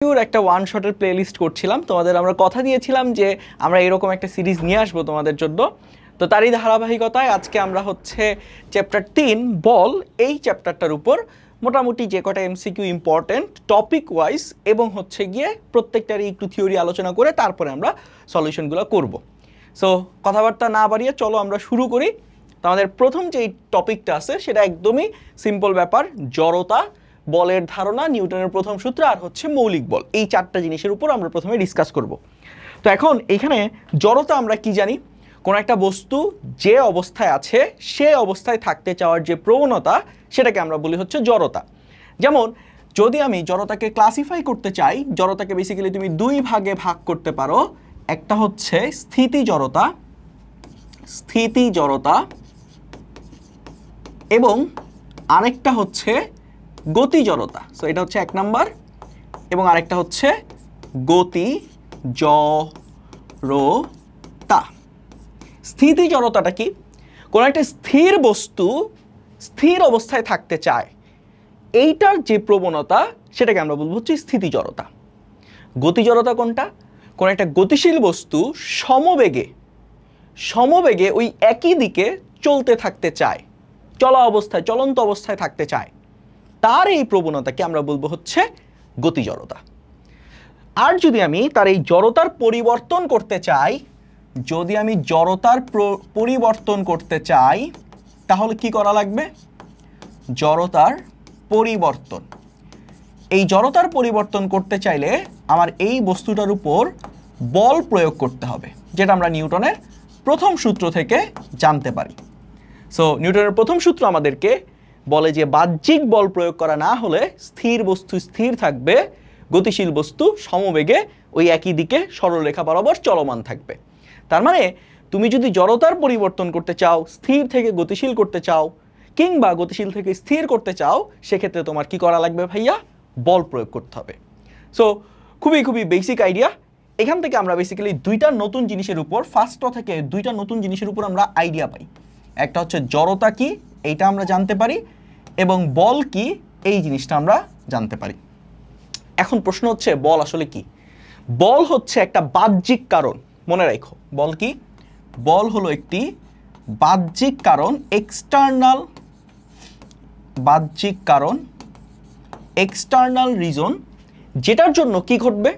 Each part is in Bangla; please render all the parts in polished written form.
একটা ওয়ান শটের প্লেলিস্ট করছিলাম তোমাদের। আমরা কথা দিয়েছিলাম যে আমরা এরকম একটা সিরিজ নিয়ে আসবো তোমাদের জন্য। তো তারই ধারাবাহিকতায় আজকে আমরা হচ্ছে চ্যাপ্টার 3 বল, এই চ্যাপ্টারটার উপর মোটামুটি যে কটা এমসিকিউ ইম্পর্টেন্ট টপিক ওয়াইজ এবং হচ্ছে গিয়ে প্রত্যেকটারই একটু থিওরি আলোচনা করে তারপরে আমরা সলিউশনগুলো করব। সো কথাবার্তা না বাড়িয়ে চলো আমরা শুরু করি। তো আমাদের প্রথম যে টপিকটা আছে সেটা একদমই সিম্পল ব্যাপার, জড়তা, বলের ধারণা, নিউটনের প্রথম সূত্র আর হচ্ছে মৌলিক বল। এই চারটা জিনিসের উপর আমরা প্রথমে ডিসকাস করব। তো এখন এখানে জড়তা আমরা কি জানি? কোন একটা বস্তু যে অবস্থায় আছে সে অবস্থায় থাকতে চাওয়ার যে প্রবণতা সেটাকে আমরা বলি হচ্ছে জড়তা। যেমন যদি আমি জড়তাকে ক্লাসিফাই করতে চাই, জড়তাকে বেসিক্যালি তুমি দুই ভাগে ভাগ করতে পারো। একটা হচ্ছে স্থিতি জড়তা, স্থিতি জড়তা, এবং আরেকটা হচ্ছে গতি জড়তা। সো এটা হচ্ছে এক নাম্বার, এবং আরেকটা হচ্ছে গতি জড়তা। স্থিতি জড়তাটা কি? কোন একটা স্থির বস্তু স্থির অবস্থায় থাকতে চায়, এইটার যে প্রবণতা সেটাকে আমরা বলবো হচ্ছে স্থিতি জড়তা। গতি জড়তা কোনটা? কোন একটা গতিশীল বস্তু সমবেগে ওই একই দিকে চলতে থাকতে চায়, চলা অবস্থায়, চলন্ত অবস্থায় থাকতে চায়, তার এই প্রবণতাকে আমরা বলবো হচ্ছে গতি জড়তা। আর যদি আমি তার এই জড়তার পরিবর্তন করতে চাই, যদি আমি জড়তার পরিবর্তন করতে চাই তাহলে কি করা লাগবে? জড়তার পরিবর্তন। এই জড়তার পরিবর্তন করতে চাইলে আমার এই বস্তুটার উপর বল প্রয়োগ করতে হবে, যেটা আমরা নিউটনের প্রথম সূত্র থেকে জানতে পারি। সো নিউটনের প্রথম সূত্র আমাদেরকে বলে যে বাহ্যিক বল প্রয়োগ করা না হলে স্থির বস্তু স্থির থাকবে, গতিশীল বস্তু সমবেগে ওই একই দিকে সরলরেখা বরাবর চলমান থাকবে। তার মানে তুমি যদি জড়তার পরিবর্তন করতে চাও, স্থির থেকে গতিশীল করতে চাও, কিংবা গতিশীল থেকে স্থির করতে চাও, সেক্ষেত্রে তোমার কি করা লাগবে ভাইয়া? বল প্রয়োগ করতে হবে। সো খুবই বেসিক আইডিয়া। এখান থেকে আমরা বেসিক্যালি দুইটা নতুন জিনিসের উপর, ফার্স্ট থেকে দুইটা নতুন জিনিসের উপর আমরা আইডিয়া পাই। একটা হচ্ছে জড়তা কি, এইটা আমরা জানতে পারি, এবং বল কি, এই জিনিসটা আমরা জানতে পারি। এখন প্রশ্ন হচ্ছে বল আসলে কি? বল হচ্ছে একটা বাহ্যিক কারণ। মনে রাখো, বল কি? বল হলো একটি বাহ্যিক কারণ, এক্সটার্নাল বাহ্যিক কারণ, এক্সটার্নাল রিজন, যেটার জন্য কি ঘটবে?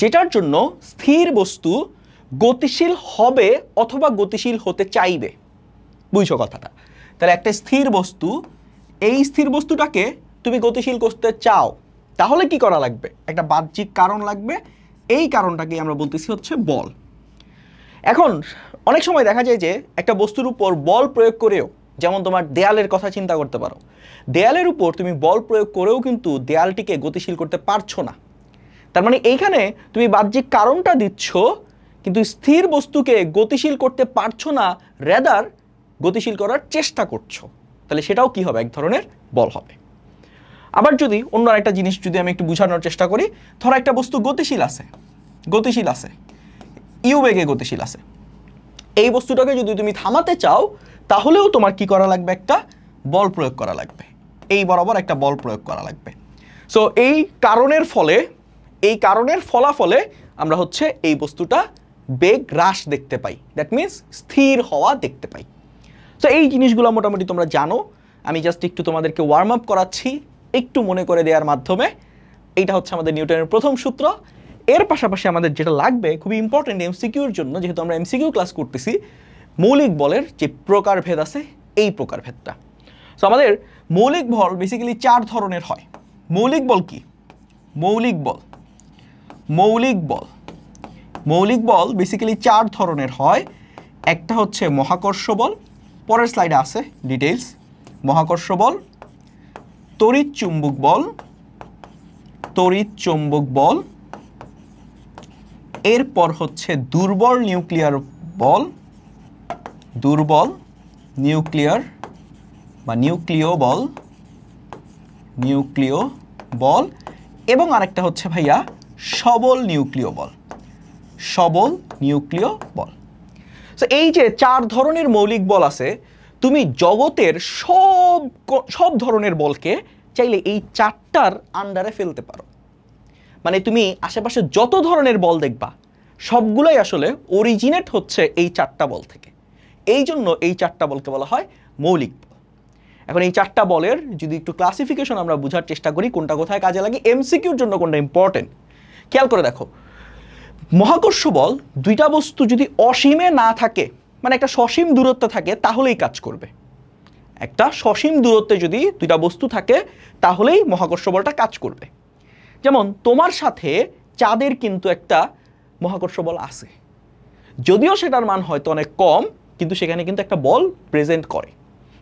যেটার জন্য স্থির বস্তু গতিশীল হবে অথবা গতিশীল হতে চাইবে। বুঝছো কথাটা? তাহলে একটা স্থির বস্তু, এই স্থির বস্তুটাকে তুমি গতিশীল করতে চাও, তাহলে কি করা লাগবে? একটা বাহ্যিক কারণ লাগবে। এই কারণটাকে আমরা বলতেছি হচ্ছে বল। এখন অনেক সময় দেখা যায় যে একটা বস্তুর উপর বল প্রয়োগ করেও, যেমন তোমার দেয়ালের কথা চিন্তা করতে পারো, দেয়ালের উপর তুমি বল প্রয়োগ করেও কিন্তু দেয়ালটিকে গতিশীল করতে পারছো না। তার মানে এইখানে তুমি বাহ্যিক কারণটা দিচ্ছ কিন্তু স্থির বস্তুকে গতিশীল করতে পারছো না, রেদার গতিশীল করার চেষ্টা করছো। তাহলে সেটাও কি হবে? এক ধরনের বল হবে। আবার যদি অন্য একটা জিনিস যদি আমি একটু বোঝানোর চেষ্টা করি, ধরো একটা বস্তু গতিশীল আছে, ইউ বেগে গতিশীল আছে, এই বস্তুটাকে যদি তুমি থামাতে চাও তাহলেও তোমার কি করা লাগবে? একটা বল প্রয়োগ করা লাগবে, এই বরাবর একটা বল প্রয়োগ করা লাগবে। সো এই কারণের ফলাফলে আমরা হচ্ছে এই বস্তুটা বেগ হ্রাস দেখতে পাই, দ্যাট মিনস স্থির হওয়া দেখতে পাই। তো এই জিনিসগুলো মোটামুটি তোমরা জানো, আমি জাস্ট একটু তোমাদেরকে ওয়ার্ম আপ করাচ্ছি একটু মনে করে দেওয়ার মাধ্যমে। এইটা হচ্ছে আমাদের নিউটনের প্রথম সূত্র। এর পাশাপাশি আমাদের যেটা লাগবে খুবই ইম্পর্টেন্ট এমসিকিউর জন্য, যেহেতু আমরা এমসিকিউ ক্লাস করতেছি, মৌলিক বলের যে প্রকারভেদ আছে এই প্রকারভেদটা। সো আমাদের মৌলিক বল বেসিক্যালি 4 ধরনের হয়। মৌলিক বল কি? মৌলিক বল বেসিক্যালি 4 ধরনের হয়। একটা হচ্ছে মহাকর্ষ বল, পরের স্লাইডে আছে ডিটেইলস। মহাকর্ষ বল, তড়িৎ চুম্বক বল, এরপর হচ্ছে দুর্বল নিউক্লিয় বল, এবং আরেকটা হচ্ছে ভাইয়া সবল নিউক্লিয় বল। সো এই যে 4 ধরনের মৌলিক বল আছে, তুমি জগতের সব ধরনের বলকে চাইলে এই 4টার আন্ডারে ফেলতে পারো। মানে তুমি আশেপাশে যত ধরনের বল দেখবা সবগুলোই আসলে অরিজিনেট হচ্ছে এই 4টা বল থেকে। এই জন্য এই 4টা বলকে বলা হয় মৌলিক বল। এখন এই 4টা বলের যদি একটু ক্লাসিফিকেশন আমরা বোঝার চেষ্টা করি কোনটা কোথায় কাজে লাগে, এমসিকিউর জন্য কোনটা ইম্পর্টেন্ট খেয়াল করে দেখো। মহাকর্ষ বল দুইটা বস্তু যদি অসীমে না থাকে, মানে একটা সসীম দূরত্বে থাকে, তাহলেই কাজ করবে। একটা সসীম দূরত্বে যদি দুইটা বস্তু থাকে তাহলেই মহাকর্ষ বলটা কাজ করবে। যেমন তোমার সাথে চাঁদের কিন্তু একটা মহাকর্ষ বল আছে, যদিও সেটার মান হয়তো অনেক কম, কিন্তু সেখানে কিন্তু একটা বল প্রেজেন্ট করে।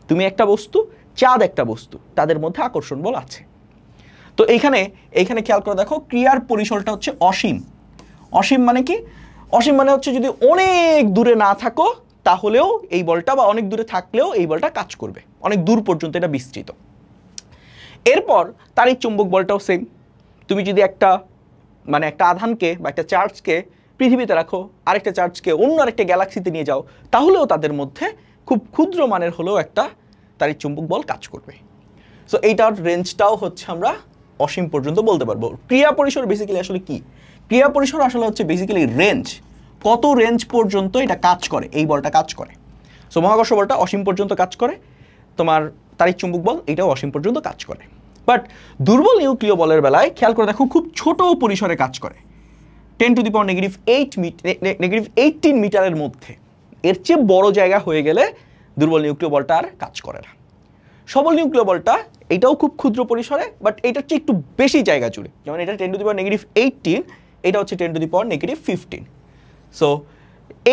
তুমি একটা বস্তু, চাঁদ একটা বস্তু, তাদের মধ্যে আকর্ষণ বল আছে। তো এইখানে খেয়াল করে দেখো, ক্রিয়ার পরিসরটা হচ্ছে অসীম। অসীম মানে কি? অসীম মানে হচ্ছে যদি অনেক দূরে না থাকো তাহলেও এই বলটা, বা অনেক দূরে থাকলেও এই বলটা কাজ করবে, অনেক দূর পর্যন্ত এটা বিস্তৃত। এরপর তাড়িৎ চুম্বক বলটাও সেম। তুমি যদি একটা আধানকে বা একটা চার্জকে পৃথিবীতে রাখো, আরেকটা চার্জকে অন্য আরেকটা গ্যালাক্সিতে নিয়ে যাও, তাহলেও তাদের মধ্যে খুব ক্ষুদ্র মানের হলেও একটা তাড়িৎ চুম্বক বল কাজ করবে। সো এইটার রেঞ্জটাও হচ্ছে আমরা অসীম পর্যন্ত বলতে পারবো। ক্রিয়া পরিসর বেসিক্যালি আসলে কি? ক্রিয়া পরিসর আসলে হচ্ছে বেসিক্যালি রেঞ্জ, কত রেঞ্জ পর্যন্ত এটা কাজ করে, এই বলটা কাজ করে। সো মহাকর্ষ বলটা অসীম পর্যন্ত কাজ করে, তোমার তাড়িৎ চুম্বক বল এটাও অসীম পর্যন্ত কাজ করে। বাট দুর্বল নিউক্লিয় বলের বেলায় খেয়াল করে দেখো খুব ছোট পরিসরে কাজ করে, 10⁻⁻18 মিটারের মধ্যে। এর চেয়ে বড় জায়গা হয়ে গেলে দুর্বল নিউক্লিয় বলটা আর কাজ করে না। সবল নিউক্লিয় বলটা এটাও খুব ক্ষুদ্র পরিসরে, বাট এটার চেয়ে একটু বেশি জায়গা জুড়ে। যেমন এটা 10⁻⁻18, এটা হচ্ছে 10⁻⁻15। সো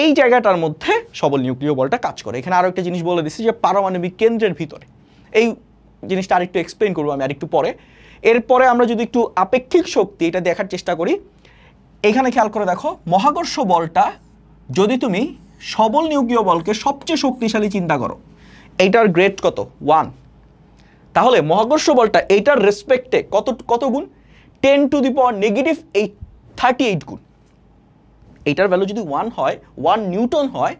এই জায়গাটার মধ্যে সবল নিউক্লিয় বলটা কাজ করে। এখানে আরও একটা জিনিস বলে দিচ্ছি যে পারমাণবিক কেন্দ্রের ভিতরে, এই জিনিসটা আরেকটু এক্সপ্লেন করবো আমি আরেকটু পরে। এরপরে আমরা যদি একটু আপেক্ষিক শক্তি এটা দেখার চেষ্টা করি, এখানে খেয়াল করে দেখো মহাকর্ষ বলটা যদি তুমি সবল নিউক্লিয় বলকে সবচেয়ে শক্তিশালী চিন্তা করো, এইটার গ্রেড কত? 1। তাহলে মহাকর্ষ বলটা এইটার রেসপেক্টে কত গুণ? 10⁻⁻38 গুণ। এইটার ভ্যালু যদি 1 হয়, 1 নিউটন হয়,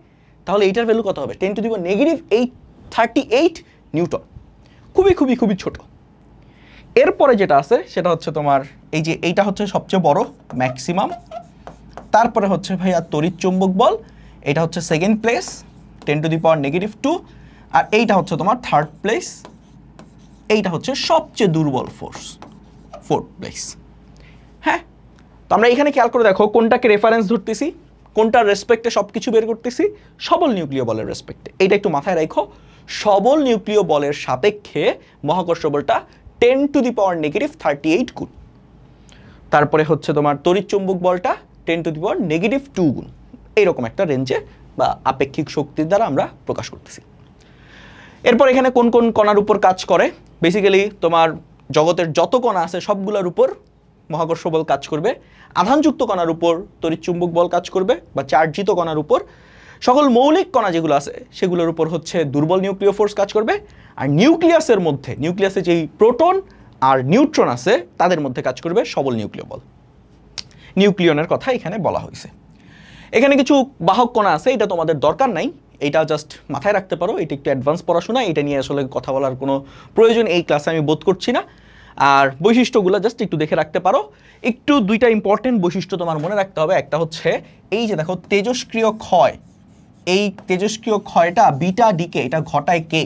তাহলে এইটার ভ্যালু কত হবে? 10⁻⁻38 নিউটন। খুবই খুবই খুবই ছোট। এরপরে যেটা আছে সেটা হচ্ছে তোমার এই যে এইটা হচ্ছে সবচেয়ে বড় ম্যাক্সিমাম। তারপরে হচ্ছে ভাইয়া তড়িৎ চুম্বক বল, এটা হচ্ছে সেকেন্ড প্লেস 10⁻⁻2, আর এইটা হচ্ছে তোমার থার্ড প্লেস। এইটা হচ্ছে সবচেয়ে দুর্বল ফোর্স, ফোর্থ প্লেস। হ্যাঁ, তো আমরা এখানে খেয়াল করে দেখো কোনটাকে রেফারেন্স ধরতেছি, কোনটার রেসপেক্টে সব কিছু বের করতেছি? সবল নিউক্লিয় বলের রেসপেক্টে। এইটা একটু মাথায় রাখো, সবল নিউক্লিয় বলের সাপেক্ষে মহাকর্ষ বলটা 10⁻⁻38 গুণ। তারপরে হচ্ছে তোমার তড়িৎ চুম্বক বলটা 10⁻⁻2 গুণ। এইরকম একটা রেঞ্জে বা আপেক্ষিক শক্তির দ্বারা আমরা প্রকাশ করতেছি। এরপর এখানে কোন কোন কণার উপর কাজ করে? বেসিক্যালি তোমার জগতের যত কণা আছে সবগুলোর উপর মহাকর্ষ বল কাজ করবে। আধানযুক্ত কণার উপর তড়িৎ চুম্বক বল কাজ করবে, বা চার্জিত কণার উপর। সকল মৌলিক কণা যেগুলো আছে সেগুলোর উপর হচ্ছে দুর্বল নিউক্লিয় ফোর্স কাজ করবে। আর নিউক্লিয়াসের মধ্যে, নিউক্লিয়াসে যেই প্রোটন আর নিউট্রন আছে তাদের মধ্যে কাজ করবে সবল নিউক্লিয় বল। নিউক্লিয়নের কথা এখানে বলা হয়েছে। এখানে কিছু বাহক কণা আছে, এটা তোমাদের দরকার নাই, এটা জাস্ট মাথায় রাখতে পারো। এটা একটু অ্যাডভান্স পড়াশোনা, এটা নিয়ে আসলে কথা বলার কোনো প্রয়োজন এই ক্লাসে আমি বোধ করছি না। আর বৈশিষ্ট্যগুলো জাস্ট একটু দেখে রাখতে পারো। একটু দুইটা ইম্পর্টেন্ট বৈশিষ্ট্য তোমার মনে রাখতে হবে। একটা হচ্ছে এই যে দেখো তেজস্ক্রিয় ক্ষয়, এই তেজস্ক্রিয় ক্ষয়টা বিটা ডিকে এটা ঘটায় কে?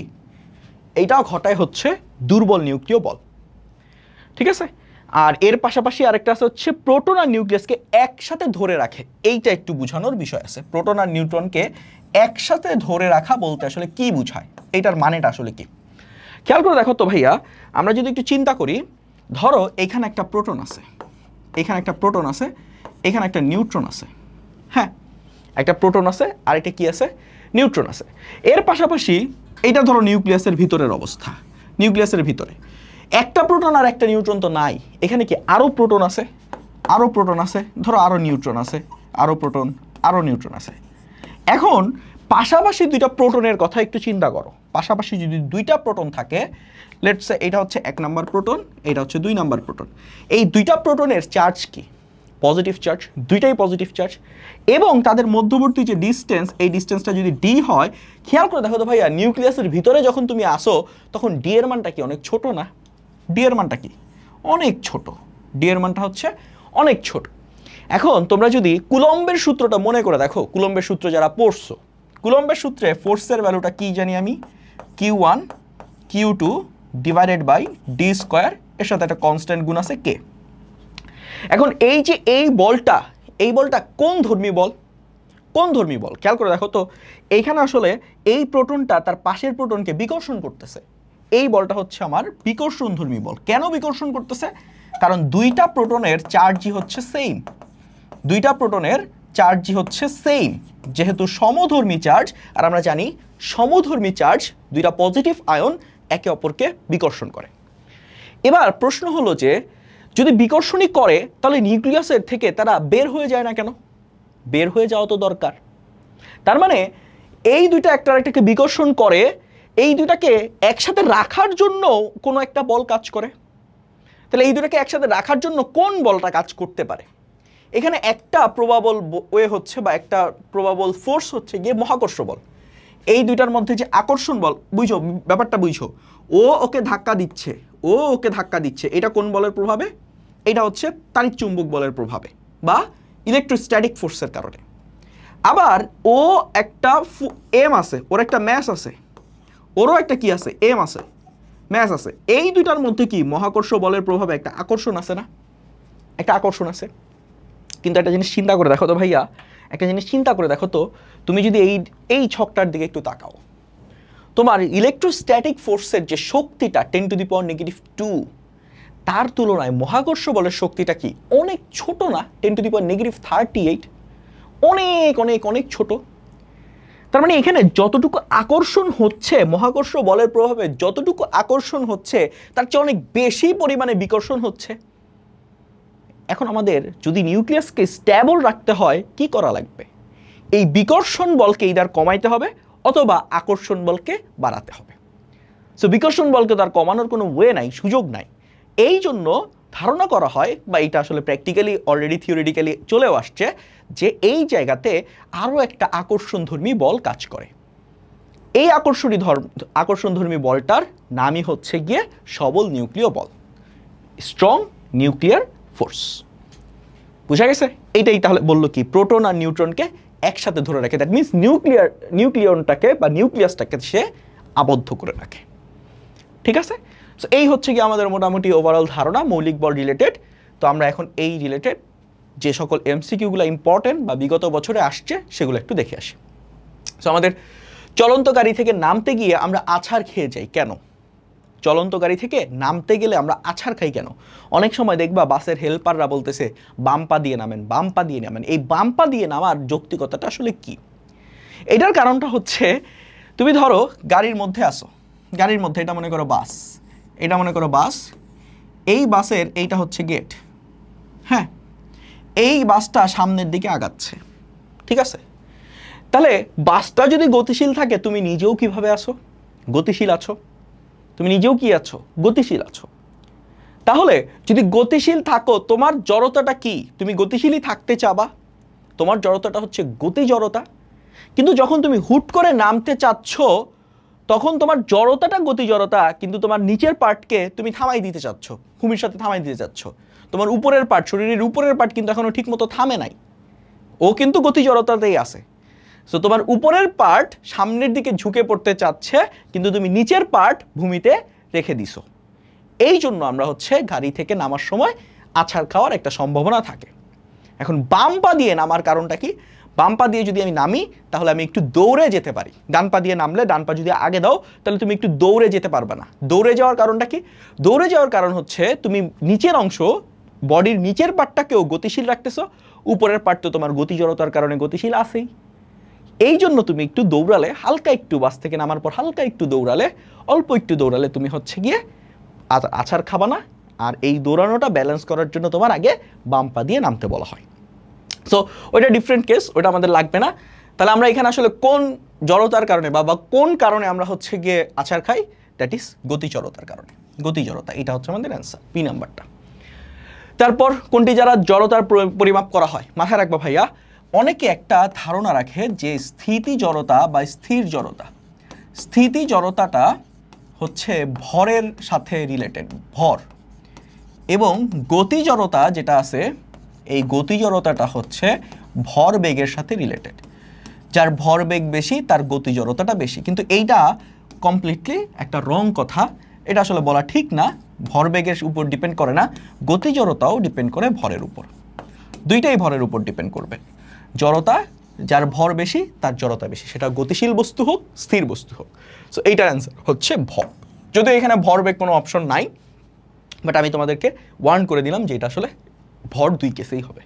এইটা ঘটায় হচ্ছে দুর্বল নিউক্লিয় বল, ঠিক আছে? আর এর পাশাপাশি আরেকটা আছে হচ্ছে প্রোটন আর নিউক্লিয়াসকে একসাথে ধরে রাখে। এইটা একটু বোঝানোর বিষয় আছে, প্রোটন আর নিউট্রনকে একসাথে ধরে রাখা বলতে আসলে কি বোঝায়, এইটার মানেটা আসলে কি? খেয়াল করে দেখো তো ভাইয়া, আমরা যদি একটু চিন্তা করি, ধরো এইখানে একটা প্রোটন আছে, এখানে একটা প্রোটন আছে, এখানে একটা নিউট্রন আছে। হ্যাঁ, একটা প্রোটন আছে আর একটা কি আছে? নিউট্রন আছে। এর পাশাপাশি এইটা ধরো নিউক্লিয়াসের ভিতরের অবস্থা। নিউক্লিয়াসের ভিতরে একটা প্রোটন আর একটা নিউট্রন তো নাই, এখানে কি আরও প্রোটন আছে, আরও প্রোটন আছে, ধরো আরও নিউট্রন আছে, আরও প্রোটন, আরও নিউট্রন আছে। এখন পাশাপাশি দুইটা প্রোটনের কথা একটু চিন্তা করো। পাশাপাশি যদি দুইটা প্রোটন থাকে, লেটস সে এটা হচ্ছে 1 নাম্বার প্রোটন, এটা হচ্ছে 2 নাম্বার প্রোটন। এই দুইটা প্রোটনের চার্জ কি? পজিটিভ চার্জ, দুইটাই পজিটিভ চার্জ। এবং তাদের মধ্যবর্তী যে ডিস্টেন্স, এই ডিস্টেন্সটা যদি ডি হয়, খেয়াল করে দেখো তো ভাইয়া, নিউক্লিয়াসের ভিতরে যখন তুমি আসো তখন ডি এর মানটা কি অনেক ছোট না? ডি এর মানটা কি অনেক ছোট, ডি এর মানটা হচ্ছে অনেক ছোট। এখন তোমরা যদি কুলম্বের সূত্রটা মনে করে দেখো, কুলম্বের সূত্র যারা পড়ছো, কুলম্বের সূত্রে ফোর্সের ভ্যালুটা কি জানি আমি, Q1 Q2 divided by D square, এর সাথে একটা কনস্ট্যান্ট গুণ আছে কে। এখন এই যে এই বলটা কোন ধর্মী বল, কোন ধর্মী বল খেয়াল করে দেখো তো। এইখানে আসলে এই প্রোটনটা তার পাশের প্রোটনকে বিকর্ষণ করতেছে, এই বলটা হচ্ছে আমার বিকর্ষণ ধর্মী বল। কেন বিকর্ষণ করতেছে? কারণ দুইটা প্রোটনের চার্জই হচ্ছে সেম, দুইটা প্রোটনের চার্জই হচ্ছে সেম, যেহেতু সমধর্মী চার্জ, আর আমরা জানি সমধর্মী চার্জ দুইটা পজিটিভ আয়ন একে অপরকে বিকর্ষণ করে। এবার প্রশ্ন হলো যে যদি বিকর্ষণই করে তাহলে নিউক্লিয়াসের থেকে তারা বের হয়ে যায় না কেন? বের হয়ে যাওয়া তো দরকার। তার মানে এই দুইটা একটা আরেকটাকে বিকর্ষণ করে, এই দুইটাকে একসাথে রাখার জন্য কোনো একটা বল কাজ করে। তাহলে এই দুটাকে একসাথে রাখার জন্য কোন বলটা কাজ করতে পারে? এখানে একটা প্রবাবল ওয়ে হচ্ছে বা একটা প্রবাবল ফোর্স হচ্ছে গিয়ে মহাকর্ষ বল। এই দুইটার মধ্যে যে আকর্ষণ বল, বুঝো ব্যাপারটা বুঝো, ও ওকে ধাক্কা দিচ্ছে, ও ওকে ধাক্কা দিচ্ছে, এটা কোন বলের প্রভাবে? এটা হচ্ছে তাড়িৎ চুম্বক বলের প্রভাবে বা ইলেকট্রোস্ট্যাটিক ফোর্সের কারণে। আবার ও একটা এম আছে, ওর একটা ম্যাস আছে, ওরও একটা কি আছে, এম আছে, ম্যাস আছে। এই দুইটার মধ্যে কি মহাকর্ষ বলের প্রভাবে একটা আকর্ষণ আছে না? একটা আকর্ষণ আছে। কিন্তু একটা জিনিস চিন্তা করে দেখো তো ভাইয়া, একটা জিনিস চিন্তা করে দেখো তো, তুমি যদি এই ছকটার দিকে একটু তাকাও, তোমার ইলেকট্রোস্ট্যাটিক ফোর্সের যে শক্তিটা 10⁻², তার তুলনায় মহাকর্ষ বলের শক্তিটা কি অনেক ছোট না? 10⁻38, অনেক অনেক অনেক ছোট। তার মানে এখানে যতটুকু আকর্ষণ হচ্ছে মহাকর্ষ বলের প্রভাবে, যতটুকু আকর্ষণ হচ্ছে তার চেয়ে অনেক বেশি পরিমাণে বিকর্ষণ হচ্ছে। এখন আমাদের যদি নিউক্লিয়াসকে স্ট্যাবল রাখতে হয় কি করা লাগবে? এই বিকর্ষণ বলকে ইদার কমাইতে হবে অথবা আকর্ষণ বলকে বাড়াতে হবে। সো বিকর্ষণ বলকে তার কমানোর কোনো ওয়ে নাই, সুযোগ নাই। এই জন্য ধারণা করা হয়, বা এটা আসলে প্র্যাকটিক্যালি অলরেডি থিওরিটিক্যালি চলেও আসছে, যে এই জায়গাতে আরও একটা আকর্ষণধর্মী বল কাজ করে। এই আকর্ষণধর্মী বলটার নামই হচ্ছে গিয়ে সবল নিউক্লিয় বল, স্ট্রং নিউক্লিয়ার ফোর্স। বুঝা গেছে? এইটাই তাহলে বললো কি, প্রোটন আর নিউট্রনকে একসাথে ধরে রাখে, দ্যাট মিনস নিউক্লিয়নটাকে বা নিউক্লিয়াসটাকে সে আবদ্ধ করে রাখে। ঠিক আছে? সো এই হচ্ছে কি আমাদের মোটামুটি ওভারঅল ধারণা মৌলিক বল রিলেটেড। তো আমরা এখন এই রিলেটেড যে সকল এমসিকিউগুলো ইম্পর্টেন্ট বা বিগত বছরে আসছে সেগুলো একটু দেখে আসি। সো আমাদের চলন্ত গাড়ি থেকে নামতে গিয়ে আমরা আছাড় খেয়ে যাই কেন? চলন্ত গাড়ি থেকে নামতে গেলে আমরা আছাড় খাই কেন? অনেক সময় দেখবা বাসের হেল্পাররা বলতেছে বাম পা দিয়ে নামেন, বাম পা দিয়ে নামেন। এই বাম পা দিয়ে নামার যৌক্তিকতাটা আসলে কি? এটার কারণটা হচ্ছে, তুমি ধরো গাড়ির মধ্যে আসো, গাড়ির মধ্যে, এটা মনে করো বাস, এটা মনে করো বাস, এই বাসের এইটা হচ্ছে গেট, হ্যাঁ, এই বাসটা সামনের দিকে আগাচ্ছে, ঠিক আছে? তাহলে বাসটা যদি গতিশীল থাকে, তুমি নিজেও কিভাবে আছো? গতিশীল আছো। তুমি নিজেও কি আছো? গতিশীল আছো। তাহলে যদি গতিশীল থাকো, তোমার জড়তাটা কি? তুমি গতিশীলই থাকতে চাবা, তোমার জড়তাটা হচ্ছে গতি জড়তা। কিন্তু যখন তুমি হুট করে নামতে চাচ্ছ, তখন তোমার জড়তাটা গতি জড়তা, কিন্তু তোমার নিচের পার্টকে তুমি থামাই দিতে চাচ্ছ, ভূমির সাথে থামাই দিতে চাচ্ছ। তোমার উপরের পার্ট, শরীরের উপরের পার্ট কিন্তু এখনো ঠিক মতো থামে নাই, ও কিন্তু গতি জড়তাতেই আছে। সো তোমার উপরের পার্ট সামনের দিকে ঝুঁকে পড়তে চাচ্ছে, কিন্তু তুমি নিচের পার্ট ভূমিতে রেখে দিছো। এই জন্য আমরা হচ্ছে গাড়ি থেকে নামার সময় আছাড় খাওয়ার একটা সম্ভাবনা থাকে। এখন বাম পা দিয়ে নামার কারণটা কি? বাম পা দিয়ে যদি আমি নামি, তাহলে আমি একটু দৌড়ে যেতে পারি। ডান পা দিয়ে নামলে, ডান পা যদি আগে দাও, তাহলে তুমি একটু দৌড়ে যেতে পারবে না। দৌড়ে যাওয়ার কারণটা কি? দৌড়ে যাওয়ার কারণ হচ্ছে তুমি নিচের অংশ, বডির নিচের পার্টটাকেও গতিশীল রাখতেছো, উপরের পার্ট তো তোমার গতি জড়তার কারণে গতিশীল আছেই। এই জন্য তুমি একটু দৌড়ালে, হালকা একটু বাস থেকে নামার পর হালকা একটু দৌড়ালে, অল্প একটু দৌড়ালে তুমি হচ্ছে গিয়ে আছাড় খাবা না। আর এই দৌড়ানোটা ব্যালেন্স করার জন্য তোমার আগে বাম পা দিয়ে নামতে বলা হয়। সো ওইটা ডিফারেন্ট কেস, ওইটা আমাদের লাগবে না। তাহলে আমরা এখানে আসলে কোন জড়তার কারণে বা কোন কারণে আমরা হচ্ছে গিয়ে আছাড় খাই? দ্যাট ইজ গতি জড়তার কারণে। গতি জড়তা, এটা হচ্ছে আমাদের অ্যান্সার, পি নাম্বারটা। তারপর কোনটি যারা জড়তার পরিমাপ করা হয়? মাথায় রাখবা ভাইয়া, অনেকে একটা ধারণা রাখে যে স্থিতি জড়তা বা স্থির জড়তা, স্থিতি জড়তাটা হচ্ছে ভরের সাথে রিলেটেড, ভর, এবং গতি জড়তা যেটা আছে এই গতি জড়তাটা হচ্ছে ভরবেগের সাথে রিলেটেড। যার ভরবেগ বেশি তার গতি জড়তাটা বেশি, কিন্তু এইটা কমপ্লিটলি একটা রং কথা। এটা আসলে বলা ঠিক না। ভরবেগের উপর ডিপেন্ড করে না, গতি জড়তাও ডিপেন্ড করে ভরের উপর। দুইটাই ভরের উপর ডিপেন্ড করবে। জড়তা, যার ভর বেশি তার জড়তা বেশি, সেটা গতিশীল বস্তু হোক স্থির বস্তু হোক। সো এইটার অ্যান্সার হচ্ছে ভর। যদিও এখানে ভরবেগ কোনো অপশন নাই, বাট আমি তোমাদেরকে ওয়ার্ন করে দিলাম যে এটা আসলে ভর দুই কেসেই হবে।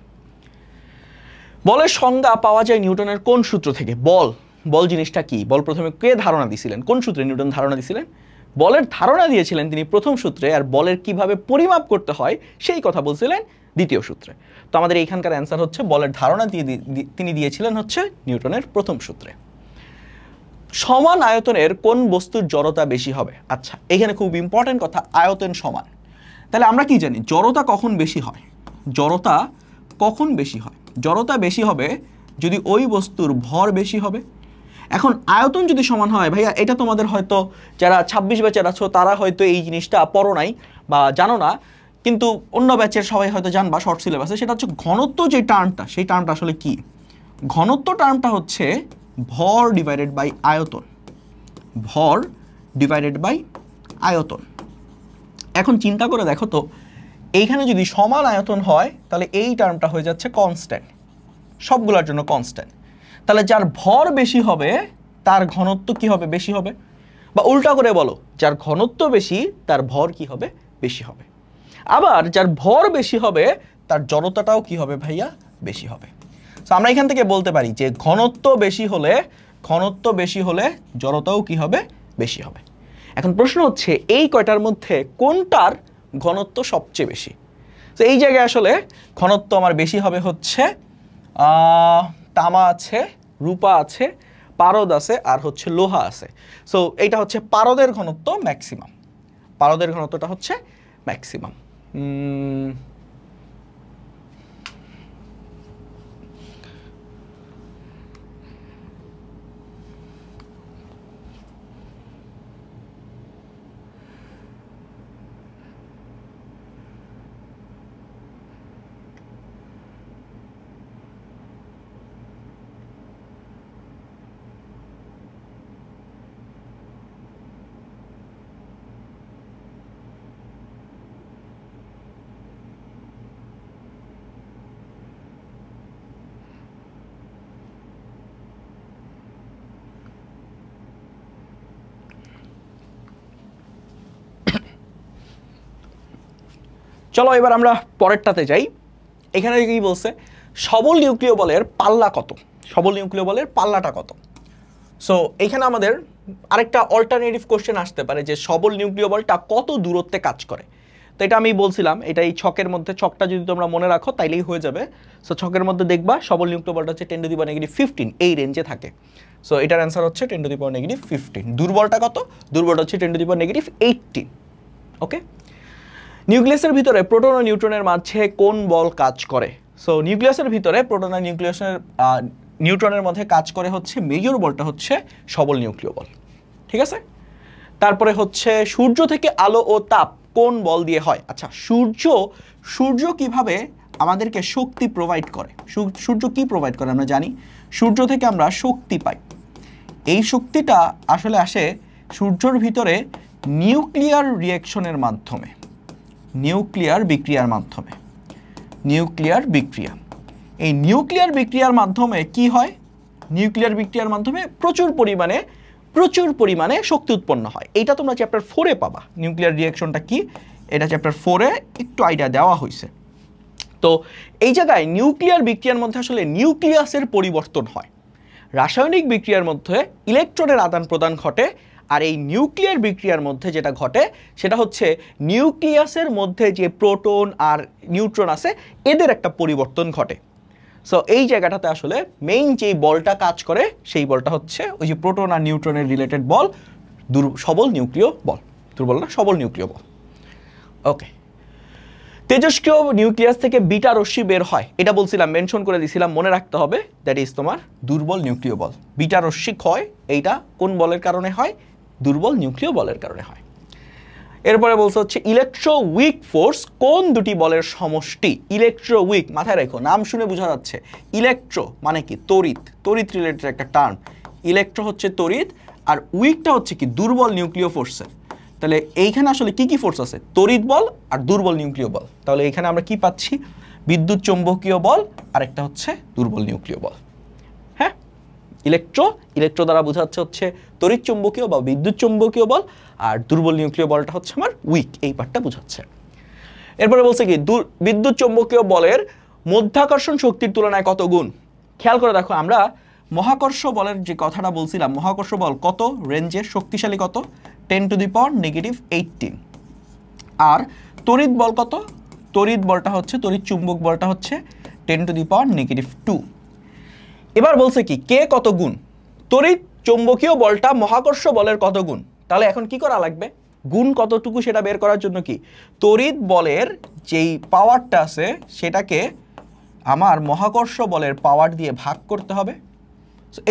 বলের সংজ্ঞা পাওয়া যায় নিউটনের কোন সূত্র থেকে? বল, বল জিনিসটা কি? বল প্রথমে কে ধারণা দিয়েছিলেন? কোন সূত্রে নিউটন ধারণা দিয়েছিলেন? বলের ধারণা দিয়েছিলেন তিনি প্রথম সূত্রে, আর বলের কিভাবে পরিমাপ করতে হয় সেই কথা বলছিলেন দ্বিতীয় সূত্রে। তো আমাদের এইখানকার অ্যান্সার হচ্ছে বলের ধারণা তিনি দিয়েছিলেন হচ্ছে নিউটনের প্রথম সূত্রে। সমান আয়তনের কোন বস্তুর জড়তা বেশি হবে? আচ্ছা, এখানে খুব ইম্পর্টেন্ট কথা, আয়তন সমান। তাহলে আমরা কি জানি জড়তা কখন বেশি হয়? জড়তা কখন বেশি হয়? জড়তা বেশি হবে যদি ওই বস্তুর ভর বেশি হবে। এখন আয়তন যদি সমান হয়, ভাইয়া এটা তোমাদের হয়তো যারা 26 ব্যাচের আছো তারা হয়তো এই জিনিসটা পড়ো নাই বা জানো না, কিন্তু অন্য ব্যাচের সবাই হয়তো জানবা শর্ট সিলেবাসে। সেটা হচ্ছে ঘনত্ব যে টার্মটা, সেই টার্মটা আসলে কি? ঘনত্ব টার্মটা হচ্ছে ভর ডিভাইডেড বাই আয়তন। ভর ডিভাইডেড বাই আয়তন। এখন চিন্তা করে দেখো তো, এইখানে যদি সমান আয়তন হয় তাহলে এই টার্মটা হয়ে যাচ্ছে কনস্ট্যান্ট, সবগুলোর জন্য কনস্ট্যান্ট। তাহলে যার ভর বেশি হবে তার ঘনত্ব কি হবে? বেশি হবে। বা উল্টা করে বলো, যার ঘনত্ব বেশি তার ভর কি হবে? বেশি হবে। আবার যার ভর বেশি হবে তার জড়তাটাও কি হবে ভাইয়া? বেশি হবে। তো আমরা এখান থেকে বলতে পারি যে ঘনত্ব বেশি হলে জড়তাও কি হবে? বেশি হবে। এখন প্রশ্ন হচ্ছে এই কয়টার মধ্যে কোনটার ঘনত্ব সবচেয়ে বেশি? তো এই জায়গায় আসলে ঘনত্ব আমার বেশি হবে হচ্ছে তামা আছে, রূপা আছে, পারদ আছে, আর হচ্ছে লোহা আছে। সো এইটা হচ্ছে পারদের ঘনত্ব ম্যাক্সিমাম। পারদের ঘনত্বটা হচ্ছে ম্যাক্সিমাম। চলো এবার আমরা পরেরটাতে যাই। এখানে কি বলছে? সবল নিউক্লিয় বলের পাল্লা কত? সবল নিউক্লিয় বলের পাল্লাটা কত? সো এখানে আমাদের আরেকটা অল্টারনেটিভ কোশ্চেন আসতে পারে যে সবল নিউক্লিয় বলটা কত দূরত্বে কাজ করে। তো এটা আমি বলছিলাম, এটা এই ছকের মধ্যে, ছকটা যদি তোমরা মনে রাখো তাইলেই হয়ে যাবে। সো ছকের মধ্যে দেখবা সবল নিউক্লিয় বলটা হচ্ছে 10⁻⁻15 এই রেঞ্জে থাকে। সো এটার অ্যান্সার হচ্ছে 10⁻⁻15। দুর্বলটা কত? দুর্বলটা হচ্ছে 10⁻⁻18। ওকে। নিউক্লিয়াসের ভিতরে প্রোটন ও নিউট্রনের মাঝে কোন বল কাজ করে? সো নিউক্লিয়াসের ভিতরে প্রোটন আর নিউট্রনের মধ্যে কাজ করে হচ্ছে মেজর বলটা হচ্ছে সবল নিউক্লিয় বল। ঠিক আছে। তারপরে হচ্ছে সূর্য থেকে আলো ও তাপ কোন বল দিয়ে হয়? আচ্ছা, সূর্য কিভাবে আমাদেরকে শক্তি প্রোভাইড করে? সূর্য কি প্রোভাইড করে আমরা জানি। সূর্য থেকে আমরা শক্তি পাই। এই শক্তিটা আসলে আসে সূর্যের ভিতরে নিউক্লিয়ার রিঅ্যাকশনের মাধ্যমে, নিউক্লিয়ার বিক্রিয়ার মাধ্যমে। নিউক্লিয়ার বিক্রিয়া, এই নিউক্লিয়ার বিক্রিয়ার মাধ্যমে কি হয়? নিউক্লিয়ার বিক্রিয়ার মাধ্যমে প্রচুর পরিমাণে শক্তি উৎপন্ন হয়। এইটা তোমরা চ্যাপ্টার 4-এ পাবা। নিউক্লিয়ার রিঅ্যাকশনটা কি এটা চ্যাপ্টার 4-এ একটু আইডিয়া দেওয়া হয়েছে। তো এই জায়গায় নিউক্লিয়ার বিক্রিয়ার মধ্যে আসলে নিউক্লিয়াসের পরিবর্তন হয়। রাসায়নিক বিক্রিয়ার মধ্যে ইলেকট্রনের আদান প্রদান ঘটে, আর এই নিউক্লিয়ার বিক্রিয়ার মধ্যে যেটা ঘটে সেটা হচ্ছে নিউক্লিয়াসের মধ্যে যে প্রোটন আর নিউট্রন আছে এদের একটা পরিবর্তন ঘটে। সো এই জায়গাটাতে আসলে মেইন যে বলটা কাজ করে সেই বলটা হচ্ছে ওই যে প্রোটন আর নিউট্রনের রিলেটেড বল, সবল নিউক্লিয় বল। দুর্বল না, সবল নিউক্লিয় বল। ওকে। তেজস্ক্রিয় নিউক্লিয়াস থেকে বিটা রশ্মি বের হয়, এটা বলছিলাম, মেনশন করে দিয়েছিলাম, মনে রাখতে হবে। দ্যাট ইজ তোমার দুর্বল নিউক্লিয় বল। বিটা রশ্মি ক্ষয় এইটা কোন বলের কারণে হয়? দুর্বল নিউক্লিয় বলের কারণে হয়। এরপরে বলছে হচ্ছে ইলেকট্রোউইক ফোর্স কোন দুটি বলের সমষ্টি? ইলেকট্রোউইক মাথায় রাখো, নাম শুনে বোঝা যাচ্ছে। ইলেকট্রো মানে কি? তড়িৎ, তড়িৎ রিলেটেড একটা টার্ম। ইলেকট্রো হচ্ছে তড়িৎ, আর উইকটা হচ্ছে কি? দুর্বল নিউক্লিয় ফোর্সের। তাহলে এইখানে আসলে কি কি ফোর্স আছে? তড়িৎ বল আর দুর্বল নিউক্লিয় বল। তাহলে এখানে আমরা কি পাচ্ছি? বিদ্যুৎ চৌম্বকীয় বল আর একটা হচ্ছে দুর্বল নিউক্লিয় বল। হ্যাঁ, ইলেকট্রো দ্বারা বোঝাচ্ছে হচ্ছে তড়িৎ চৌম্বকীয় বা বিদ্যুৎ চৌম্বকীয় বল, আর দুর্বল নিউক্লিয় বলটা হচ্ছে আমার উইক, এই পার্টটা বোঝাচ্ছে। এরপরে বলছে কি বিদ্যুৎ চৌম্বকীয় বলের মধ্যাকর্ষণ শক্তির তুলনায় কত গুণ? খেয়াল করে দেখো, আমরা মহাকর্ষ বলের যে কথাটা বলছিলাম, মহাকর্ষ বল কত রেঞ্জের শক্তিশালী? কত? 10⁻⁻18। আর তড়িৎ বল কত? তড়িৎ বলটা হচ্ছে, তড়িৎ চুম্বক বলটা হচ্ছে 10⁻²। এবার বলছে কি কে কত গুণ? তড়িৎ চৌম্বকীয় বলটা মহাকর্ষ বলের কত গুণ? তাহলে এখন কি করা লাগবে? গুণ কতটুকু সেটা বের করার জন্য কি তড়িৎ বলের যেই পাওয়ারটা আছে সেটাকে আমার মহাকর্ষ বলের পাওয়ার দিয়ে ভাগ করতে হবে।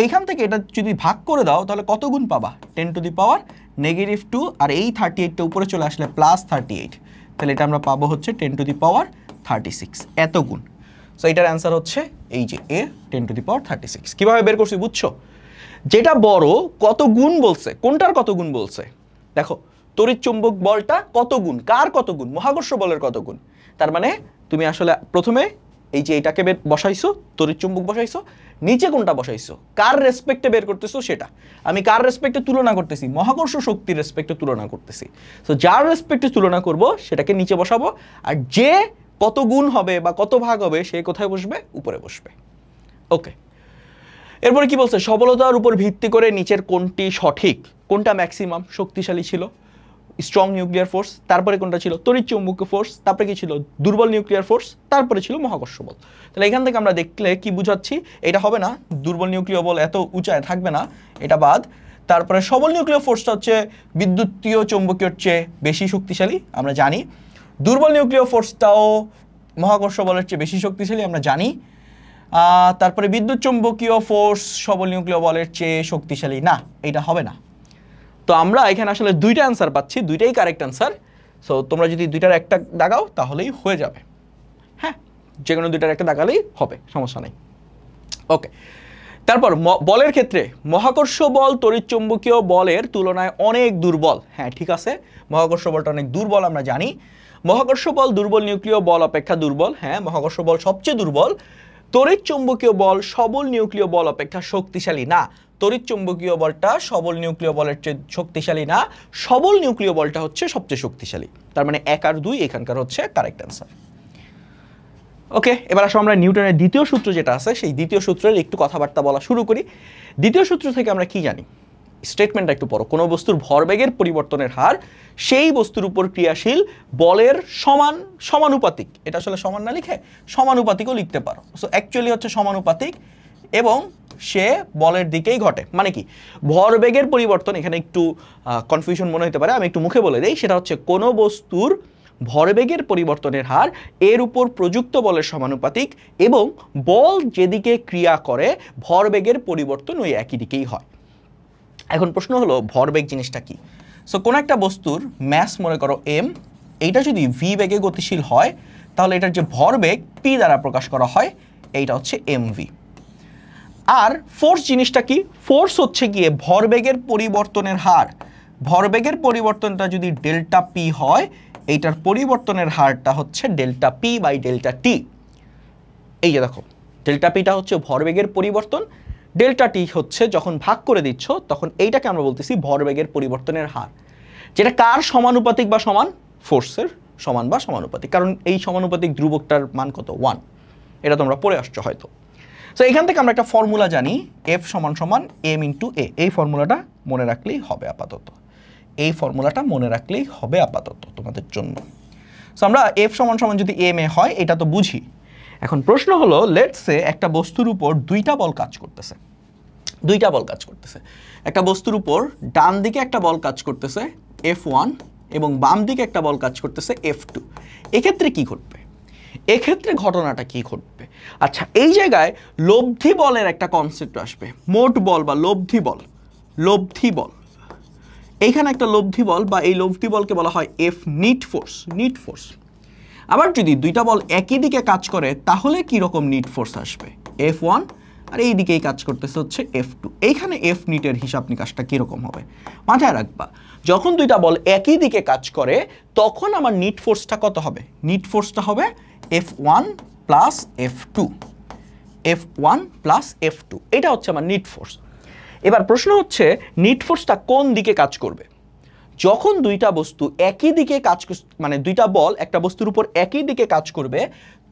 এইখান থেকে এটা যদি ভাগ করে দাও তাহলে কত গুণ পাবা? 10⁻², আর এই 38টা উপরে চলে আসলে +38, তাহলে এটা আমরা পাবো হচ্ছে 10⁻36 এত গুণ। সো এটার অ্যান্সার হচ্ছে এই যে এ 10⁻36। কিভাবে বের করছি বুঝছো? যেটা বড় কত গুণ বলছে, কোনটার কত গুণ বলছে? দেখো তড়িৎ চৌম্বক বলটা কত গুণ, কার কত গুণ? মহাকর্ষ বলের কত গুণ। তার মানে তুমি আসলে প্রথমে এই যে এটাকে বসাইছো, তড়িৎ চৌম্বক বসাইছো, নিচে কোনটা বসাইছো, কার রেসপেক্টে বের করতেছো সেটা। আমি কার রেসপেক্টে তুলনা করতেছি? মহাকর্ষ শক্তির রেসপেক্টে তুলনা করতেছি। সো যার রেসপেক্টে তুলনা করব সেটাকে নিচে বসাবো, আর যে কত গুণ হবে বা কত ভাগ হবে সে কোথায় বসবে? উপরে বসবে। ওকে, এরপরে কি বলছে? সবলতার উপর ভিত্তি করে নিচের কোনটি সঠিক? কোনটা ম্যাক্সিমাম শক্তিশালী ছিল? Strong nuclear force. তারপরে কোনটা ছিল? তড়িৎ চৌম্বকীয় ফোর্স। তারপরে কি ছিল? দুর্বল নিউক্লিয়ার ফোর্স। তারপরে ছিল মহাকর্ষ বল। তাহলে এখান থেকে আমরা দেখলে কি বুঝাচ্ছি? এটা হবে না, দুর্বল নিউক্লিয় বল এত উঁচায় থাকবে না, এটা বাদ। তারপরে সবল নিউক্লিয় ফোর্সটা হচ্ছে বিদ্যুতীয় চৌম্বকীয়র চেয়ে বেশি শক্তিশালী, আমরা জানি। দুর্বল নিউক্লিয় ফোর্সটাও মহাকর্ষ বলের চেয়ে বেশি শক্তিশালী, আমরা জানি। তারপরে বিদ্যুৎ চৌম্বকীয় ফোর্স সবল নিউক্লিয় বলের চেয়ে শক্তিশালী না, এটা হবে না। তো আমরা এখানে আসলে দুইটা অ্যান্সার পাচ্ছি, দুইটাই কারেক্ট অ্যান্সার। সো তোমরা যদি দুইটার একটা দাগাও তাহলেই হয়ে যাবে। হ্যাঁ, যে কোনো দুইটার একটা দাগালেই হবে, সমস্যা নেই। ওকে, তারপর বলের ক্ষেত্রে মহাকর্ষ বল তড়িৎ চৌম্বকীয় বলের তুলনায় অনেক দুর্বল। হ্যাঁ ঠিক আছে, মহাকর্ষ বলটা অনেক দুর্বল, আমরা জানি। মহাকর্ষ বল দুর্বল নিউক্লিয় বল অপেক্ষা দুর্বল। হ্যাঁ, মহাকর্ষ বল সবচেয়ে দুর্বল। তড়িৎ চৌম্বকীয় বল সবল নিউক্লিয় বল অপেক্ষা শক্তিশালী না। তড়িৎ চৌম্বকীয় বলটা সবল নিউক্লিয় বলের চেয়ে শক্তিশালী না, সবল নিউক্লিয় বলটা হচ্ছে সবচেয়ে শক্তিশালী। তার মানে 1 আর 2 এখানকার হচ্ছে কারেক্ট অ্যান্সার। ওকে, এবার আসো আমরা নিউটনের দ্বিতীয় সূত্র যেটা আছে সেই দ্বিতীয় সূত্রের একটু কথাবার্তা বলা শুরু করি। দ্বিতীয় সূত্র থেকে আমরা কি জানি? স্টেটমেন্টটা একটু পড়ো। কোনো বস্তুর ভরবেগের পরিবর্তনের হার সেই বস্তুর উপর ক্রিয়াশীল বলের সমানুপাতিক। এটা আসলে সমান না লিখে সমানুপাতিকও লিখতে পারো। সো অ্যাকচুয়ালি হচ্ছে সমানুপাতিক এবং সে বলের দিকেই ঘটে। মানে কি? ভরবেগের পরিবর্তন, এখানে একটু কনফিউশন মনে হতে পারে, আমি একটু মুখে বলে দেই। সেটা হচ্ছে কোনো বস্তুর ভরবেগের পরিবর্তনের হার এর উপর প্রযুক্ত বলের সমানুপাতিক, এবং বল যেদিকে ক্রিয়া করে ভরবেগের পরিবর্তন ওই একই দিকেই হয়। এখন প্রশ্ন হলো ভরবেগ জিনিসটা কি? সো কোন একটা বস্তুর ম্যাস মনে করো m, এইটা যদি v বেগে গতিশীল হয় তাহলে এটার যে ভরবেগ p দ্বারা প্রকাশ করা হয়, এইটা হচ্ছে mv। আর ফোর্স জিনিসটা কি? ফোর্স হচ্ছে গিয়ে ভরবেগের পরিবর্তনের হার। ভরবেগের পরিবর্তনটা যদি ডেল্টা p হয়, এইটার পরিবর্তনের হারটা হচ্ছে delta p by delta t। এই যে দেখো, ডেল্টা পিটা হচ্ছে ভরবেগের পরিবর্তন, ডেল্টা টি হচ্ছে যখন ভাগ করে দিচ্ছ তখন এইটাকে আমরা বলতেছি ভরবেগের পরিবর্তনের হার, যেটা কার সমানুপাতিক বা সমান? ফোর্সের সমান বা সমানুপাতিক, কারণ এই সমানুপাতিক ধ্রুবকটার মান কত? 1। এটা তোমরা পড়ে আসছো হয়তো। সো এখান থেকে আমরা একটা ফর্মুলা জানি, F সমান সমান m ইন্টু a। এই ফর্মুলাটা মনে রাখলেই হবে আপাতত, এই ফর্মুলাটা মনে রাখলেই হবে আপাতত তোমাদের জন্য। সো আমরা F সমান সমান যদি m a হয় এটা তো বুঝি। এখন প্রশ্ন হলো, লেটস সে একটা বস্তুর উপর দুইটা বল কাজ করতেছে। দুইটা বল কাজ করতেছে একটা বস্তুর উপর, ডান দিকে একটা বল কাজ করতেছে F1 এবং বাম দিকে একটা বল কাজ করতেছে F2। এক্ষেত্রে কি ঘটবে? এক্ষেত্রে ঘটনাটা কি ঘটবে? আচ্ছা, এই জায়গায় লব্ধি বলের একটা কনসেপ্ট আসবে। মোট বল বা লব্ধি বল, লব্ধি বল। এইখানে একটা লব্ধি বল বা এই লব্ধি বলকে বলা হয় F net force, net force. আবার যদি দুইটা বল একই দিকে কাজ করে তাহলে কি রকম নিট ফোর্স আসবে? F1 আর এই দিকেই কাজ করতেছে হচ্ছে F2। এইখানে এফ নিটের হিসাব নিকাশটা কীরকম হবে মাথায় রাখবা। যখন দুইটা বল একই দিকে কাজ করে তখন আমার নিট ফোর্সটা কত হবে? নিট ফোর্সটা হবে F1 plus F2, F1 plus F2, এটা হচ্ছে আমার নিট ফোর্স। এবার প্রশ্ন হচ্ছে নিট ফোর্সটা কোন দিকে কাজ করবে? যখন দুইটা বস্তু একই দিকে কাজ, মানে দুইটা বল একটা বস্তুর উপর একই দিকে কাজ করবে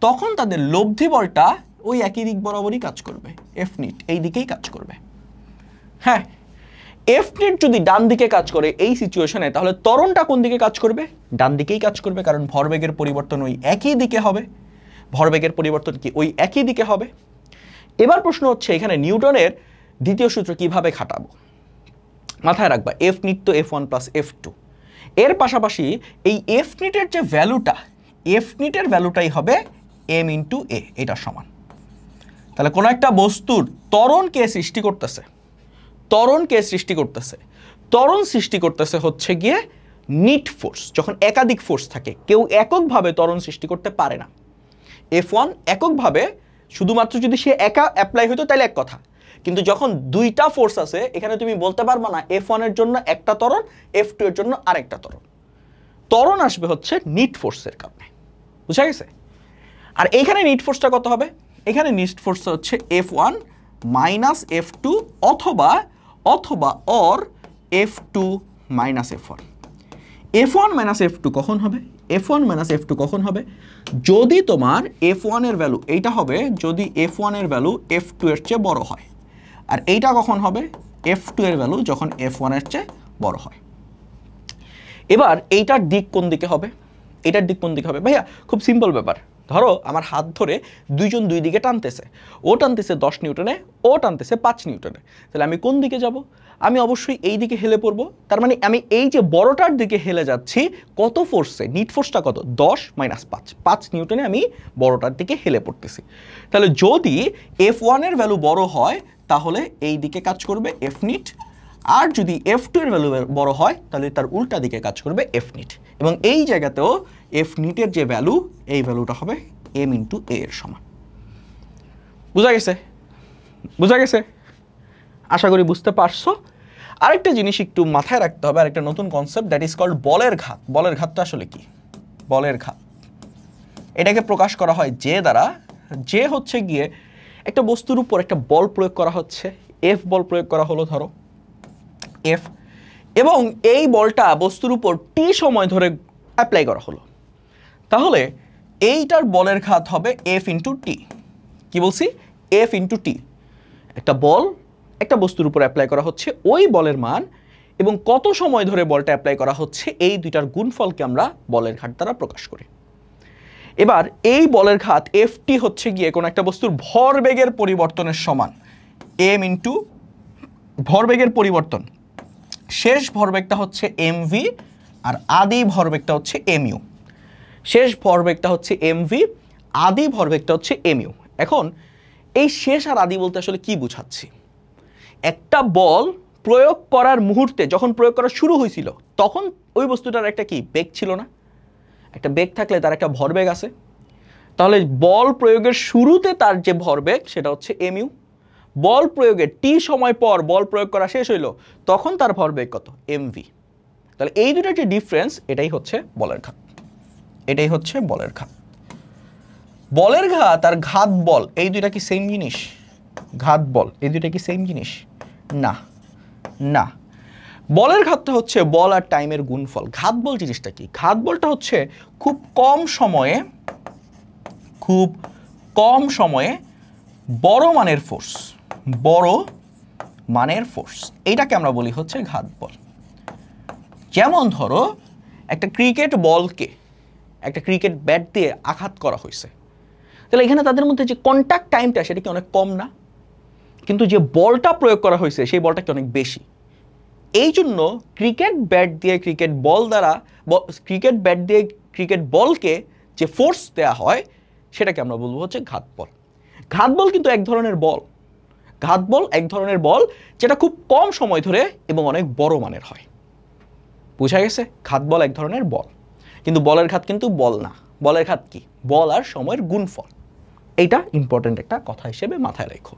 তখন তাদের লব্ধি বলটা ওই একই দিক বরাবরই কাজ করবে, এফ নিট এই দিকেই কাজ করবে। হ্যাঁ, এফ নিট যদি ডান দিকে কাজ করে এই সিচুয়েশনে তাহলে ত্বরণটা কোন দিকে কাজ করবে? ডান দিকেই কাজ করবে, কারণ ভরবেগের পরিবর্তন ওই একই দিকে হবে। ভরবেগের পরিবর্তন কি ওই একই দিকে হবে? এবার প্রশ্ন হচ্ছে এখানে নিউটনের দ্বিতীয় সূত্র কিভাবে খাটাবো? মাথায় রাখবা এফ নিট তো F1 প্লাস F2, এর পাশাপাশি এই এফ নিটের যে ভ্যালুটা, এফ নিটের ভ্যালুটাই হবে m ইন্টু এ, এটার সমান। তাহলে কোনো একটা বস্তুর ত্বরণকে সৃষ্টি করতেছে, ত্বরণকে সৃষ্টি করতেছে, ত্বরণ সৃষ্টি করতেছে হচ্ছে গিয়ে নিট ফোর্স। যখন একাধিক ফোর্স থাকে, কেউ এককভাবে ত্বরণ সৃষ্টি করতে পারে না। F1 এককভাবে শুধুমাত্র যদি সে একা অ্যাপ্লাই হতো তাহলে এক কথা, কিন্তু যখন দুইটা ফোর্স আছে এখানে তুমি বলতে পারবা না F1 এর জন্য একটা ত্বরণ, F2 এর জন্য আরেকটা ত্বরণ। ত্বরণ আসবে হচ্ছে নিট ফোর্সের কারণে, বুঝা গেছে? আর এইখানে নিট ফোর্সটা কত হবে? এখানে নিট ফোর্সটা হচ্ছে F1 মাইনাস F2 অথবা or F2 minus F1। F1 minus F2 কখন হবে? F1 মাইনাস F2 কখন হবে? যদি তোমার F1 এর ভ্যালু এইটা হবে, যদি F1 এর ভ্যালু F2 এর চেয়ে বড় হয়। আর এইটা কখন হবে? F2 এর ভ্যালু যখন F1 এর চেয়ে বড় হয়। এবার এইটার দিক কোন দিকে হবে? এটার দিক কোন দিকে হবে? ভাইয়া খুব সিম্পল ব্যাপার। ধরো আমার হাত ধরে দুইজন দুই দিকে টানতেছে, ও টানতেছে 10 নিউটনে, ও টানতেছে 5 নিউটনে। তাহলে আমি কোন দিকে যাব? আমি অবশ্যই এই দিকে হেলে পড়বো। তার মানে আমি এই যে বড়টার দিকে হেলে যাচ্ছি কত ফোর্সে? নিট ফোর্সটা কত? 10 মাইনাস 5, 5 নিউটনে আমি বড়টার দিকে হেলে পড়তেছি। তাহলে যদি F1 এর ভ্যালু বড় হয় তাহলে এই দিকে কাজ করবে এফ নিট, আর যদি F2 এর ভ্যালু বড় হয় তাহলে তার উল্টা দিকে কাজ করবে এফ নিট। এবং এই জায়গাতেও এফ নিটের যে ভ্যালু, এই ভ্যালুটা হবে m ইন্টু a এর সমান। বুঝা গেছে? বুঝা গেছে? আশা করি বুঝতে পারছো। আরেকটা জিনিস একটু মাথায় রাখতে হবে, আরেকটা নতুন কনসেপ্ট, দ্যাট ইজ কল্ড বলের ঘাত। বলের ঘাতটা আসলে কি? বলের ঘাত এটাকে প্রকাশ করা হয় যে দ্বারা, যে হচ্ছে গিয়ে একটা বস্তুর উপর একটা বল প্রয়োগ করা হচ্ছে, এফ বল প্রয়োগ করা হলো ধরো এফ, এবং এই বলটা বস্তুর উপর টি সময় ধরে অ্যাপ্লাই করা হলো, তাহলে এইটার বলের ঘাত হবে এফ ইন্টু টি। কি বলছি? F into T. একটা বল একটা বস্তুর উপর অ্যাপ্লাই করা হচ্ছে, ওই বলের মান এবং কত সময় ধরে বলটা অ্যাপ্লাই করা হচ্ছে, এই দুইটার গুণফলকে আমরা বলের ঘাত দ্বারা প্রকাশ করি। এবার এই বলের ঘাত এফ টি হচ্ছে গিয়ে কোনো একটা বস্তুর ভরবেগের পরিবর্তনের সমান, এম ইন্টু ভরবেগের পরিবর্তন। শেষ ভরবেগটা হচ্ছে এমভি আর আদি ভরবেগটা হচ্ছে এমইউ। শেষ ভরবেগটা হচ্ছে এমভি, আদি ভরবেগটা হচ্ছে এমইউ। এখন এই শেষ আর আদি বলতে আসলে কি বুঝাচ্ছি? একটা বল প্রয়োগ করার মুহূর্তে, যখন প্রয়োগ করা শুরু হয়েছিল তখন ওই বস্তুটার একটা কি বেগ ছিল না? একটা বেগ থাকলে তার একটা ভরবেগ আছে। তাহলে বল প্রয়োগের শুরুতে তার যে ভরবেগ সেটা হচ্ছে এমইউ। বল প্রয়োগের টি সময় পর বল প্রয়োগ করা শেষ হইল, তখন তার ভরবেগ কত? এমভি। তাহলে এই দুটোর যে ডিফারেন্স, এটাই হচ্ছে বলের ঘাত। এটাই হচ্ছে বলের ঘাত। বলের ঘাত আর ঘাত বল এই দুইটা কি সেম জিনিস? ঘাত বল এই দুইটা কি সেম জিনিস? না, না। বলের ঘাতটা হচ্ছে বল আর টাইমের গুণফল। ঘাত বল জিনিসটা কি? ঘাত বলটা হচ্ছে খুব কম সময়ে বড় মানের ফোর্স, বড় মানের ফোর্স, এইটাকে আমরা বলি হচ্ছে ঘাত বল। যেমন ধরো একটা ক্রিকেট বলকে একটা ক্রিকেট ব্যাট দিয়ে আঘাত করা হয়েছে, তাহলে এখানে তাদের মধ্যে যে কন্ট্যাক্ট টাইমটা সেটা কি অনেক কম না? কিন্তু যে বলটা প্রয়োগ করা হয়েছে সেই বলটা কি অনেক বেশি। এই জন্য ক্রিকেট ব্যাট দিয়ে ক্রিকেট বলকে যে ফোর্স দেওয়া হয় সেটাকে আমরা বলবো হচ্ছে ঘাত বল। ঘাত বল কিন্তু এক ধরনের বল, ঘাত বল এক ধরনের বল যেটা খুব কম সময় ধরে এবং অনেক বড় মানের হয়। বুঝা গেছে? ঘাত বল এক ধরনের বল, কিন্তু বলের ঘাত কিন্তু বল না। বলের ঘাত কি? বল আর সময়ের গুণফল। এইটা ইম্পর্টেন্ট একটা কথা হিসেবে মাথায় রেখো।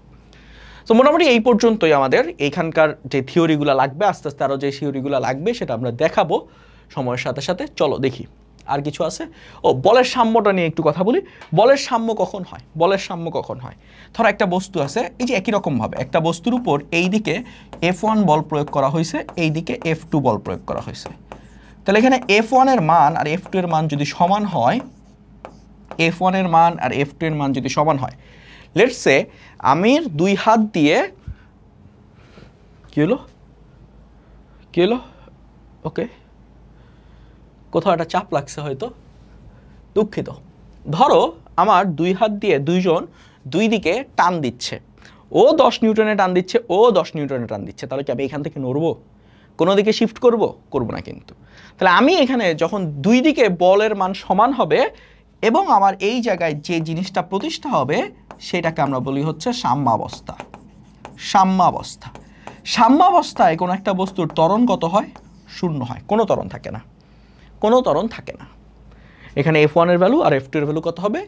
তো মোটামুটি এই পর্যন্তই আমাদের এইখানকার যে থিওরিগুলো লাগবে, আস্তে আস্তে আরও যে থিওরিগুলো লাগবে সেটা আমরা দেখাবো সময়ের সাথে সাথে। চলো দেখি আর কিছু আছে। ও, বলের সাম্যটা নিয়ে একটু কথা বলি। বলের সাম্য কখন হয়? বলের সাম্য কখন হয়? ধরো একটা বস্তু আছে, এই যে একই রকমভাবে একটা বস্তুর উপর এই দিকে F1 বল প্রয়োগ করা হয়েছে, এই দিকে F2 বল প্রয়োগ করা হয়েছে। তাহলে এখানে F1 এর মান আর F2 এর মান যদি সমান হয়, F1 এর মান আর F2 এর মান যদি সমান হয়, লেটস সে আমি দুই হাত দিয়ে, কি হলো ওকে, কোথাও একটা চাপ লাগছে হয়তো, দুঃখিত। ধরো আমার দুই হাত দিয়ে দুইজন দুই দিকে টান দিচ্ছে, ও 10 নিউটনে টান দিচ্ছে, ও 10 নিউটনে টান দিচ্ছে। তাহলে কি আমি এখান থেকে নড়বো? কোনো দিকে শিফট করবো না কিন্তু। তাহলে আমি এখানে যখন দুই দিকে বলের মান সমান হবে এবং আমার এই জায়গায় যে জিনিসটা প্রতিষ্ঠা হবে সেটাকে আমরা বলি হচ্ছে সাম্যাবস্থা। সাম্যাবস্থা। সাম্যাবস্থায় কোনো একটা বস্তুর ত্বরণ কত হয়? 0 হয়, কোনো ত্বরণ থাকে না, কোনো ত্বরণ থাকে না। এখানে F1 এর ভ্যালু আর F2 এর ভ্যালু কত হবে?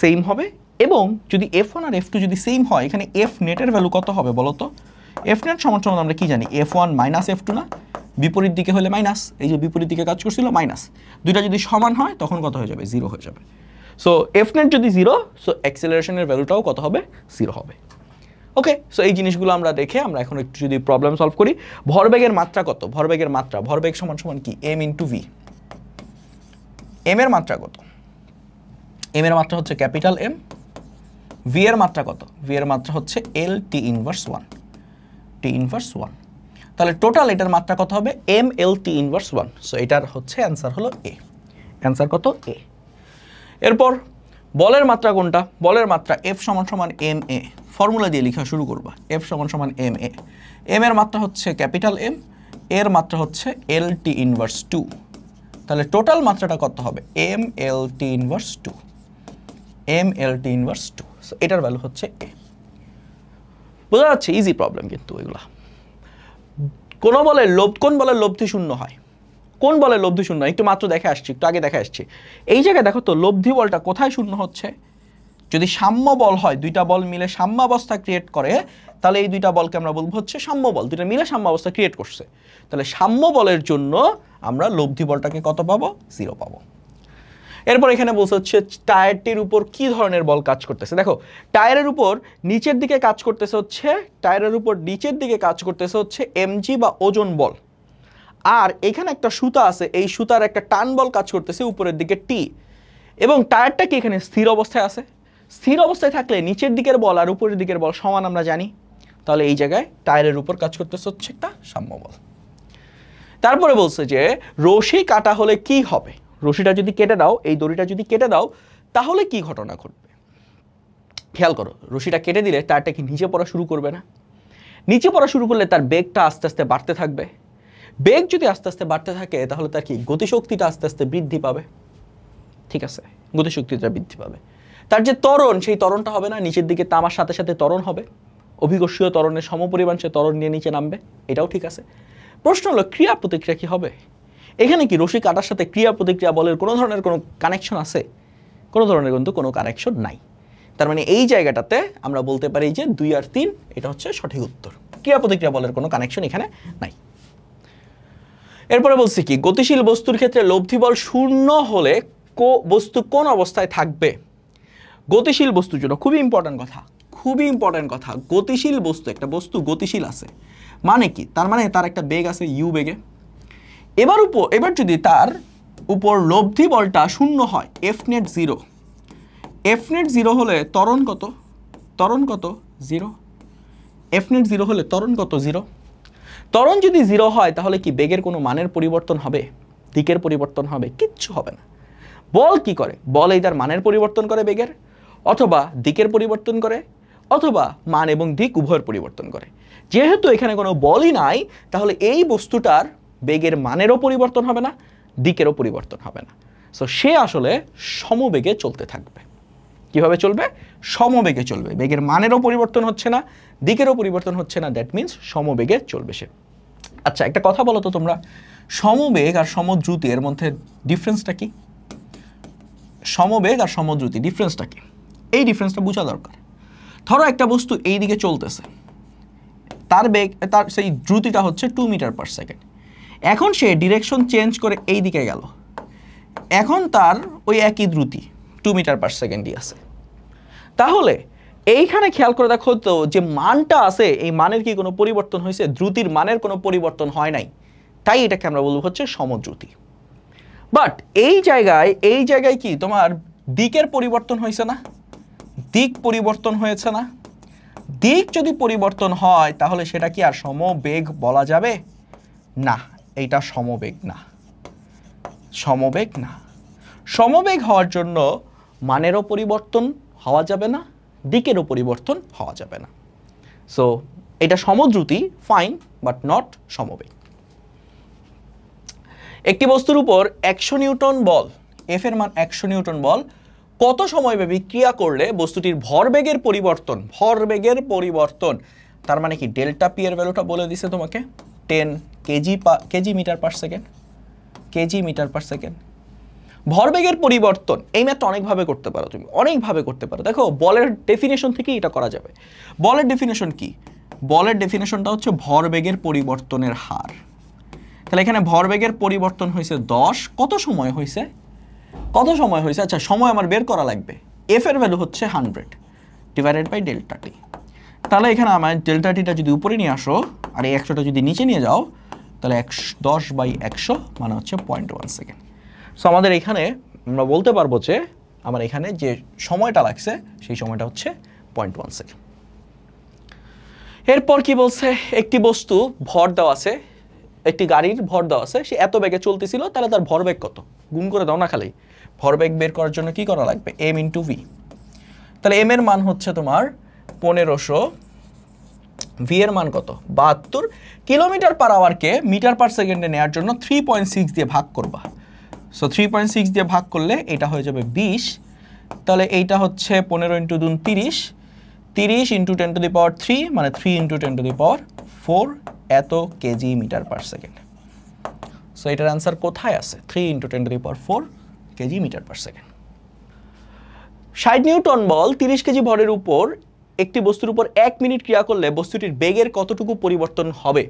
সেম হবে। এবং যদি F1 আর F2 যদি সেম হয়, এখানে F নেটের ভ্যালু কত হবে বলো তো? F নেট সমান সমান আমরা কি জানি? F1 মাইনাস F2 না? বিপরীত দিকে হলে মাইনাস, এই যে বিপরীত দিকে কাজ করছিল মাইনাস, দুইটা যদি সমান হয় তখন কত হয়ে যাবে? 0 হয়ে যাবে। সো F নেট যদি 0, সো অ্যাক্সেলারেশনের ভ্যালুটাও কত হবে? 0 হবে। ওকে, সো এই জিনিসগুলো আমরা দেখে আমরা এখন একটু যদি প্রবলেম সলভ করি। ভরবেগের মাত্রা কত? ভরবেগের মাত্রা, ভরবেগ সমান সমান কি? m into V. এম এর মাত্রা কত? এম এর মাত্রা হচ্ছে ক্যাপিটাল এম। ভি এর মাত্রা কত? ভি এর মাত্রা হচ্ছে এল টি ইনভার্স 1, টি ইনভার্স 1। তাহলে টোটাল এটার মাত্রা কত হবে? M L T inverse 1। So এটার হচ্ছে অ্যান্সার হলো এ। অ্যান্সার কত? এ। এরপর বলের মাত্রা কোনটা? বলের মাত্রা এফ সমান সমান এম এ। ফর্মুলা দিয়ে লেখা শুরু করবা। এফ সমান সমান এম এ। এম এর মাত্রা হচ্ছে ক্যাপিটাল এম, এর মাত্রা হচ্ছে এল টি ইনভার্স 2। তাহলে টোটাল মাত্রাটা কত হবে? M L T inverse 2, M L T inverse 2। So এটার ভ্যালু হচ্ছে এ। বোঝা যাচ্ছে? ইজি প্রবলেম কিন্তু এগুলা। কোন বলের লব্ধি শূন্য হয়? কোন বলের লব্ধি শূন্য? একটু মাত্র দেখে আসছি, একটু আগে দেখে আসছি। এই জায়গায় দেখো তো লব্ধি বলটা কোথায় শূন্য হচ্ছে? যদি সাম্য বল হয়, দুইটা বল মিলে সাম্যাবস্থা ক্রিয়েট করে, তাহলে এই দুইটা বলকে আমরা বলবো হচ্ছে সাম্য বল। দুইটা মিলে সাম্যাবস্থা ক্রিয়েট করছে। তাহলে সাম্য বলের জন্য আমরা লব্ধি বলটাকে কত পাবো? 0 পাবো। এরপর এখানে বলছে হচ্ছে টায়ারটির উপর কি ধরনের বল কাজ করতেছে। দেখো, টায়ারের উপর নিচের দিকে কাজ করতেছে হচ্ছে, টায়ারের উপর নিচের দিকে কাজ করতেছে হচ্ছে এমজি বা ওজন বল। আর এখানে একটা সুতা আছে, এই সুতার একটা টান বল কাজ করতেছে উপরের দিকে টি। এবং টায়ারটা কি এখানে স্থির অবস্থায় আছে? স্থির অবস্থায় থাকলে নিচের দিকের বল আর উপরের দিকের বল সমান আমরা জানি। তাহলে এই জায়গায় টায়ারের উপর কাজ করতেছে হচ্ছে একটা সাম্য বল। তারপরে বলছে যে রশি কাটা হলে কি হবে? রশিটা যদি কেটে দাও, এই দড়িটা যদি কেটে দাও, তাহলে কি ঘটনা ঘটবে? খেয়াল করো, রশিটা কেটে দিলে টায়ারটা কি নিচে পড়া শুরু করবে না? নিচে পড়া শুরু করলে তার বেগটা আস্তে আস্তে বাড়তে থাকবে। বেগ যদি আস্তে আস্তে বাড়তে থাকে, তাহলে তার কি গতিশক্তিটা আস্তে আস্তে বৃদ্ধি পাবে। ঠিক আছে, গতিশক্তিটা বৃদ্ধি পাবে। তার যে ত্বরণ, সেই ত্বরণটা হবে না, নিচের দিকে তামার সাথে সাথে ত্বরণ হবে, অভিকর্ষীয় ত্বরণের সমপরিমাণ সে ত্বরণ নিয়ে নিচে নামবে। এটাও ঠিক আছে। প্রশ্ন হলো ক্রিয়া প্রতিক্রিয়া কি হবে? এখানে কি রশি কাটার সাথে ক্রিয়া প্রতিক্রিয়া বলের কোনো ধরনের কোনো কানেকশন আছে? কোনো ধরনের কিন্তু কোনো কানেকশন নাই। তার মানে এই জায়গাটাতে আমরা বলতে পারি যে 2 আর 3 এটা হচ্ছে সঠিক উত্তর। ক্রিয়া প্রতিক্রিয়া বলের কোনো কানেকশন এখানে নাই। এরপরে বলছি কি, গতিশীল বস্তুর ক্ষেত্রে লব্ধি বল 0 হলে বস্তু কোন অবস্থায় থাকবে? গতিশীল বস্তুর জন্য খুবই ইম্পর্টেন্ট কথা, খুবই ইম্পর্টেন্ট কথা। গতিশীল বস্তু, একটা বস্তু গতিশীল আছে মানে কি? তার মানে তার একটা বেগ আছে ইউ বেগে। এবার যদি তার উপর লব্ধি বলটা 0 হয়, এফ নেট 0, এফ নেট 0 হলে ত্বরণ কত? ত্বরণ কত? 0। এফ নেট 0 হলে ত্বরণ কত? 0। ত্বরণ যদি 0 হয়, তাহলে কি বেগের কোনো মানের পরিবর্তন হবে? দিকের পরিবর্তন হবে? কিচ্ছু হবে না। বল কি করে? বল এই তার মানের পরিবর্তন করে বেগের, অথবা দিকের পরিবর্তন করে, অথবা মান এবং দিক উভয়ের পরিবর্তন করে। যেহেতু এখানে কোনো বলই নাই, তাহলে এই বস্তুটার বেগের মানেরও পরিবর্তন হবে না, দিকেরও পরিবর্তন হবে না। সো সে আসলে সমবেগে চলতে থাকবে। কিভাবে চলবে? সমবেগে চলবে। বেগের মানেরও পরিবর্তন হচ্ছে না, দিকেরও পরিবর্তন হচ্ছে না, দ্যাট মিন্স সমবেগে চলবে সে। আচ্ছা একটা কথা বলো তো তোমরা, সমবেগ আর সমদ্রুতি এর মধ্যে ডিফারেন্সটা কি? সমবেগ আর সমদ্রুতি ডিফারেন্সটা কি? এই ডিফারেন্সটা বোঝা দরকার। ধরো একটা বস্তু এই দিকে চলতেছে, তার বেগ, তার সেই দ্রুতিটা হচ্ছে 2 মিটার পার সেকেন্ড। এখন সে ডিরেকশন চেঞ্জ করে এই দিকে গেল, এখন তার ওই একই দ্রুতি 2 মিটার পার সেকেন্ডই আছে। তাহলে এইখানে খেয়াল করে দেখো তো যে মানটা আছে, এই মানের কি কোনো পরিবর্তন হয়েছে? দ্রুতির মানের কোনো পরিবর্তন হয় নাই, তাই এটাকে আমরা বলবো হচ্ছে সমদ্রুতি। বাট এই জায়গায় কি তোমার দিকের পরিবর্তন হয়েছে না? দিক পরিবর্তন হয়েছে না? দিক যদি পরিবর্তন হয় তাহলে সেটা কি আর সমবেগ বলা যাবে? না, এইটা সমবেগ না, সমবেগ না। সমবেগ হওয়ার জন্য মানেরও পরিবর্তন হওয়া যাবে না, দিকেরও পরিবর্তন হওয়া যাবে না। সো এটা সমদ্রুতি, ফাইন, বাট নট সমবেগ। একটি বস্তুর উপর 100 নিউটন বল, এফ এর মান 100 নিউটন বল কত সময়ব্যাপী ক্রিয়া করলে বস্তুটির ভরবেগের পরিবর্তন, তার মানে কি ডেল্টা পি এর ভ্যালুটা বলে দিছে তোমাকে 10 kg metre per second, kg metre per second. ভরবেগের পরিবর্তন এই ম্যাথটা অনেকভাবে করতে পারো, তুমি অনেকভাবে করতে পারো। দেখো বলের ডেফিনেশন থেকে এটা করা যাবে। বলের ডেফিনেশন কি? বলের ডেফিনেশনটা হচ্ছে ভরবেগের পরিবর্তনের হার। তাহলে এখানে ভরবেগের পরিবর্তন হয়েছে 10, কত সময় হয়েছে? আচ্ছা সময় আমার বের করা লাগবে। এফ এর ভ্যালু হচ্ছে 100 ডিভাইডেড বাই ডেল্টা টি। তাহলে এখানে আমার ডেল্টা টিটা যদি উপরে নিয়ে আসো আর এই 100টা যদি নিচে নিয়ে যাও, তাহলে 10/100 মানে হচ্ছে 0.1 সেকেন্ড। সো আমাদের এখানে আমরা বলতে পারবো যে আমার এখানে যে সময়টা লাগছে সেই সময়টা হচ্ছে 0.1 সেকেন্ড। এরপর কি বলছে? একটি বস্তু ভর দেওয়া আছে, একটি গাড়ির ভর দেওয়া আছে, সে এত বেগে চলতেছিল, তাহলে তার ভরবেগ কত? গুণ করে দাও না খালি। ভরবেগ বের করার জন্য কি করা লাগবে? m into V. তাহলে m এর মান হচ্ছে তোমার 1500, ভি এর মান কত? 72। কিলোমিটার পার আওয়ারকে মিটার পার সেকেন্ডে নেওয়ার জন্য 3.6 দিয়ে ভাগ করবা। সো 3.6 দিয়ে ভাগ করলে এটা হয়ে যাবে 20। তাহলে এইটা হচ্ছে 15 ইন্টু 2 30, 30 ইন্টু 10 টু দি পাওয়ার 3 মানে 3 ইন্টু 10 টু দি পাওয়ার 4 এত kg metre per second. So এটার অ্যান্সার কোথায় আছে? 3 into 10 to the power 4 kg metre per second. 60 newton বল 30 কেজি ভরের উপর একটি বস্তুর উপর 1 মিনিট ক্রিয়া করলে বস্তুটির বেগের কতটুকু পরিবর্তন হবে?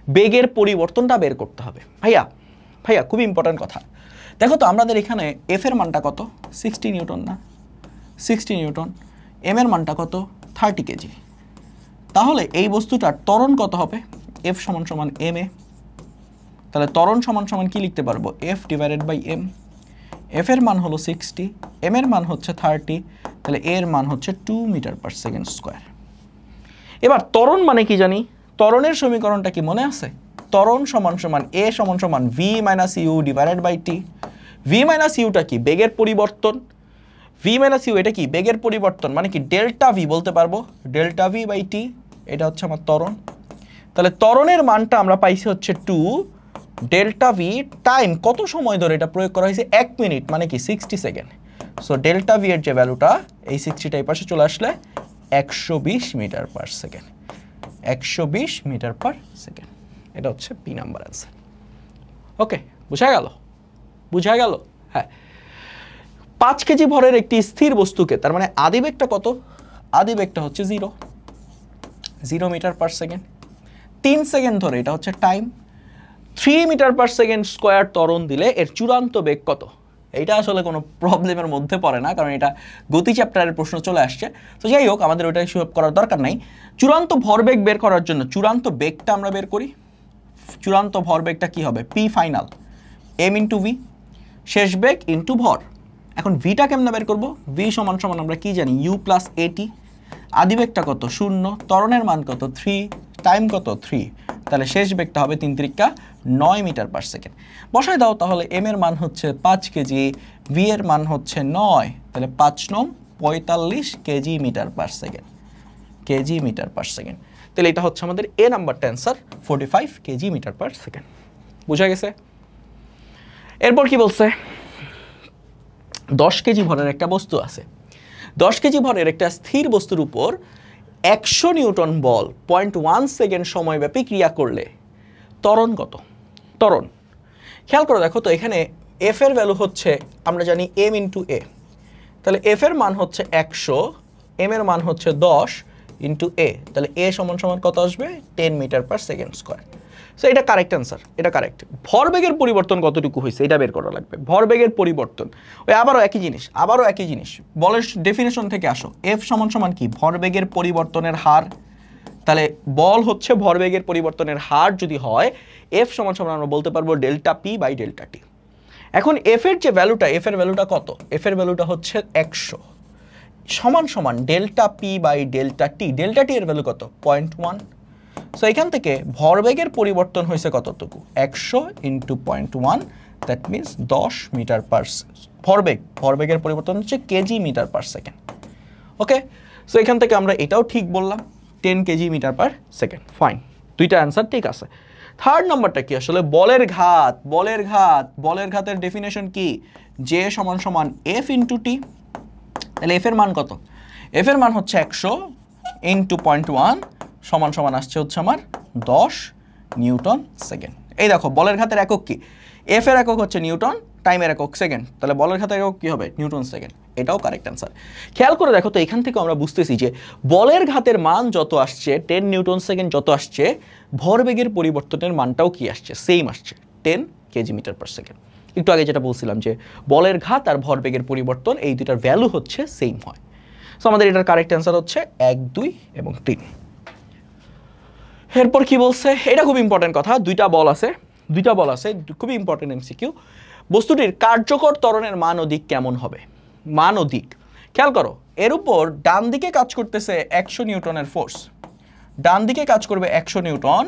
বেগের পরিবর্তনটা বের করতে হবে। ভাইয়া খুব ইম্পর্টেন্ট কথা। দেখো তো আমাদের এখানে এফ এর মানটা কত? 60 নিউটন না? 60 নিউটন। এম এর মানটা কত? 30 কেজি। তাহলে এই বস্তুটার ত্বরণ কত হবে? এফ সমান সমান এম এ। তাহলে ত্বরণ সমান সমান কি লিখতে পারবো? F divided by M. F এর মান হলো 60, এম এর মান হচ্ছে 30, তাহলে এর মান হচ্ছে 2 মিটার পার সেকেন্ড স্কোয়ার। এবার ত্বরণ মানে কি জানি? ত্বরণের সমীকরণটা কি মনে আছে? ত্বরণ সমান সমান এ সমান সমান V minus you divided by T. V minus ইউটা কি? বেগের পরিবর্তন। ভি মাইনাস ইউ এটা কি? বেগের পরিবর্তন, মানে কি ডেল্টা ভি বলতে পারবো, ডেল্টা ভি বাই টি। এটা হচ্ছে আমার ত্বরণ। তাহলে ত্বরণের মানটা আমরা পাইছি হচ্ছে 2 ডেল্টা ভি টাইম কত সময় ধরে এটা প্রয়োগ করা হয়েছে? 1 মিনিট, মানে কি 60 সেকেন্ড। সো ডেল্টা ভি এর যে ভ্যালুটা এই 60টা এই পাশে চলে আসলে 120 metre per second. 120 metre per second. এটা হচ্ছে পি নাম্বার অ্যান্সার। ওকে, বুঝা গেল? হ্যাঁ। 5 কেজি ভরের একটি স্থির বস্তুকে, তার মানে আদিবেগটা কত? আদিবেগটা হচ্ছে 0 মিটার পার সেকেন্ড। 3 সেকেন্ড ধরে, এটা হচ্ছে time. 3 metre per second square ত্বরণ দিলে এর চূড়ান্ত বেগ কত? এইটা আসলে কোনো প্রবলেমের মধ্যে পড়ে না, কারণ এটা গতি চ্যাপ্টারের প্রশ্ন চলে আসছে। তো যাই হোক, আমাদের ওইটা হিসাব করার দরকার নাই। চূড়ান্ত ভরবেগ বের করার জন্য চূড়ান্ত বেগটা আমরা বের করি। চূড়ান্ত ভরবেগটা কি হবে? P final M into V, শেষ বেগ ইন্টু ভর। এখন ভিটা কেমনে বের করবো? ভি সমান সমান আমরা কি জানি? ইউ প্লাস এটি। আদিবেগটা কত? 0, ত্বরণের মান কত? 3, টাইম কত? 3, তাহলে শেষ বেগটা হবে 3 × 9 মিটার পার সেকেন্ড। বসায় দাও তাহলে। এম এর মান হচ্ছে 5 কেজি, ভি এর মান হচ্ছে 9, তাহলে 5 9 45 kg metre per second. Kg metre per second. তাহলে এটা হচ্ছে আমাদের এ নাম্বারটা answer, 45 kg metre per second. বুঝা গেছে? এরপর কি বলছে? 10 কেজি ভরের একটা বস্তু আছে। 10 কেজি ভরের একটা স্থির বস্তুর উপর 100 নিউটন বল 0.1 সেকেন্ড সময়ব্যাপী ক্রিয়া করলে ত্বরণ কত? ত্বরণ খেয়াল করে দেখো তো, এখানে এফ এর ভ্যালু হচ্ছে আমরা জানি এম ইন্টু এ, তাহলে এফ এর মান হচ্ছে 100, এম এর মান হচ্ছে 10 ইন্টু এ, তাহলে এ সমান সমান কত আসবে? 10 metre per second square. So এটা কারেক্ট অ্যান্সার, এটা কারেক্ট। ভরবেগের পরিবর্তন কতটুকু হয়েছে এটা বের করা লাগবে। ভরবেগের পরিবর্তন ওই আবারও একই জিনিস, বলের ডেফিনেশন থেকে আসো। এফ সমান সমান কি? ভরবেগের পরিবর্তনের হার। তাহলে বল হচ্ছে ভরবেগের পরিবর্তনের হার যদি হয়, এফ সমান সমান আমরা বলতে পারবো ডেল্টা পি বাই ডেল্টা টি। এখন এফ এর যে ভ্যালুটা, এফ এর ভ্যালুটা কত? এফ এর ভ্যালুটা হচ্ছে 100 সমান সমান delta p by delta t. Delta t এর ভ্যালু কত? 0.1। সো এখান থেকে ভরবেগের পরিবর্তন হয়েছে কতটুকু? 100 into 0.1, that means 10 metre per. ভরবেগের পরিবর্তন হচ্ছে kg metre per second. Okay, so এখান থেকে আমরা এটাও ঠিক বললাম, 10 kg metre per second. Fine, দুইটা অ্যান্সার ঠিক আছে। থার্ড নাম্বারটা কি আসলে? বলের ঘাত। বলের ঘাতের ডেফিনেশন কি? জে সমান সমান এফ ইন্টু টি। তাহলে এফ এর মান কত? এফ এর মান হচ্ছে 100 ইন্টু 0.1 সমান সমান আসছে হচ্ছে আমার 10 নিউটন সেকেন্ড। এই দেখো বলের ঘাতের একক কি? এফ এর একক হচ্ছে নিউটন, টাইমের একক সেকেন্ড, তাহলে বলের ঘাতের একক কি হবে? Newton second. এটাও কারেক্ট অ্যান্সার। খেয়াল করে দেখো তো, এখান থেকে আমরা বুঝতেছি যে বলের ঘাতের মান যত আসছে, 10 নিউটন সেকেন্ড যত আসছে, ভরবেগের পরিবর্তনের মানটাও কি আসছে? সেম আসছে, 10 কেজি মিটার পার সেকেন্ড। একটু আগে যেটা বলছিলাম যে বলের ঘাত আর ভরবেগের পরিবর্তন এই দুটার ভ্যালু হচ্ছে সেম হয়। সো আমাদের এটার কারেক্ট অ্যান্সার হচ্ছে 1, 2 এবং 3। এরপর কি বলছে? এটা খুব ইম্পর্টেন্ট কথা। দুইটা বল আছে, খুবই ইম্পর্টেন্ট এমসিকিউ। বস্তুটির কার্যকর ত্বরণের মান ও দিক কেমন হবে? মান ও দিক খেয়াল করো। এর উপর ডান দিকে কাজ করতেছে 100 নিউটনের ফোর্স, ডান দিকে কাজ করবে 100 নিউটন,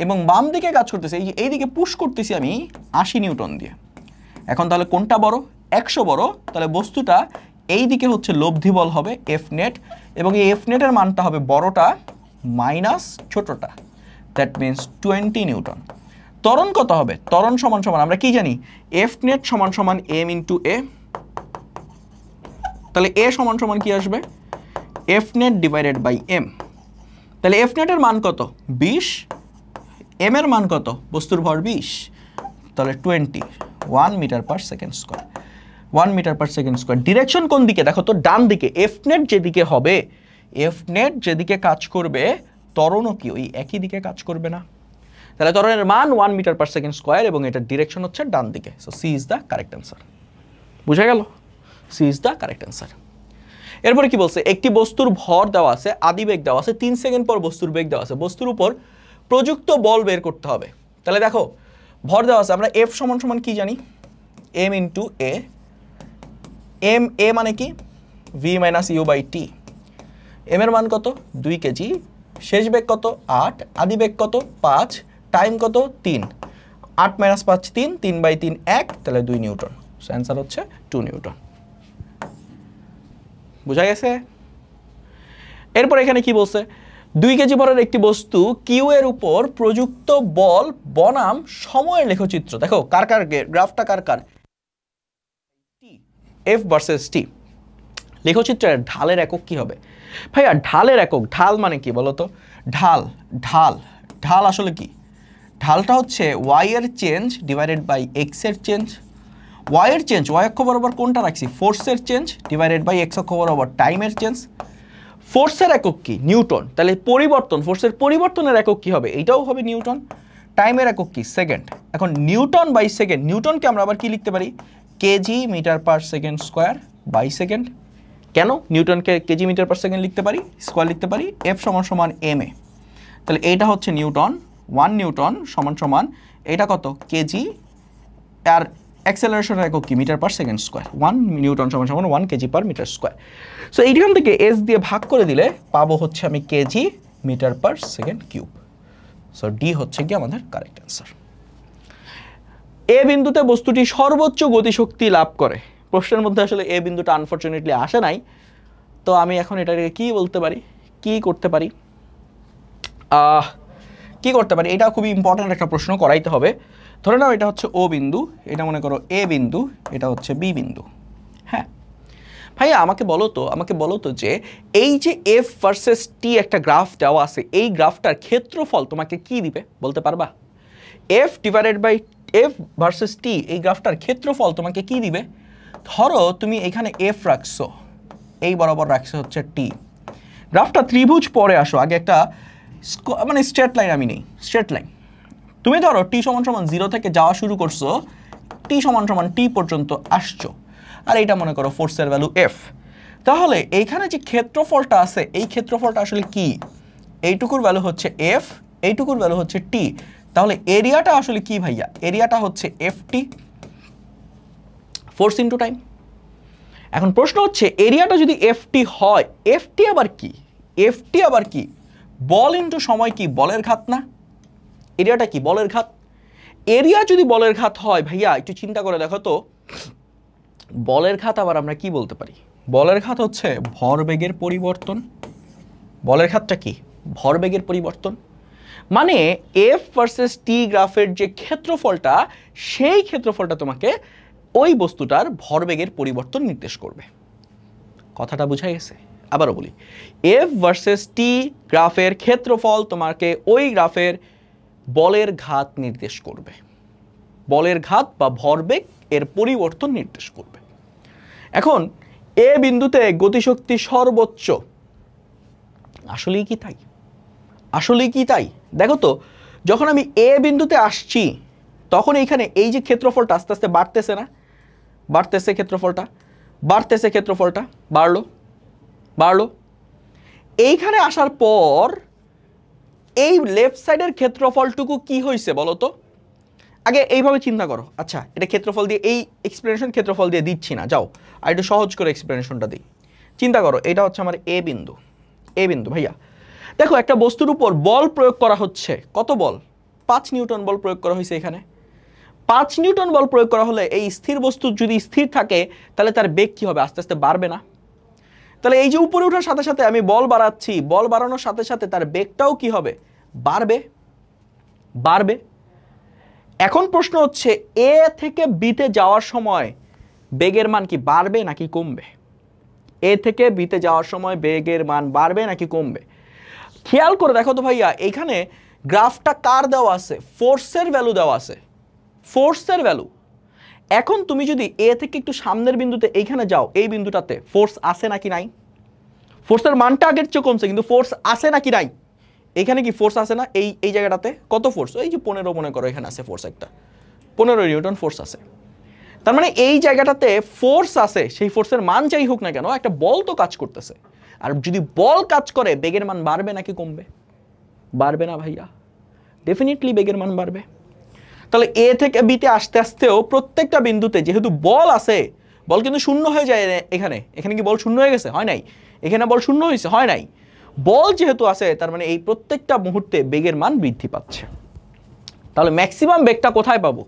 এবং বাম দিকে কাজ করতেছে এই দিকে পুশ করতেছি আমি 80 নিউটন দিয়ে। এখন তাহলে কোনটা বড়? 100 বড়। তাহলে বস্তুটা এই দিকে হচ্ছে লব্ধি বল হবে এফ নেট, এবং এই এফ নেটের মানটা হবে বড়টা মাইনাস ছোটটা, দ্যাট মিনস 20 নিউটন। ত্বরণ কত হবে? ত্বরণ সমান সমান আমরা কি জানি? এফ নেট সমান সমান এম ইন্টু এ। তাহলে এ সমান সমান কি আসবে? F net divided by M. তাহলে এফ নেটের মান কত? 20, এম এর মান কত? বস্তুর ভর 20, তাহলে 20, 1 metre per second square. 1 metre per second square. Direction কোন দিকে? দেখো তো ডান দিকে। এফ নেট যেদিকে হবে, এফ নেট যেদিকে কাজ করবে, ত্বরণও কি ওই একই দিকে কাজ করবে না? তাহলে ত্বরণের মান 1 মিটার পার সেকেন্ড স্কোয়ার, এবং এটার ডিরেকশন হচ্ছে ডান দিকে। So C is the correct answer. বুঝা গেল? C is the correct answer. এরপরে কি বলছে? একটি বস্তুর ভর দেওয়া আছে, আদিবেগ দেওয়া আছে, 3 সেকেন্ড পর বস্তুর বেগ দেওয়া আছে, বস্তুর উপর প্রযুক্ত বল বের করতে হবে। তাহলে দেখো ভর দেওয়া আছে, আমরা এফ সমান সমান কি জানি? M into A. M A মানে কি? V minus U by T. M এর মান কত? 2 কেজি। শেষ বেগ কত? 8। আদি বেগ কত? 5। টাইম কত? 3। 8 মাইনাস 5 3, 3 বাই 3 1, তাহলে 2 নিউটন। সো অ্যান্সার হচ্ছে 2 নিউটন। বুঝা গেছে? এরপর এখানে কি বলছে? 2 কেজি ভরের একটি বস্তু কিউ এর উপর প্রযুক্ত বল বনাম সময়ের লেখচিত্র। দেখো কার গ্রাফটা কার? এফ ভার্সেস টি। লেখচিত্রের ঢালের একক কি হবে? ভাইয়া ঢালের একক, ঢাল মানে কি বলতো? ঢাল আসলে কি? ঢালটা হচ্ছে ওয়াই এর চেঞ্জ ডিভাইডেড বাই এক্স এর চেঞ্জ। ওয়াই এর চেঞ্জ, ওয়াই অক্ষ বরাবর কোনটা রাখছি? ফোর্সের চেঞ্জ ডিভাইডেড বাই এক্স অক্ষ বরাবর টাইমের চেঞ্জ। ফোর্সের একক কি? নিউটন। তাহলে পরিবর্তন, ফোর্সের পরিবর্তনের একক কি হবে? এইটাও হবে নিউটন। টাইমের একক কি? সেকেন্ড। এখন নিউটন বাই সেকেন্ড, নিউটনকে আমরা আবার কি লিখতে পারি? Kg metre per second square by second. কেন নিউটনকে কেজি মিটার পার সেকেন্ড লিখতে পারি, স্কোয়ার লিখতে পারি? এফ সমান সমান এম এ। তাহলে এইটা হচ্ছে নিউটন, 1 নিউটন সমান সমান এটা কত? কেজি, আর অ্যাক্সেলারেশনের একক কি? Metre per second square. 1 newton সমান সমান 1 kg per metre square. So এইখান থেকে এস দিয়ে ভাগ করে দিলে পাবো হচ্ছে আমি kg metre per second cube. So D হচ্ছে কি আমাদের কারেক্ট অ্যান্সার। এ বিন্দুতে বস্তুটি সর্বোচ্চ গতিশক্তি লাভ করে। প্রশ্নের মধ্যে আসলে এ বিন্দুটা আনফরচুনেটলি আসে নাই, তো আমি এখন এটাকে কি বলতে পারি, কি করতে পারি? এটা খুবই ইম্পর্ট্যান্ট একটা প্রশ্ন, করাইতে হবে। ধরে নাও এটা হচ্ছে ও বিন্দু, এটা মনে করো এ বিন্দু, এটা হচ্ছে বি বিন্দু। হ্যাঁ ভাইয়া আমাকে বলো তো যে এই যে এফ ভার্সেস টি একটা গ্রাফ দেওয়া আছে, এই গ্রাফটার ক্ষেত্রফল তোমাকে কি দিবে বলতে পারবা? F divided by F versus T, এই গ্রাফটার ক্ষেত্রফল তোমাকে কি দিবে? ধরো তুমি এখানে এফ রাখছো, এই বরাবর রাখছো হচ্ছে টি। গ্রাফটা ত্রিভুজ পরে আসো, আগে একটা মানে স্ট্রেট লাইন আমি নেই, স্ট্রেট লাইন। তুমি ধরো টি সমান সমান 0 থেকে যাওয়া শুরু করছো, টি সমান সমান টি পর্যন্ত আসছো, আর এইটা মনে করো ফোর্সের ভ্যালু এফ। তাহলে এইখানে যে ক্ষেত্রফলটা আছে, এই ক্ষেত্রফলটা আসলে কি? এইটুকুর ভ্যালু হচ্ছে এফ, এইটুকুর ভ্যালু হচ্ছে টি। তাহলে এরিয়াটা আসলে কি ভাইয়া? এরিয়াটা হচ্ছে F T, force into time. এখন প্রশ্ন হচ্ছে এরিয়াটা যদি এফ টি হয়, এফ টি আবার কি? এফ টি আবার কি? বল ইন্টু সময় কি বলের ঘাত না? এরিয়াটা কি? বলের ঘাত। এরিয়া যদি বলের ঘাত হয় ভাইয়া, একটু চিন্তা করে দেখো তো, বলের ঘাত আবার আমরা কি বলতে পারি? বলের ঘাত হচ্ছে ভরবেগের পরিবর্তন। বলের ঘাতটা কি? ভরবেগের পরিবর্তন। মানে এফ ভার্সেস টি গ্রাফের যে ক্ষেত্রফলটা, সেই ক্ষেত্রফলটা তোমাকে ওই বস্তুটার ভরবেগের পরিবর্তন নির্দেশ করবে। কথাটা বুঝা গেছে? আবারও বলি, এফ ভার্সেস টি গ্রাফের ক্ষেত্রফল তোমাকে ওই গ্রাফের বলের ঘাত নির্দেশ করবে। বলের ঘাত বা ভরবেগ এর পরিবর্তন নির্দেশ করবে। এখন এ বিন্দুতে গতিশক্তি সর্বোচ্চ, আসলেই কি তাই? আসলেই কি তাই? দেখো তো, যখন আমি এ বিন্দুতে আসছি, তখন এইখানে এই যে ক্ষেত্রফলটা আস্তে আস্তে বাড়তেছে না? বাড়তেছে ক্ষেত্রফলটা, বাড়তেছে ক্ষেত্রফলটা, বাড়লো বাড়লো। এইখানে আসার পর এই লেফট সাইডের ক্ষেত্রফলটুকু কি হয়েছে বলো তো? আগে এইভাবে চিন্তা করো। আচ্ছা, এটা ক্ষেত্রফল দিয়ে, এই এক্সপ্লেনেশন ক্ষেত্রফল দিয়ে দিচ্ছি না, যাও আর একটু সহজ করে এক্সপ্লেনেশনটা দিই। চিন্তা করো, এটা হচ্ছে আমার এ বিন্দু। এ বিন্দু ভাইয়া, দেখো একটা বস্তুর উপর বল প্রয়োগ করা হচ্ছে। কত বল? 5 নিউটন বল প্রয়োগ করা হয়েছে এখানে। 5 নিউটন বল প্রয়োগ করা হলে এই স্থির বস্তু যদি স্থির থাকে, তাহলে তার বেগ কি হবে? আস্তে আস্তে বাড়বে না? তাহলে এই যে উপরে ওঠার সাথে সাথে আমি বল বাড়াচ্ছি, বল বাড়ানোর সাথে সাথে তার বেগটাও কি হবে? বাড়বে, বাড়বে। এখন প্রশ্ন হচ্ছে, এ থেকে বিতে যাওয়ার সময় বেগের মান কি বাড়বে নাকি কমবে? এ থেকে বিতে যাওয়ার সময় বেগের মান বাড়বে নাকি কমবে? খেয়াল করে দেখো তো ভাইয়া, এইখানে গ্রাফটা কার দেওয়া আছে? ফোর্সের ভ্যালু দেওয়া আছে, ফোর্সের ভ্যালু। এখন তুমি যদি এ থেকে একটু সামনের বিন্দুতে এইখানে যাও, এই বিন্দুটাতে ফোর্স আছে নাকি নাই? ফোর্সের মানটা আগের চেয়ে কমছে, কিন্তু ফোর্স আছে নাকি নাই? এখানে কি ফোর্স আছে না? এই জায়গাটাতে কত ফোর্স? এই যে 15 মনে করো, এখানে আছে ফোর্স একটা, 15 নিউটন ফোর্স আছে। তার মানে এই জায়গাটাতে ফোর্স আছে, সেই ফোর্সের মান যাই হোক না কেন, একটা বল তো কাজ করতেছে। আর যদি বল কাজ করে, বেগের মান বাড়বে নাকি কমবে? বাড়বে না ভাইয়া? ডেফিনেটলি বেগের মান বাড়বে। তাহলে এ থেকে বিতে আসতে আসতেও প্রত্যেকটা বিন্দুতে যেহেতু বল আছে, বল কিন্তু শূন্য হয়ে যায় এখানে। এখানে কি বল শূন্য হয়ে গেছে? হয় নাই। এখানে বল শূন্য হয়েছে? হয় নাই। বল যেহেতু আছে, তার মানে এই প্রত্যেকটা মুহূর্তে বেগের মান বৃদ্ধি পাচ্ছে। তাহলে ম্যাক্সিমাম বেগটা কোথায় পাবো?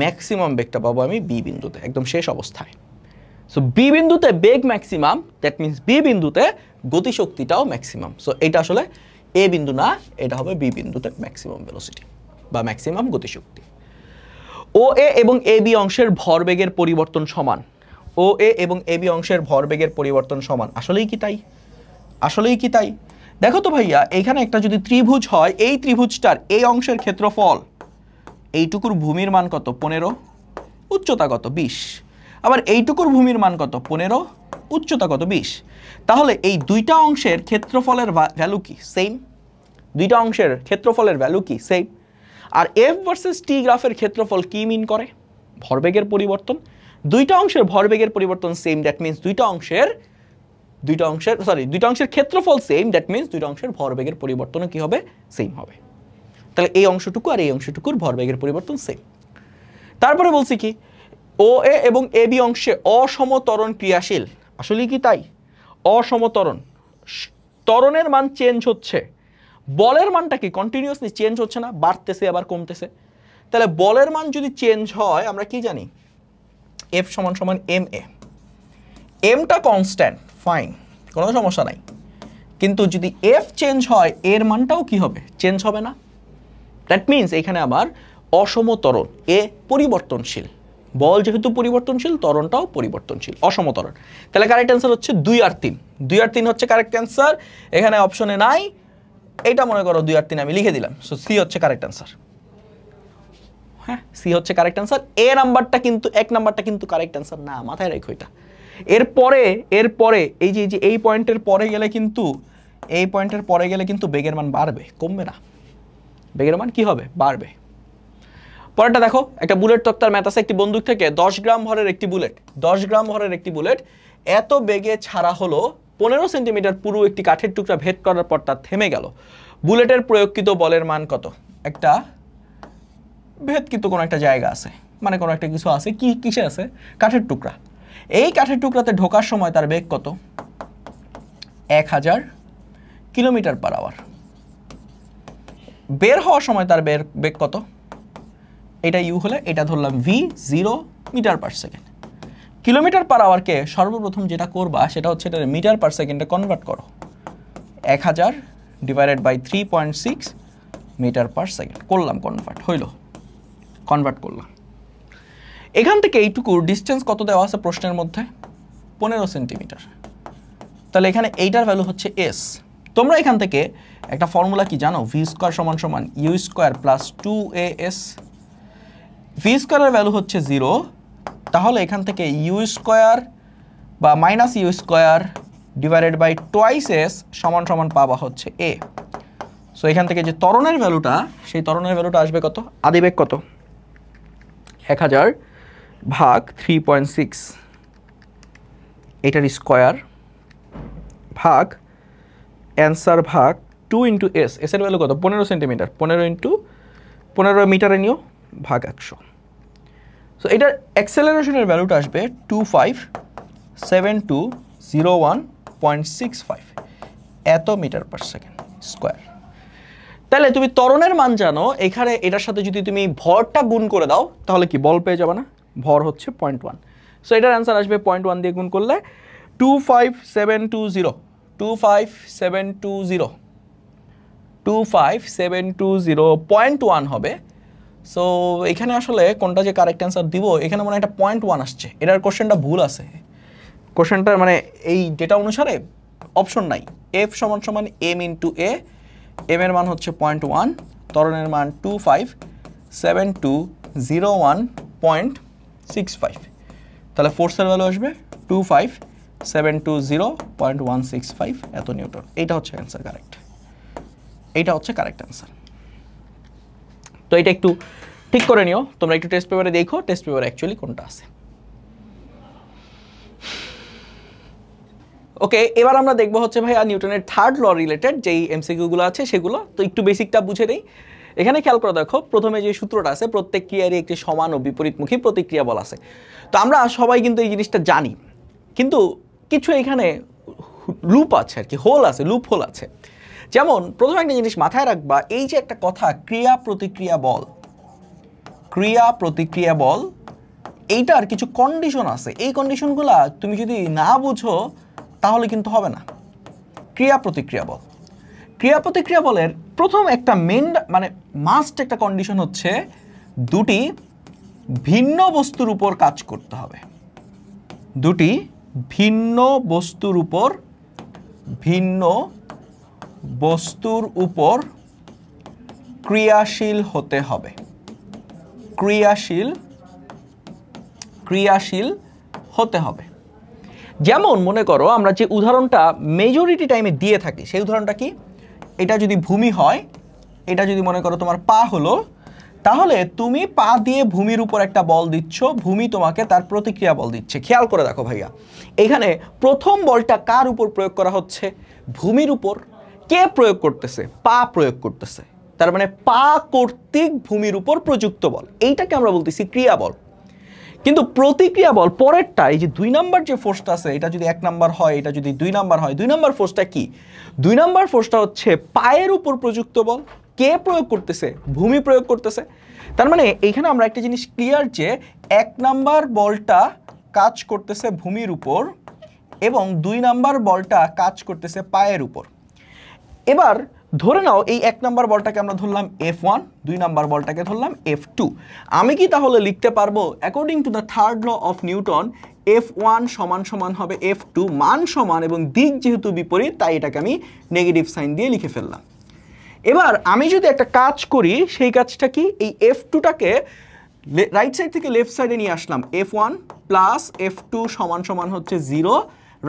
ম্যাক্সিমাম বেগটা পাবো আমি বি বিন্দুতে, একদম শেষ অবস্থায়। সো বি বিন্দুতে বেগ ম্যাক্সিমাম, দ্যাট মিনস বি বিন্দুতে গতিশক্তিটাও ম্যাক্সিমাম। সো এটা আসলে এ বিন্দু না, এটা হবে বি বিন্দুতে ম্যাক্সিমাম ভেলোসিটি বা ম্যাক্সিমাম গতিশক্তি। ও এ এবং এ বি অংশের ভরবেগের পরিবর্তন সমান। ও এ এবং এ বি অংশের ভরবেগের পরিবর্তন সমান, আসলেই কি তাই? আসলেই কি তাই? দেখো তো ভাইয়া, এখানে একটা যদি ত্রিভুজ হয়, এই ত্রিভুজটার এই অংশের ক্ষেত্রফল, এইটুকুর ভূমির মান কত? 15, উচ্চতা কত? 20। আবার এইটুকুর ভূমির মান কত? 15, উচ্চতা কত? 20। তাহলে এই দুইটা অংশের ক্ষেত্রফলের ভ্যালু কি? সেম। দুইটা অংশের ক্ষেত্রফলের ভ্যালু কি? সেম। আর এফ ভার্সেস টি গ্রাফের ক্ষেত্রফল কি মিন করে? ভরবেগের পরিবর্তন। দুইটা অংশের ভরবেগের পরিবর্তন সেম, দ্যাট মিনস দুইটা অংশের ক্ষেত্রফল সেম, দ্যাট মিনস দুইটা অংশের ভরবেগের পরিবর্তনও কি হবে? সেম হবে। তাহলে এই অংশটুকু আর এই অংশটুকুর ভরবেগের পরিবর্তন সেম। তারপরে বলছি কি, ও এ এবং এ বি অংশে অসমতরণ ক্রিয়াশীল, আসলে কি তাই? অসমতরণ, ত্বরণের মান চেঞ্জ হচ্ছে, বলের মানটা কি কন্টিনিউয়াসলি চেঞ্জ হচ্ছে না? বাড়তেছে আবার কমতেছে। তাহলে বলের মান যদি চেঞ্জ হয়, আমরা কি জানি? এফ সমান সমান এম এ। এমটা কনস্ট্যান্ট, ফাইন, কোনো সমস্যা নাই। কিন্তু যদি এফ চেঞ্জ হয়, এর মানটাও কি হবে? চেঞ্জ হবে না? দ্যাট মিনস এখানে আবার অসমতরণ, এ পরিবর্তনশীল। বল যেহেতু পরিবর্তনশীল, ত্বরণটাও পরিবর্তনশীল, অসমতরণ। তাহলে কারেক্ট অ্যান্সার হচ্ছে 2 আর 3। 2 আর 3 হচ্ছে কারেক্ট অ্যান্সার, এখানে অপশনে নাই। এইটা মনে করো 2 আর 3 আমি লিখে দিলাম। সো সি হচ্ছে কারেক্ট অ্যান্সার। হ্যাঁ, সি হচ্ছে কারেক্ট অ্যান্সার। এ নাম্বারটা কিন্তু, এক নাম্বারটা কিন্তু কারেক্ট অ্যান্সার না, মাথায় রাখো এটা। এরপরে এই যে এই পয়েন্টের পরে গেলে কিন্তু, এই পয়েন্টের পরে গেলে কিন্তু বেগের মান বাড়বে, কমবে না। বেগের মান কি হবে? বাড়বে। পরেরটা দেখো, একটা বুলেট তক্তার ম্যাথ আছে। একটি বন্দুক থেকে 10 গ্রাম ভরের একটি বুলেট, 10 গ্রাম ভরের একটি বুলেট এত বেগে ছাড়া হলো 15 সেন্টিমিটার পুরো একটি কাঠের টুকরা ভেদ করার পর তা থেমে গেল। বুলেটের প্রয়োগকৃত বলের মান কত? একটা ভেদকৃত কোনো একটা জায়গা আছে, মানে কোনো একটা কিছু আছে, কি কিসে আছে? কাঠের টুকরা। এই কাঠের টুকরাতে ঢোকার সময় তার বেগ কত? 1000 কিলোমিটার পার আওয়ার। বের হওয়ার সময় তার বেগ কত? এটা ইউ হলে এটা ধরলাম v, 0 metre per second. Kilometre per আওয়ারকে সর্বপ্রথম যেটা করবা সেটা হচ্ছে এটা মিটার পার সেকেন্ডে কনভার্ট করো। 1000 divided by 3.6 metre per second করলাম, কনভার্ট হইল, কনভার্ট করলাম। এখান থেকে এইটুকু ডিস্টেন্স কত দেওয়া আছে প্রশ্নের মধ্যে? 15 সেন্টিমিটার। তাহলে এখানে এইটার ভ্যালু হচ্ছে এস। তোমরা এখান থেকে একটা ফর্মুলা কি জানো? ভি স্কোয়ার সমান সমান U square plus 2as। V স্কোয়ারের ভ্যালু হচ্ছে 0, তাহলে এখান থেকে ইউ স্কোয়ার বা minus U square divided by twice S সমান সমান পাওয়া হচ্ছে এ। সো এখান থেকে যে ত্বরণের ভ্যালুটা, সেই ত্বরণের ভ্যালুটা আসবে কত? আদিবেগ কত? 1000 ভাগ 3.6 এটার স্কোয়ার ভাগ অ্যান্সার ভাগ 2 ইন্টু এস। এসের ভ্যালু কত? 15 সেন্টিমিটার। 15 ইন্টু 15 মিটারে নিও, ভাগ 100। সো এটার অ্যাক্সেলারেশনের ভ্যালুটা আসবে 257201.65 এত মিটার পার সেকেন্ড স্কোয়ার। তাহলে তুমি ত্বরণের মান জানো, এখানে এটার সাথে যদি তুমি ভরটা গুণ করে দাও তাহলে কি বল পেয়ে যাবে না? ভর হচ্ছে 0.1। সো এটার অ্যান্সার আসবে 0.1 দিয়ে গুণ করলে 25720 হবে। সো এখানে আসলে কোনটা যে কারেক্ট অ্যান্সার দিব, এখানে মনে হয় একটা 0.1 আসছে। এটার কোশ্চেনটা ভুল আছে, কোশ্চেনটার মানে এই ডেটা অনুসারে অপশন নাই। এফ সমান সমান এম ইন্টু এ, এম এর মান হচ্ছে 0.1, ত্বরণের মান 257201.65। তাহলে ফোর্সের ভ্যালু আসবে 25720.165 এত নিউটন। এইটা হচ্ছে অ্যান্সার কারেক্ট, এইটা হচ্ছে কারেক্ট অ্যান্সার। তো এটা একটু ঠিক করে নিও, তোমরা একটু টেস্ট পেপারে দেখো টেস্ট পেপারে অ্যাকচুয়ালি কোনটা আছে। ওকে, এবার আমরা দেখবো হচ্ছে ভাইয়া নিউটনের থার্ড ল রিলেটেড যেই এমসিকিউগুলো আছে সেগুলো। তো একটু বেসিকটা বুঝে নেই। এখানে খেয়াল করে দেখো, প্রথমে যে সূত্রটা আছে, প্রত্যেক ক্রিয়ারই একটি সমান ও বিপরীতমুখী প্রতিক্রিয়া বল আছে। তো আমরা সবাই কিন্তু এই জিনিসটা জানি, কিন্তু কিছু এখানে লুপ আছে আর কি, হোল আছে, লুপ হোল আছে। যেমন প্রথমে একটা জিনিস মাথায় রাখবা, এই যে একটা কথা ক্রিয়া প্রতিক্রিয়া বল, ক্রিয়া প্রতিক্রিয়া বল, এইটার কিছু কন্ডিশন আছে। এই কন্ডিশনগুলা তুমি যদি না বুঝো তাহলে কিন্তু হবে না। ক্রিয়া প্রতিক্রিয়া বল, ক্রিয়া প্রতিক্রিয়া বলের প্রথম একটা মেন মানে মাস্ট একটা কন্ডিশন হচ্ছে দুটি ভিন্ন বস্তুর উপর কাজ করতে হবে। দুটি ভিন্ন বস্তুর উপর ক্রিয়াশীল হতে হবে। ক্রিয়াশীল হতে হবে। যেমন মনে করো আমরা যে উদাহরণটা মেজরিটি টাইমে দিয়ে থাকি, সেই উদাহরণটা কি? এটা যদি ভূমি হয়, এটা যদি মনে করো তোমার পা হলো, তাহলে তুমি পা দিয়ে ভূমির উপর একটা বল দিচ্ছ, ভূমি তোমাকে তার প্রতিক্রিয়া বল দিচ্ছে। খেয়াল করে দেখো ভাইয়া, এখানে প্রথম বলটা কার উপর প্রয়োগ করা হচ্ছে? ভূমির উপর। কে প্রয়োগ করতেছে? পা প্রয়োগ করতেছে। তার মানে পা কর্তৃক ভূমির উপর প্রযুক্ত বল, এইটাকে আমরা বলতেছি ক্রিয়া বল। কিন্তু প্রতিক্রিয়া বল পরেরটা, এই যে 2 নাম্বার যে ফোর্সটা আছে, এটা যদি 1 নাম্বার হয়, এটা যদি 2 নাম্বার হয়, 2 নাম্বার ফোর্সটা কি? 2 নাম্বার ফোর্সটা হচ্ছে পায়ের উপর প্রযুক্ত বল। কে প্রয়োগ করতেছে? ভূমি প্রয়োগ করতেছে। তার মানে এইখানে আমরা একটা জিনিস ক্লিয়ার যে 1 নাম্বার বলটা কাজ করতেছে ভূমির উপর এবং 2 নাম্বার বলটা কাজ করতেছে পায়ের উপর। এবার ধরে নাও এই 1 নাম্বার বলটাকে আমরা ধরলাম F1, 2 নাম্বার বলটাকে ধরলাম F2। আমি কি তাহলে লিখতে পারবো according to the third law of Newton F1 সমান সমান হবে F2, মান সমান এবং দিক যেহেতু বিপরীত তাই এটাকে আমি নেগেটিভ সাইন দিয়ে লিখে ফেললাম। এবার আমি যদি একটা কাজ করি, সেই কাজটা কি? এই F2টাকে রাইট সাইড থেকে লেফট সাইডে নিয়ে আসলাম F1 প্লাস F2 সমান সমান হচ্ছে 0।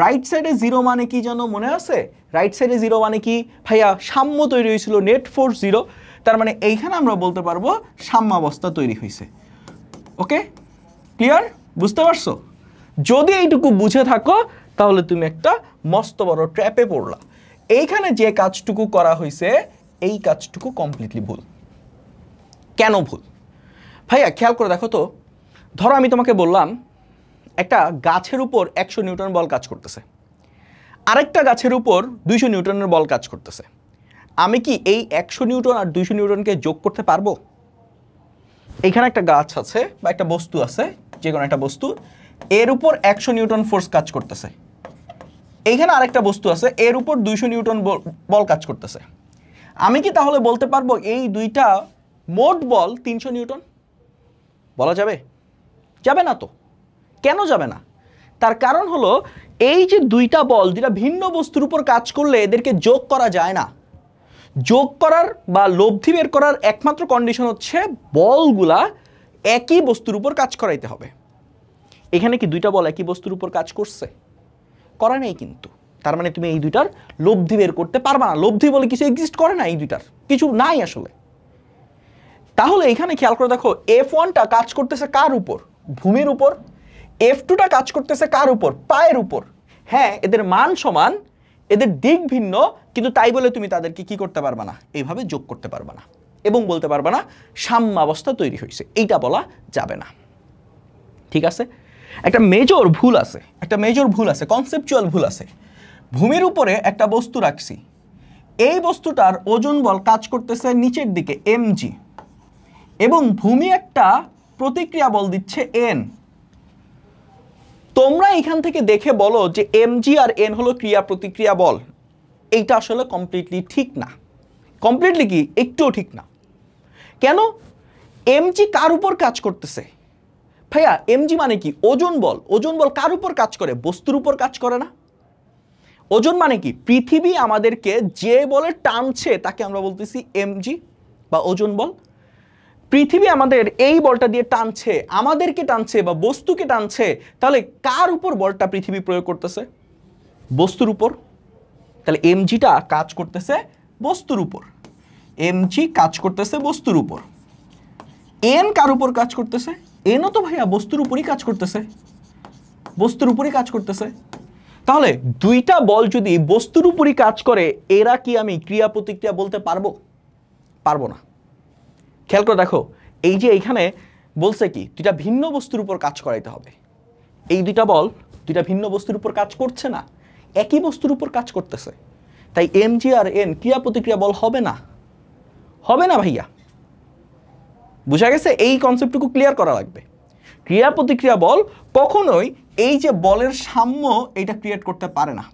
রাইট সাইডে 0 মানে কি জানো মনে আছে? রাইট সাইডে 0 মানে কি ভাইয়া? সাম্য তৈরি হয়েছিল, নেট ফোর্স 0। তার মানে এইখানে আমরা বলতে পারবো সাম্যাবস্থা তৈরি হয়েছে। ওকে, ক্লিয়ার? বুঝতে পারছো? যদি এইটুকু বুঝে থাকো তাহলে তুমি একটা মস্ত বড় ট্র্যাপে পড়লা। এইখানে যে কাজটুকু করা হয়েছে এই কাজটুকু কমপ্লিটলি ভুল। কেন ভুল ভাইয়া? খেয়াল করে দেখো তো, ধরো আমি তোমাকে বললাম একটা গাছের উপর 100 নিউটন বল কাজ করতেছে, আরেকটা গাছের উপর 200 নিউটনের বল কাজ করতেছে। আমি কি এই 100 নিউটন আর 200 নিউটনকে যোগ করতে পারবো? এখানে একটা গাছ আছে বা একটা বস্তু আছে, যে কোনো একটা বস্তু, এর উপর 100 নিউটন ফোর্স কাজ করতেছে। এইখানে আরেকটা বস্তু আছে, এর উপর 200 নিউটন বল কাজ করতেছে। আমি কি তাহলে বলতে পারবো এই দুইটা মোট বল 300 নিউটন? বলা যাবে? যাবে না তো। কেন যাবে না? তার কারণ হলো এই যে দুইটা বল, দুইটা ভিন্ন বস্তুর উপর কাজ করলে এদেরকে যোগ করা যায় না। যোগ করার বা লব্ধি বের করার একমাত্র কন্ডিশন হচ্ছে বলগুলা একই বস্তুর উপর কাজ করাইতে হবে। এখানে কি দুইটা বল একই বস্তুর উপর কাজ করছে? করে নাই কিন্তু। তার মানে তুমি এই দুইটার লব্ধি বের করতে পারবা না। লব্ধি বলে কিছু এক্সিস্ট করে না, এই দুইটার কিছু নাই আসলে। তাহলে এখানে খেয়াল করে দেখো, F1টা কাজ করতেছে কার উপর? ভূমির উপর। F2টা কাজ করতেছে কার উপর? পায়ের উপর। হ্যাঁ, এদের মান সমান, এদের দিক ভিন্ন, কিন্তু তাই বলে তুমি তাদেরকে কি করতে পারবা না? এইভাবে যোগ করতে পারবা না এবং বলতে পারবা না সাম্যাবস্থা তৈরি হয়েছে। এইটা বলা যাবে না। ঠিক আছে? একটা মেজর ভুল আছে, কনসেপচুয়াল ভুল আছে। ভূমির উপরে একটা বস্তু রাখছি, এই বস্তুটার ওজন বল কাজ করতেছে নিচের দিকে mg, এবং ভূমি একটা প্রতিক্রিয়া বল দিচ্ছে n। তোমরা এখান থেকে দেখে বলো যে mg আর n হলো ক্রিয়া প্রতিক্রিয়া বল। এইটা আসলে কমপ্লিটলি ঠিক না। কমপ্লিটলি কি? একটুও ঠিক না। কেন? mg কার উপর কাজ করতেছে ভাইয়া? mg মানে কি? ওজন বল। ওজন বল কার উপর কাজ করে? বস্তুর উপর কাজ করে না। ওজন মানে কি? পৃথিবী আমাদেরকে যে বলে টানছে তাকে আমরা বলতেছি mg বা ওজন বল। পৃথিবী আমাদের এই বলটা দিয়ে টানছে, আমাদেরকে টানছে বা বস্তুকে টানছে, তাহলে কার উপর বলটা পৃথিবী প্রয়োগ করতেছে? বস্তুর উপর। তাহলে mgটা কাজ করতেছে বস্তুর উপর। mg কাজ করতেছে বস্তুর উপর। n কার উপর কাজ করতেছে? nও তো ভাইয়া বস্তুর উপরই কাজ করতেছে, বস্তুর উপরই কাজ করতেছে। তাহলে দুইটা বল যদি বস্তুর উপরই কাজ করে, এরা কি আমি ক্রিয়া প্রতিক্রিয়া বলতে পারবো? পারবো না। খেয়াল করে দেখো, এই যে এইখানে বলছে কি দুইটা ভিন্ন বস্তুর উপর কাজ করাইতে হবে। এই দুইটা বল দুইটা ভিন্ন বস্তুর উপর কাজ করছে না, একই বস্তুর উপর কাজ করতেছে। তাই mg আর n ক্রিয়া প্রতিক্রিয়া বল হবে না। হবে না ভাইয়া। বুঝা গেছে? এই কনসেপ্টটুকু ক্লিয়ার করা লাগবে। ক্রিয়া প্রতিক্রিয়া বল কখনোই এই যে বলের সাম্য এটা ক্রিয়েট করতে পারে না,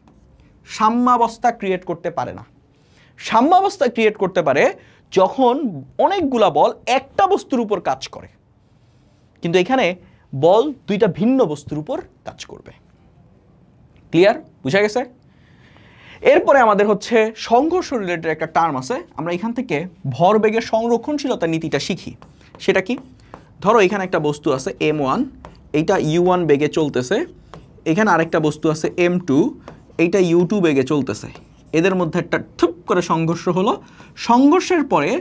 সাম্যাবস্থা ক্রিয়েট করতে পারে না। সাম্যাবস্থা ক্রিয়েট করতে পারে যখন অনেকগুলা বল একটা বস্তুর উপর কাজ করে, কিন্তু এখানে বল দুইটা ভিন্ন বস্তুর উপর কাজ করবে। ক্লিয়ার? বুঝা গেছে? এরপরে আমাদের হচ্ছে সংঘর্ষ রিলেটেড একটা টার্ম আছে। আমরা এখান থেকে ভরবেগের সংরক্ষণশীলতা নীতিটা শিখি। সেটা কি? ধরো এখানে একটা বস্তু আছে m1, এইটা u1 বেগে চলতেছে। এখানে আরেকটা বস্তু আছে m2, এইটা u2 বেগে চলতেছে। এদের মধ্যে একটা থুপ করে সংঘর্ষ হলো। সংঘর্ষের পরে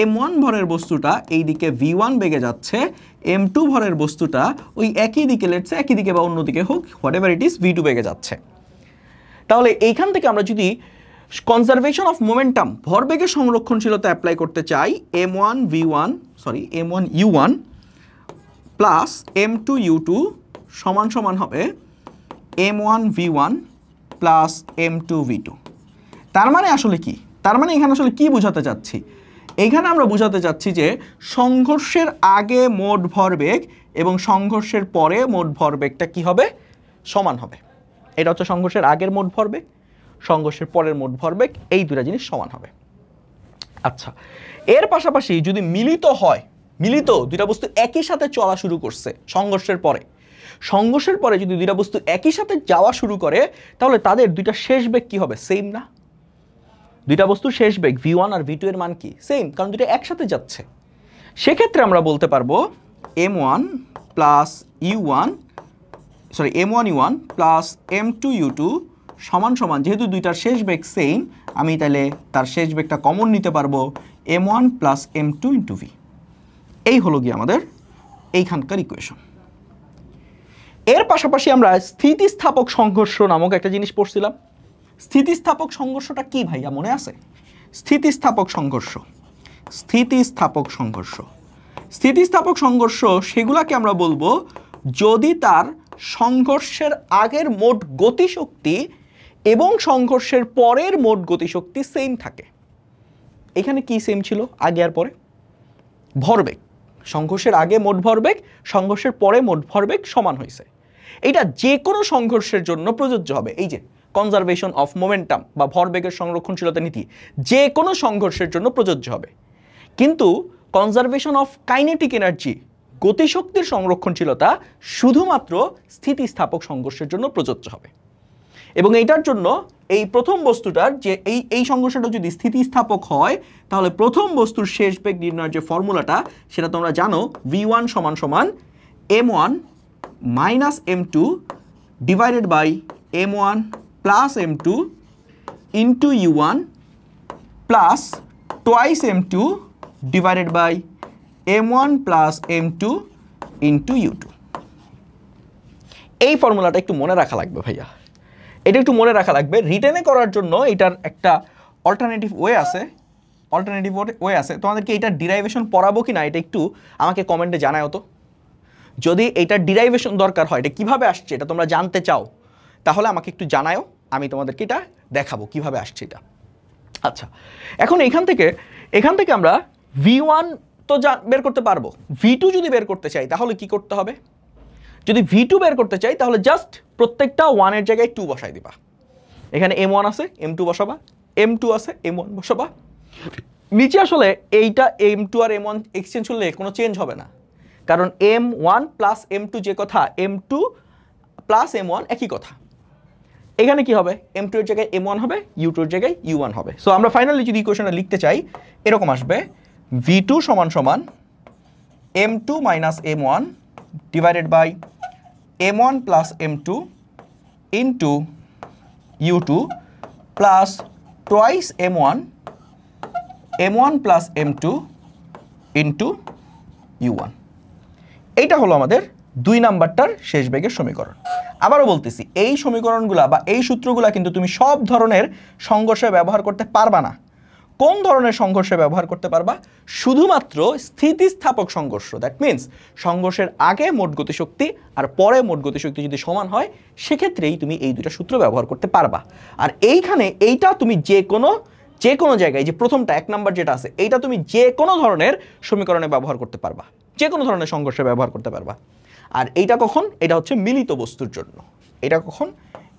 m1 ভরের বস্তুটা এই দিকে v1 বেগে যাচ্ছে, m2 ভরের বস্তুটা ওই একই দিকে, লেটস একই দিকে বা অন্যদিকে হোক, what ever it is, v2 বেগে যাচ্ছে। তাহলে এইখান থেকে আমরা যদি কনজারভেশন অফ মোমেন্টাম, ভরবেগের সংরক্ষণশীলতা অ্যাপ্লাই করতে চাই, m1 u1 plus m2 u2 সমান সমান হবে m1 v1 plus m2 v2। তার মানে আসলে কি? তার মানে এখানে আসলে কি বোঝাতে চাচ্ছি? এখানে আমরা বোঝাতে চাচ্ছি যে সংঘর্ষের আগে মোট ভরবেগ এবং সংঘর্ষের পরে মোট ভরবেগটা কি হবে? সমান হবে। এটা হচ্ছে সংঘর্ষের আগের মোট ভরবেগ, সংঘর্ষের পরের মোট ভরবেগ, এই দুটো জিনিস সমান হবে। আচ্ছা, এর পাশাপাশি যদি মিলিত হয়, মিলিত দুইটা বস্তু একই সাথে চলা শুরু করছে সংঘর্ষের পরে যদি দুইটা বস্তু একই সাথে যাওয়া শুরু করে, তাহলে তাদের দুইটা শেষ বেগ কি হবে? সেম না? দুইটা বস্তুর শেষ বেগ v1 আর v2 এর মান কি? সেম, কারণ দুইটা একসাথে যাচ্ছে। সেক্ষেত্রে আমরা বলতে পারবো m1 plus u1 sorry m1 u1 plus m2 u2 সমান সমান, যেহেতু দুইটার শেষ বেগ সেম, আমি তাহলে তার শেষ বেগটা কমন নিতে পারবো m1 plus m2 into v। এই হলো গিয়ে আমাদের এইখানকার ইকুয়েশন। এর পাশাপাশি আমরা স্থিতিস্থাপক সংঘর্ষ নামক একটা জিনিস পড়ছিলাম। স্থিতিস্থাপক সংঘর্ষটা কি ভাইয়া মনে আছে? স্থিতিস্থাপক সংঘর্ষ, স্থিতিস্থাপক সংঘর্ষ, স্থিতিস্থাপক সংঘর্ষ সেগুলাকে আমরা বলবো যদি তার সংঘর্ষের আগের মোট গতিশক্তি এবং সংঘর্ষের পরের মোট গতিশক্তি সেম থাকে। এখানে কি সেম ছিল আগে আর পরে? ভরবেগ। সংঘর্ষের আগে মোট ভরবেগ, সংঘর্ষের পরে মোট ভরবেগ সমান হয়েছে। এটা যে কোনো সংঘর্ষের জন্য প্রযোজ্য হবে। এই যে কনজারভেশন অফ মোমেন্টাম বা ভরবেগের সংরক্ষণশীলতা নীতি যে কোনো সংঘর্ষের জন্য প্রযোজ্য হবে, কিন্তু কনজারভেশন অফ কাইনেটিক এনার্জি গতিশক্তির সংরক্ষণশীলতা শুধুমাত্র স্থিতিস্থাপক সংঘর্ষের জন্য প্রযোজ্য হবে। এবং এইটার জন্য এই প্রথম বস্তুটার যে এই সংঘর্ষটা যদি স্থিতিস্থাপক হয়, তাহলে প্রথম বস্তুর শেষ বেগ নির্ণয়ের যে ফর্মুলাটা সেটা তোমরা জানো, v1 সমান সমান m1 minus m2 divided by m1 plus m2 into u1 plus twice m2 divided by m1 plus m2 into u2। এই ফর্মুলাটা একটু মনে রাখা লাগবে ভাইয়া, এটা একটু মনে রাখা লাগবে। রিটেনে করার জন্য এটার একটা অল্টারনেটিভ ওয়ে আছে, তোমাদেরকে এটার ডিরাইভেশন পড়াবো কি না এটা একটু আমাকে কমেন্টে জানাও তো। যদি এইটার ডিরাইভেশন দরকার হয়, এটা কীভাবে আসছে এটা তোমরা জানতে চাও, তাহলে আমাকে একটু জানাও, আমি তোমাদেরকে এটা দেখাবো কীভাবে আসছে এটা। আচ্ছা, এখন এখান থেকে আমরা v1 তো বের করতে পারবো, v2 যদি বের করতে চাই তাহলে কি করতে হবে? যদি v2 বের করতে চাই তাহলে জাস্ট প্রত্যেকটা 1 এর জায়গায় 2 বসাই দিবা। এখানে m1 আছে m2 বসাবা, m2 আছে m1 বসাবা। নিচে আসলে এইটা m2 আর m1 এক্সচেঞ্জ করলে কোনো চেঞ্জ হবে না, কারণ m1 প্লাস m2 যে কথা, m2 প্লাস m1 একই কথা। এখানে কি হবে? m2 এর জায়গায় m1 হবে, u2 এর জায়গায় u1 হবে। সো আমরা ফাইনালি যদি ইকুয়েশনটা লিখতে চাই এরকম আসবে, v2 সমান সমান m2 minus m1 divided by m1 plus m2 into u2 plus twice m1 plus m2 into u1। এইটা হলো আমাদের 2 নাম্বারটার শেষ বেগের সমীকরণ। আবারও বলতেছি, এই সমীকরণগুলা বা এই সূত্রগুলা কিন্তু তুমি সব ধরনের সংঘর্ষে ব্যবহার করতে পারবা না। কোন ধরনের সংঘর্ষে ব্যবহার করতে পারবা? শুধুমাত্র স্থিতিস্থাপক সংঘর্ষ। দ্যাট মিনস সংঘর্ষের আগে মোট গতিশক্তি আর পরে মোট গতিশক্তি যদি সমান হয়, সেক্ষেত্রেই তুমি এই দুইটা সূত্র ব্যবহার করতে পারবা। আর এইখানে এইটা তুমি যে কোনো জায়গায়, যে প্রথমটা 1 নাম্বার যেটা আছে, এইটা তুমি যে কোনো ধরনের সমীকরণে ব্যবহার করতে পারবা, যে কোনো ধরনের সংঘর্ষে ব্যবহার করতে পারবা। আর এইটা কখন? এটা হচ্ছে মিলিত বস্তুর জন্য। এটা কখন?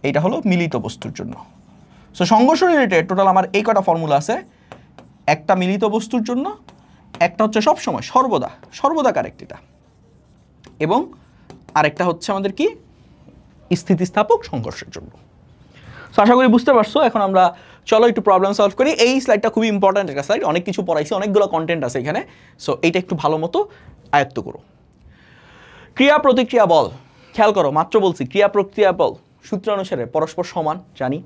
এইটা হলো মিলিত বস্তুর জন্য। সো সংঘর্ষ রিলেটেড টোটাল আমার এই কটা ফর্মুলা আছে। একটা মিলিত বস্তুর জন্য, একটা হচ্ছে সবসময় সর্বদা কারেক্ট এটা, এবং আরেকটা হচ্ছে আমাদের কি স্থিতিস্থাপক সংঘর্ষের জন্য। সো আশা করি বুঝতে পারছো। এখন আমরা চলো একটু প্রবলেম সলভ করি। এই স্লাইডটা খুবই ইম্পর্ট্যান্ট একটা স্লাইড, অনেক কিছু পড়াইছি, অনেকগুলো কন্টেন্ট আছে এখানে। সো এইটা একটু ভালো মতো আয়ত্ত করো। ক্রিয়া প্রতিক্রিয়া বল, খেয়াল করো, মাত্র বলছি ক্রিয়া প্রতিক্রিয়া বল সূত্র অনুসারে পরস্পর সমান জানি।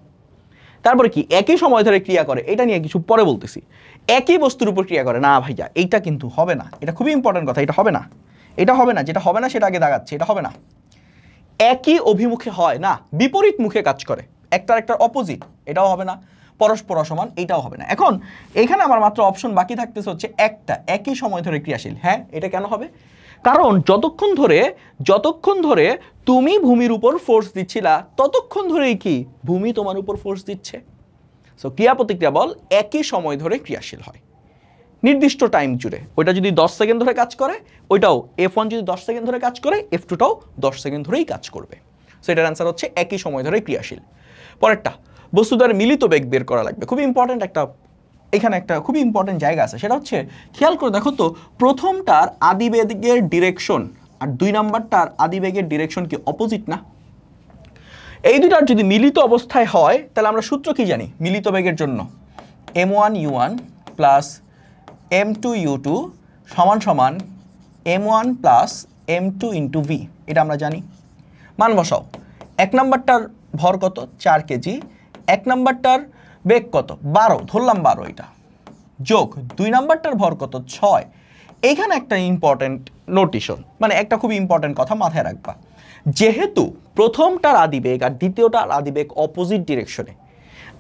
তারপরে কি একই সময় ধরে ক্রিয়া করে, এটা নিয়ে কিছু পরে বলতেছি। একই বস্তুর উপর ক্রিয়া করে না ভাইয়া, এইটা কিন্তু হবে না। এটা খুবই ইম্পর্টেন্ট কথা, এটা হবে না। যেটা হবে না সেটা আগে দাগাচ্ছে, এটা হবে না। একই অভিমুখে হয় না, বিপরীত মুখে কাজ করে, একটার অপোজিট, এটাও হবে না। পরস্পর সমান, এইটাও হবে না। এখন এখানে আমার মাত্র অপশন বাকি থাকতেছে হচ্ছে একটা, একই সময় ধরে ক্রিয়াশীল। হ্যাঁ, এটা কেন হবে? কারণ যতক্ষণ ধরে তুমি ভূমির উপর ফোর্স দিচ্ছিলা, ততক্ষণ ধরেই কি ভূমি তোমার উপর ফোর্স দিচ্ছে। সো ক্রিয়া প্রতিক্রিয়া বল একই সময় ধরে ক্রিয়াশীল হয় নির্দিষ্ট টাইম জুড়ে। ওইটা যদি 10 সেকেন্ড ধরে কাজ করে, ওইটাও F1 যদি 10 সেকেন্ড ধরে কাজ করে, F2টাও 10 সেকেন্ড ধরেই কাজ করবে। সো এটার অ্যান্সার হচ্ছে একই সময় ধরে ক্রিয়াশীল। পরেরটা, বস্তু দ্বারা মিলিত বেগ বের করা লাগবে। খুবই ইম্পর্টেন্ট এখানে একটা খুবই ইম্পর্টেন্ট জায়গা আছে, সেটা হচ্ছে খেয়াল করে দেখো তো, প্রথমটার আদিবেগের ডিরেকশন আর 2 নাম্বারটার আদিবেগের ডিরেকশন কি অপোজিট না? এই দুটার যদি মিলিত অবস্থায় হয়, তাহলে আমরা সূত্র কি জানি মিলিত বেগের জন্য? m1 u1 plus m2 u2 সমান সমান m1 plus m2 into v, এটা আমরা জানি। মান বসাও। 1 নাম্বারটার ভর কত? 4 কেজি। 1 নাম্বারটার বেগ কত? 12, ধরলাম 12 এটা, যোগ 2 নাম্বারটার ভর কত? 6। এইখানে একটা ইম্পর্টেন্ট নোটিশন, মানে একটা খুব ইম্পর্টেন্ট কথা মাথায় রাখবা, যেহেতু প্রথমটার আদিবেগ আর দ্বিতীয়টার আদিবেগ অপোজিট ডিরেকশনে,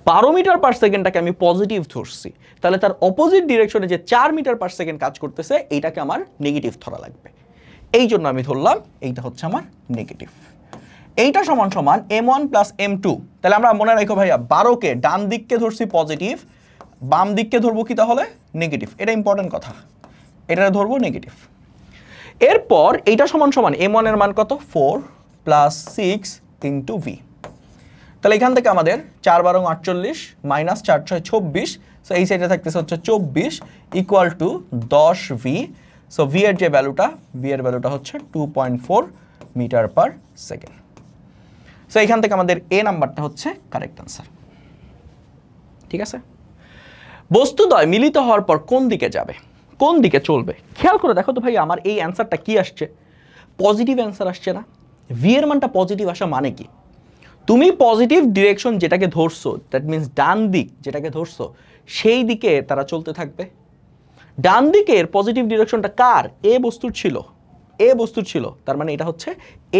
12 মিটার পার সেকেন্ডটাকে আমি পজিটিভ ধরছি, তাহলে তার অপোজিট ডিরেকশনে যে 4 মিটার পার সেকেন্ড কাজ করতেছে এইটাকে আমার নেগেটিভ ধরা লাগবে। এই জন্য আমি ধরলাম এইটা হচ্ছে আমার নেগেটিভ। এইটা সমান সমান m1 প্লাস m2। তাহলে আমরা মনে রাখো ভাইয়া, 12কে ডান দিককে ধরছি পজিটিভ, বাম দিককে ধরবো কি তাহলে? নেগেটিভ। এটা ইম্পর্টেন্ট কথা, এটা ধরবো নেগেটিভ। এরপর এইটা সমান সমান m1 এর মান কত? 4 প্লাস 6 ইন্টু v। তাহলে এখান থেকে আমাদের 4 12 48 মাইনাস 4 6 26, সো এই সাইডে থাকতেছে হচ্ছে 24 equal to 10 v। So v এর যে ভ্যালুটা, v এর ভ্যালুটা হচ্ছে 2.4 মিটার পার সেকেন্ড। সো এখান থেকে আমাদের এ নাম্বারটা হচ্ছে কারেক্ট আনসার। ঠিক আছে, বস্তুদ্বয় মিলিত হওয়ার পর কোন দিকে যাবে, কোন দিকে চলবে? খেয়াল করে দেখো তো ভাই, আমার এই অ্যান্সারটা কি আসছে? পজিটিভ অ্যান্সার আসছে না? ভি এর মানটা পজিটিভ আসা মানে কি? তুমি পজিটিভ ডিরেকশন যেটাকে ধরছো, দ্যাট মিনস ডান দিক যেটাকে ধরছো, সেই দিকে তারা চলতে থাকবে। ডান দিকের পজিটিভ ডিরেকশনটা কার? এ বস্তুর ছিল, এ বস্তুর ছিল, তার মানে এটা হচ্ছে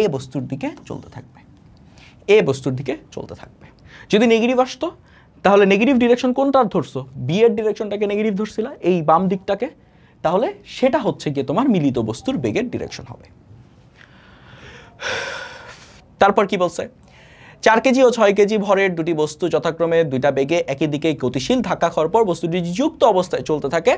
এ বস্তুর দিকে চলতে থাকবে, এ বস্তুর দিকে চলতে থাকবে। যদি নেগেটিভ আসতো তাহলে নেগেটিভ ডিরেকশন কোনটার ধরছো? বি এর ডিরেকশনটাকে নেগেটিভ ধরছিলা, এই বাম দিকটাকে, তাহলে সেটা হচ্ছে গিয়ে তোমার মিলিত বস্তুর বেগের ডিরেকশন হবে। তারপর কি বলছে? 4 কেজি ও 6 কেজি ভরের দুটি বস্তু যথাক্রমে দুইটা বেগে একই দিকে গতিশীল ধাক্কা খাওয়ার পর বস্তুটি যুক্ত অবস্থায় চলতে থাকে,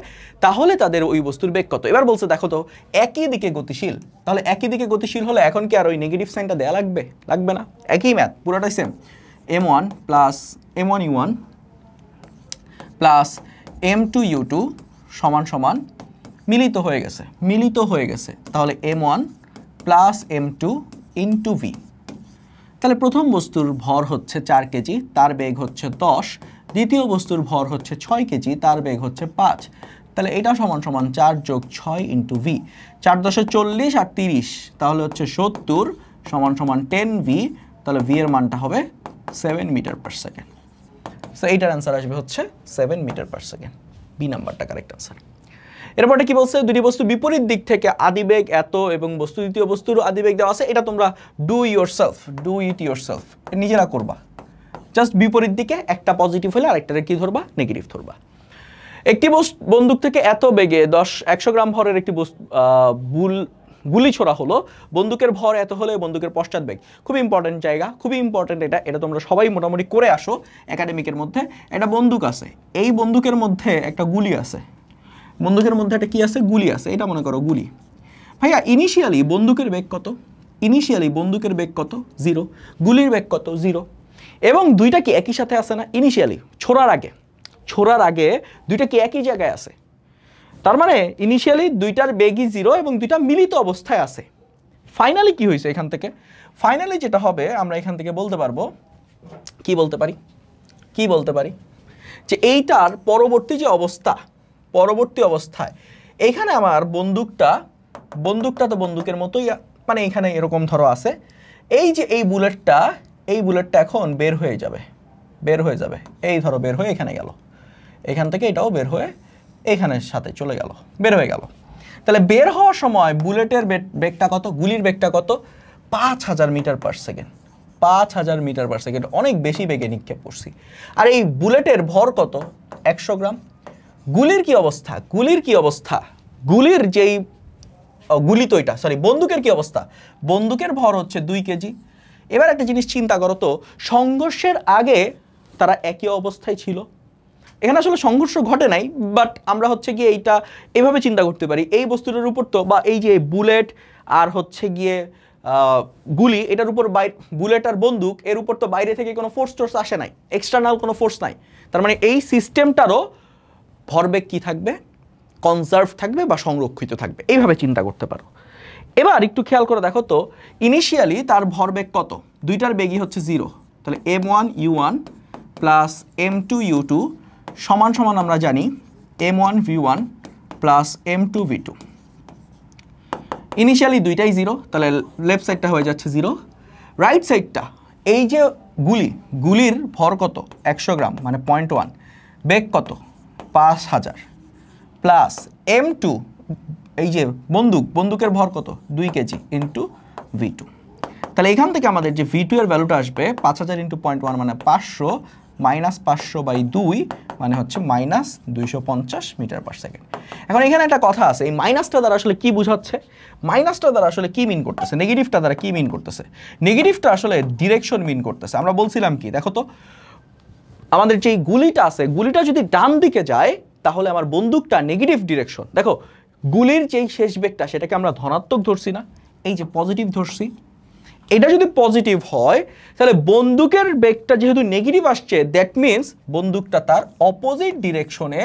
তাহলে তাদের ওই বস্তুর বেগ কত? এবার বলছে দেখো তো, একই দিকে গতিশীল, তাহলে একই দিকে গতিশীল হলে এখন কি আর ওই নেগেটিভ সাইনটা দেয়া লাগবে? লাগবে না, একই ম্যাথ, পুরোটাই same. m1 plus m1 u1 plus m2 u2 সমান সমান মিলিত হয়ে গেছে, মিলিত হয়ে গেছে, তাহলে m1 plus m2 into v। তাহলে প্রথম বস্তুর ভর হচ্ছে 4 কেজি, তার বেগ হচ্ছে 10। দ্বিতীয় বস্তুর ভর হচ্ছে 6 কেজি, তার বেগ হচ্ছে 5। তাহলে এটা সমান সমান 4 যোগ 6 ইন্টু ভি। 4 10 40 আর 30, তাহলে হচ্ছে 70 সমান সমান 10 ভি। তাহলে ভি এর মানটা হবে 7 মিটার পার সেকেন্ড। সো এইটার অ্যান্সার আসবে হচ্ছে 7 মিটার পার সেকেন্ড। বি নাম্বারটা কারেক্ট অ্যান্সার। এরপরে কি বলছে? দুটি বস্তু বিপরীত দিক থেকে আদিবেগ এত এবং বস্তু দ্বিতীয় বস্তুর আদিবেগ দেওয়া আছে। এটা তোমরা ডু ইট ইয়োরসেলফ, নিজেরা করবা। জাস্ট বিপরীত দিকে একটা পজিটিভ হলে আরেকটারে কি ধরবা? নেগেটিভ ধরবা। একটি বন্দুক থেকে এত বেগে 100 গ্রাম ভরের একটি গুলি ছোড়া হলো। বন্দুকের ভর এত হলে বন্দুকের পশ্চাৎ বেগ। খুব ইম্পর্টেন্ট জায়গা, খুবই ইম্পর্টেন্ট এটা, এটা তোমরা সবাই মোটামুটি করে আসো একাডেমিকের মধ্যে। একটা বন্দুক আছে, এই বন্দুকের মধ্যে একটা গুলি আছে, বন্দুকের মধ্যে একটা কি আছে? গুলি আছে। এটা মনে করো গুলি। ভাইয়া ইনিশিয়ালি বন্দুকের বেগ কত? ইনিশিয়ালি বন্দুকের বেগ কত? 0। গুলির বেগ কত? 0। এবং দুইটা কি একই সাথে আছে না? ইনিশিয়ালি ছোড়ার আগে দুইটা কি একই জায়গায় আছে? তার মানে ইনিশিয়ালি দুইটার বেগই 0 এবং দুইটা মিলিত অবস্থায় আছে। ফাইনালি কি হয়েছে এখান থেকে? ফাইনালি যেটা হবে আমরা এখান থেকে বলতে পারবো, কি বলতে পারি যে এইটার পরবর্তী যে অবস্থা, পরবর্তী অবস্থায় এইখানে আমার বন্দুকটা তো বন্দুকের মতোই, মানে এখানে এরকম ধরো আছে। এই যে এই বুলেটটা এখন বের হয়ে যাবে, এই ধরো বের হয়ে এখানে গেল, এখান থেকে এটাও বের হয়ে এখানের সাথে চলে গেল, বের হয়ে গেল। তাহলে বের হওয়ার সময় বুলেটের বেগটা কত? গুলির বেগটা কত? 5000 metre per second. 5000 metre per second, অনেক বেশি বেগে নিক্ষেপ করছি। আর এই বুলেটের ভর কত? 100 গ্রাম। গুলির কি অবস্থা? গুলির যেই গুলি তো এটা, সরি, বন্দুকের কি অবস্থা? বন্দুকের ভর হচ্ছে 2 কেজি। এবার একটা জিনিস চিন্তা করো তো, সংঘর্ষের আগে তারা একই অবস্থায় ছিল। এখানে আসলে সংঘর্ষ ঘটে নাই, বাট আমরা হচ্ছে গিয়ে এইটা এভাবে চিন্তা করতে পারি, এই বস্তুটার উপর তো, বা এই যে বুলেট আর হচ্ছে গিয়ে গুলি, এটার উপর বুলেট আর বন্দুক এর উপর তো বাইরে থেকে কোনো ফোর্স আসে নাই, এক্সটার্নাল কোনো ফোর্স নাই। তার মানে এই সিস্টেমটারও ভরবেগ কি থাকবে? কনজার্ভ থাকবে বা সংরক্ষিত থাকবে, এইভাবে চিন্তা করতে পারো। এবার একটু খেয়াল করে দেখো তো, ইনিশিয়ালি তার ভরবেগ কত? দুইটার বেগই হচ্ছে 0। তাহলে m1 u1 plus m2 u2 সমান সমান আমরা জানি m1 v1 plus m2 v2। Initially দুইটাই 0, তাহলে লেফট সাইডটা হয়ে যাচ্ছে 0। রাইট সাইডটা এই যে গুলির ভর কত 100 গ্রাম মানে 0.1, বেগ কত 5000 প্লাস M2 এই যে বন্দুকের ভর কত 2 কেজি ইন্টু V2। তাহলে এখান থেকে আমাদের যে V2 এর ভ্যালুটা আসবে 5000 ইন্টু 0.1 মানে 500 মাইনাস 500/2 মানে হচ্ছে মাইনাস 250 মিটার পার সেকেন্ড। এখন এখানে একটা কথা আছে, এই মাইনাসটা দ্বারা আসলে কি বোঝাচ্ছে, মাইনাসটা দ্বারা আসলে কি মিন করতেছে, নেগেটিভটা দ্বারা কি মিন করতেছে? নেগেটিভটা আসলে ডিরেকশন মিন করতেছে। আমরা বলছিলাম কি, দেখো তো আমাদের যেই গুলিটা আছে, গুলিটা যদি ডান দিকে যায় তাহলে আমার বন্দুকটা নেগেটিভ ডিরেকশন। দেখো গুলির যেই শেষ বেগটা সেটাকে আমরা ধনাত্মক ধরছি না, এই যে পজিটিভ ধরছি। এটা যদি পজিটিভ হয় তাহলে বন্দুকের বেগটা যেহেতু নেগেটিভ আসছে, দ্যাট মিন্স বন্দুকটা তার অপোজিট ডিরেকশনে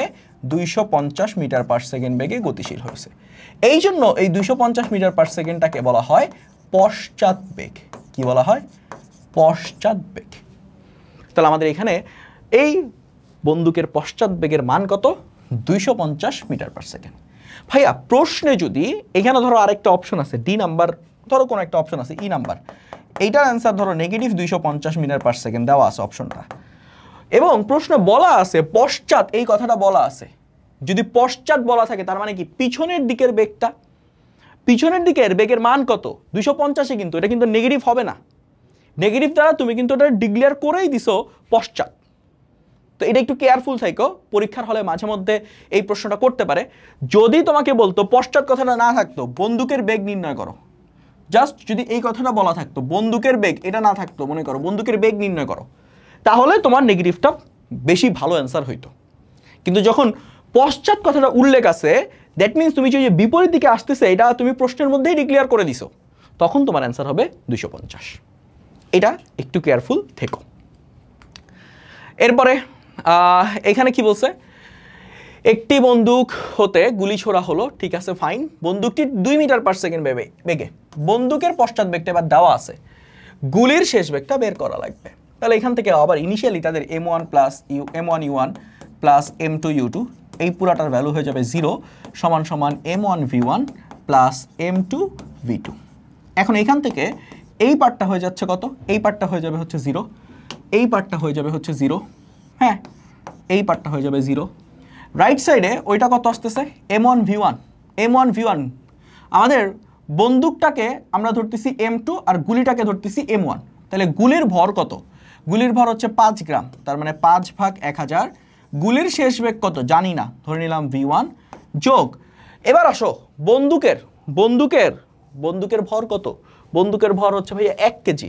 250 মিটার পার সেকেন্ড বেগে গতিশীল হয়েছে। এই জন্য এই 250 মিটার পার সেকেন্ডটাকে বলা হয় পশ্চাৎ বেগ। কি বলা হয়? পশ্চাৎ বেগ। তাহলে আমাদের এখানে এই বন্দুকের পশ্চাৎ বেগের মান কত? 250 মিটার পার সেকেন্ড। ভাইয়া প্রশ্নে যদি এখানে ধরো আরেকটা অপশন আছে ডি নাম্বার, ধরো কোনো একটা অপশন আছে ই নাম্বার, এইটার অ্যান্সার ধরো নেগেটিভ 250 মিটার পার সেকেন্ড দেওয়া আছে অপশনটা, এবং প্রশ্নে বলা আছে পশ্চাৎ, এই কথাটা বলা আছে। যদি পশ্চাৎ বলা থাকে তার মানে কি পিছনের দিকের বেগটা, পিছনের দিকের বেগের মান কত 250, কিন্তু এটা কিন্তু নেগেটিভ হবে না। নেগেটিভ দ্বারা তুমি কিন্তু এটা ডিক্লেয়ার করেই দিছো পশ্চাৎ। তো এটা একটু কেয়ারফুল থাকো, পরীক্ষার হলে মাঝে মধ্যে এই প্রশ্নটা করতে পারে। যদি তোমাকে বলতো পশ্চাৎ কথাটা না থাকতো বন্দুকের বেগ নির্ণয় করো, জাস্ট যদি এই কথাটা বলা থাকতো বন্দুকের বেগ, এটা না থাকতো মনে করো বন্দুকের বেগ নির্ণয় করো, তাহলে তোমার নেগেটিভটা বেশি ভালো অ্যান্সার হইতো। কিন্তু যখন পশ্চাৎ কথাটা উল্লেখ আছে, দ্যাট মিনস তুমি যে বিপরীত দিকে আসতেছে এটা তুমি প্রশ্নের মধ্যেই ডিক্লেয়ার করে দিছো, তখন তোমার অ্যান্সার হবে 250। এটা একটু কেয়ারফুল থেকো। এরপরে এখানে কি বলছে, একটি বন্দুক হতে গুলি ছোড়া হলো, ঠিক আছে ফাইন, বন্দুকটি 2 মিটার পার সেকেন্ড বেগে, বন্দুকের পশ্চাৎ বেগটা এবার দেওয়া আছে, গুলির শেষ বেগটা বের করা লাগবে। তাহলে এখান থেকে আবার ইনিশিয়ালি তাদের M1U1 প্লাস M2U2, এই পুরাটার ভ্যালু হয়ে যাবে 0 সমান সমান M1V1 প্লাস M2V2। এখন এখান থেকে এই পার্টটা হয়ে যাচ্ছে কত, এই পার্টটা হয়ে যাবে হচ্ছে 0, এই পার্টটা হয়ে যাবে হচ্ছে 0, হ্যাঁ এই পার্টটা হয়ে যাবে 0। রাইট সাইডে ওইটা কত আসতেছে M1V1। আমাদের বন্দুকটাকে আমরা ধরতেছি M2 আর গুলিটাকে ধরতেছি M1, তাহলে গুলির ভর কত, গুলির ভর হচ্ছে 5 গ্রাম, তার মানে 5/1000। গুলির শেষ বেগ কত জানি না, ধরে নিলাম V1 যোগ, এবার আসো বন্দুকের ভর কত, বন্দুকের ভর হচ্ছে ভাইয়া 1 কেজি।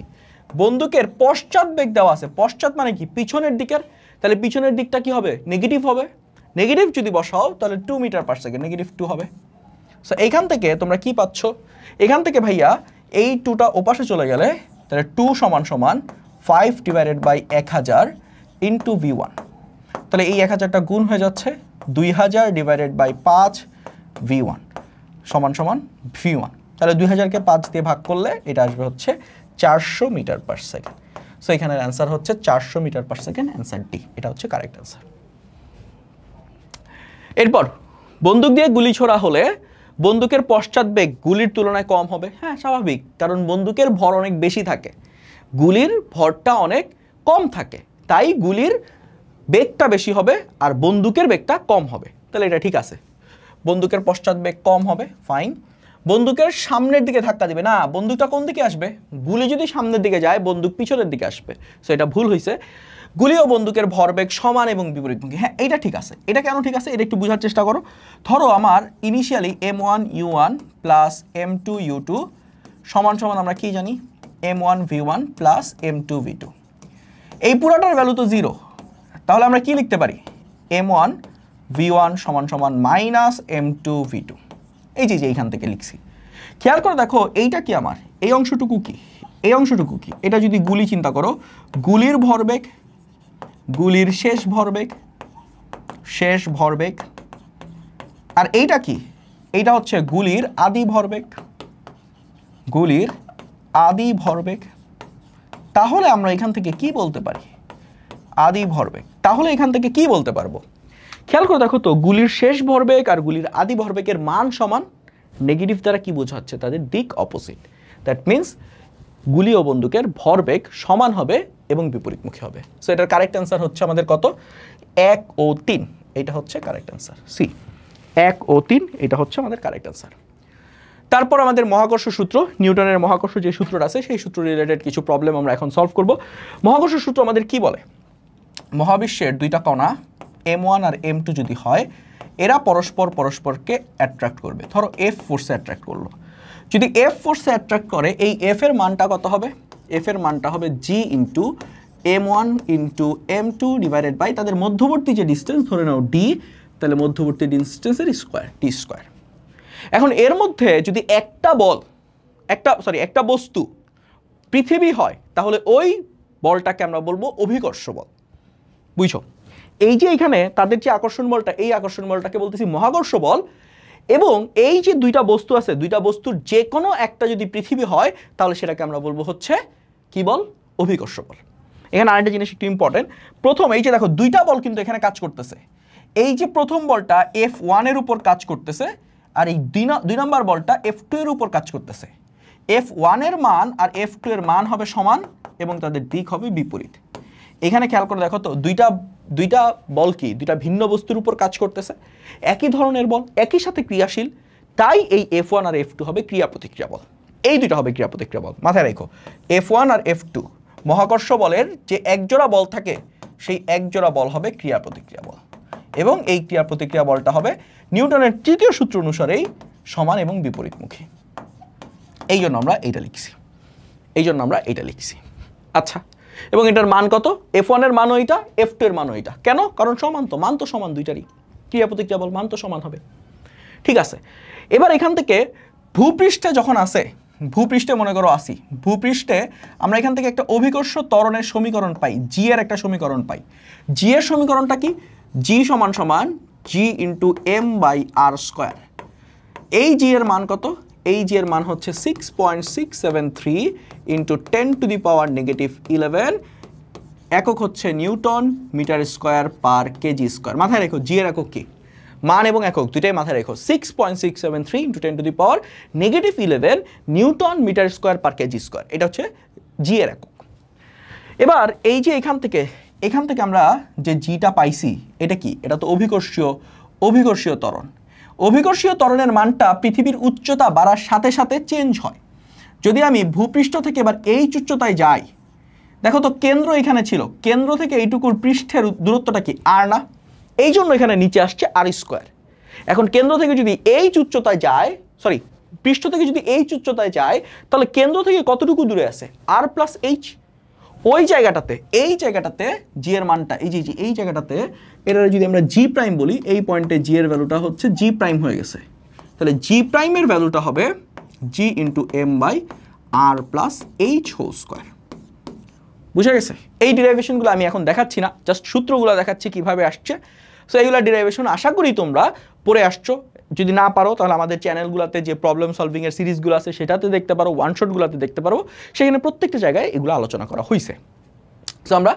বন্দুকের পশ্চাৎ বেগ দেওয়া আছে, পশ্চাৎ মানে কি পিছনের দিকের, তাহলে পিছনের দিকটা কি হবে নেগেটিভ হবে, নেগেটিভ যদি বসাও তাহলে 2 মিটার পার সেকেন্ড, নেগেটিভ 2 হবে। সো এইখান থেকে তোমরা কি পাচ্ছ, এখান থেকে ভাইয়া এই 2টা ওপাশে চলে গেলে তাহলে 2 সমান সমান 5/1000 ইন্টু V1, তাহলে এই 1000টা গুণ হয়ে যাচ্ছে 2000/5 V1 সমান সমান V1, তাহলে 2000কে 5 দিয়ে ভাগ করলে এটা আসবে হচ্ছে 400 মিটার পার সেকেন্ড। সো এখানের অ্যান্সার হচ্ছে 400 metre per second, answer D, এটা হচ্ছে কারেক্ট অ্যান্সার। এরপর বন্দুক দিয়ে গুলি ছোড়া হলে বন্দুকের পশ্চাৎ বেগ গুলির তুলনায় কম হবে, হ্যাঁ স্বাভাবিক, কারণ বন্দুকের ভর অনেক বেশি থাকে, গুলির ভরটা অনেক কম থাকে, তাই গুলির বেগটা বেশি হবে আর বন্দুকের বেগটা কম হবে। তাহলে এটা ঠিক আছে, বন্দুকের পশ্চাৎ বেগ কম হবে, ফাইন। বন্দুকের সামনের দিকে ধাক্কা দিবে না, বন্দুকটা কোন দিকে আসবে, গুলি যদি সামনের দিকে যায় বন্দুক পিছনের দিকে আসবে, সো এটা ভুল হয়েছে। গুলি ও বন্দুকের ভরবেগ সমান এবং বিপরীতমুখী, হ্যাঁ এটা ঠিক আছে। এটা কেন ঠিক আছে এটা একটু বোঝার চেষ্টা করো। ধরো আমার ইনিশিয়ালি M1U1 প্লাস M2U2 সমান সমান আমরা কি জানি M1V1 প্লাস M2V2, এই পুরাটার ভ্যালু তো 0, তাহলে আমরা কি লিখতে পারি M1V1 সমান সমান মাইনাস M2V2, এই যে এইখান থেকে লিখছি। খেয়াল করে দেখো এইটা কি আমার এই অংশটুকু কি, এই অংশটুকু কি, এটা যদি গুলি চিন্তা করো, গুলির ভরবেগ, গুলির শেষ ভরবেগ, আর এইটা কি, এইটা হচ্ছে গুলির আদি ভরবেগ, তাহলে আমরা এখান থেকে কি বলতে পারি আদি ভরবেগ, তাহলে এখান থেকে কি বলতে পারবো, খেয়াল করে দেখো তো গুলির শেষ ভরবেগ আর গুলির আদি ভরবেগের মান সমান, নেগেটিভ দ্বারা কি বোঝাচ্ছে? তাদের দিক অপোজিট। দ্যাট মিনস গুলি ও বন্দুকের ভরবেগ সমান হবে এবং বিপরীতমুখী হবে। সো এটার কারেক্ট অ্যান্সার হচ্ছে আমাদের কত? 1 ও 3। এটা হচ্ছে কারেক্ট অ্যান্সার, সি 1 ও 3, এটা হচ্ছে আমাদের কারেক্ট অ্যান্সার। তারপর আমাদের মহাকর্ষ সূত্র, নিউটনের মহাকর্ষ যে সূত্রটা আছে সেই সূত্র রিলেটেড কিছু প্রবলেম আমরা এখন সলভ করব। মহাকর্ষ সূত্র আমাদের কি বলে? মহাবিশ্বের দুইটা কণা m1 আর m2 যদি হয়, এরা পরস্পরকে অ্যাট্রাক্ট করবে। ধরো এফ ফোর্সে অ্যাট্রাক্ট করলো, যদি এফ ফোর্সে অ্যাট্রাক্ট করে, এই এফ এর মানটা কত হবে? এফ এর মানটা হবে জি into m1 into m2 divided by তাদের মধ্যবর্তী যে ডিস্টেন্স, ধরে নাও ডি, তাহলে মধ্যবর্তী ডিস্টেন্সের স্কোয়ার, টি স্কোয়ার। এখন এর মধ্যে যদি একটা বস্তু পৃথিবী হয়, তাহলে ওই বলটাকে আমরা বলবো অভিকর্ষ বল। বুঝছো? এই যে এখানে তাদের যে আকর্ষণ বলটা, এই আকর্ষণ বলটাকে বলতেছি মহাকর্ষ বল। এবং এই যে দুইটা বস্তু আছে, দুইটা বস্তুর যে কোনো একটা যদি পৃথিবী হয়, তাহলে সেটাকে আমরা বলবো হচ্ছে কি বল? অভিকর্ষ বল। এখানে আরেকটা জিনিস একটু ইম্পর্টেন্ট। প্রথম এই যে দেখো দুইটা বল কিন্তু এখানে কাজ করতেছে। এই যে প্রথম বলটা F1 এর উপর কাজ করতেছে, আর এই দুই নম্বর বলটা F2 এর উপর কাজ করতেছে। F1 এর মান আর F2 এর মান হবে সমান এবং তাদের দিক হবে বিপরীত। এখানে খেয়াল করে দেখো তো, দুইটা বল কি দুইটা ভিন্ন বস্তুর উপর কাজ করতেছে, একই ধরনের বল, একই সাথে ক্রিয়াশীল, তাই এই F1 আর F2 হবে ক্রিয়া প্রতিক্রিয়া বল। এই দুইটা হবে ক্রিয়া প্রতিক্রিয়া বল। মাথায় রেখো, F1 আর F2 মহাকর্ষ বলের যে একজোড়া বল থাকে, সেই একজোড়া বল হবে ক্রিয়া প্রতিক্রিয়া বল, এবং এই ক্রিয়া প্রতিক্রিয়া বলটা হবে নিউটনের তৃতীয় সূত্র অনুসারেই সমান এবং বিপরীতমুখী। এই জন্য আমরা এইটা লিখছি। আচ্ছা, এবং এটার মান কত? F1 এর মান ওইটা, F2 এর মান ওইটা। কেন? কারণ সমান তো, মান তো সমান দুইটারই, ক্রিয়া প্রতিক্রিয়া বল, মান তো সমান হবে। ঠিক আছে, এবার এখান থেকে ভূপৃষ্ঠে যখন আসে, ভূপৃষ্ঠে মনে করো আসি, ভূপৃষ্ঠে আমরা এখান থেকে একটা অভিকর্ষ ত্বরণের সমীকরণ পাই, জি এর একটা সমীকরণ পাই। জি এর সমীকরণটা কি? জি সমান সমান জি into M by R square. এই জি এর মান কত? এই জি এর মান হচ্ছে 6.673 ইন্টু 10⁻⁻11, একক হচ্ছে newton metre square per kg square. মাথায় রেখো জি এর একক কি? মান এবং একক দুইটাই মাথায় রেখো। 6.673 into 10⁻⁻11 newton metre square per kg square, এটা হচ্ছে জি এর একক। এবার এই যে এখান থেকে আমরা যে জিটা পাইছি, এটা কি? এটা তো অভিকর্ষীয় ত্বরণ। অভিকর্ষীয় ত্বরণের মানটা পৃথিবীর উচ্চতা বাড়ার সাথে সাথে চেঞ্জ হয়। যদি আমি ভূপৃষ্ঠ থেকে এবার এই উচ্চতায় যাই, দেখো তো কেন্দ্র এখানে ছিল, কেন্দ্র থেকে এইটুকুর পৃষ্ঠের দূরত্বটা কি? আর না, এই জন্য এখানে নিচে আসছে আর স্কোয়ার। এখন কেন্দ্র থেকে যদি এই উচ্চতায় যায়, পৃষ্ঠ থেকে যদি এই উচ্চতায় যায়, তাহলে কেন্দ্র থেকে কতটুকু দূরে আছে? আর প্লাস এইচ। ওই জায়গাটাতে জি এর মানটা, এই জায়গাটাতে এটা যদি আমরা জি প্রাইম বলি, এই পয়েন্টে জি এর ভ্যালুটা হচ্ছে জি প্রাইম হয়ে গেছে। তাহলে জি প্রাইমের ভ্যালুটা হবে জি into M by r plus h whole square. বুঝা গেছে? এই ডিরাইভেশনগুলো আমি এখন দেখাচ্ছি না, জাস্ট সূত্রগুলো দেখাচ্ছি কিভাবে আসছে। সো এইগুলো ডিরাইভেশন আশা করি তোমরা পড়ে আসছো। যদি না পারো তাহলে আমাদের চ্যানেলগুলোতে যে প্রবলেম সলভিংয়ের সিরিজগুলো আছে সেটাতে দেখতে পারো, ওয়ান শটগুলোতে দেখতে পারো, সেখানে প্রত্যেকটা জায়গায় এগুলো আলোচনা করা হয়েছে। সো আমরা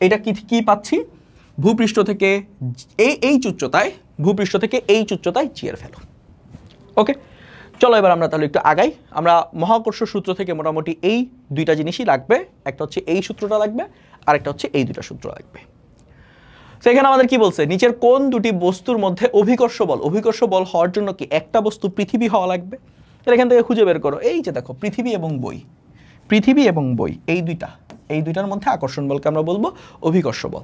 এটা কি পাচ্ছি? ভূপৃষ্ঠ থেকে এই উচ্চতায় জি এর ভ্যালু। ওকে, চলো এবার আমরা তাহলে একটু আগাই। আমরা মহাকর্ষ সূত্র থেকে মোটামুটি এই দুইটা জিনিসই লাগবে, একটা হচ্ছে এই সূত্রটা লাগবে, আর একটা হচ্ছে এই দুইটা সূত্র লাগবে। সেখানে আমাদের কি বলছে? নিচের কোন দুটি বস্তুর মধ্যে অভিকর্ষ বল হওয়ার জন্য কি একটা বস্তু পৃথিবী হওয়া লাগবে? এখান থেকে খুঁজে বের করো। এই যে দেখো পৃথিবী এবং বই এই দুইটার মধ্যে আকর্ষণ বলকে আমরা বলবো অভিকর্ষ বল।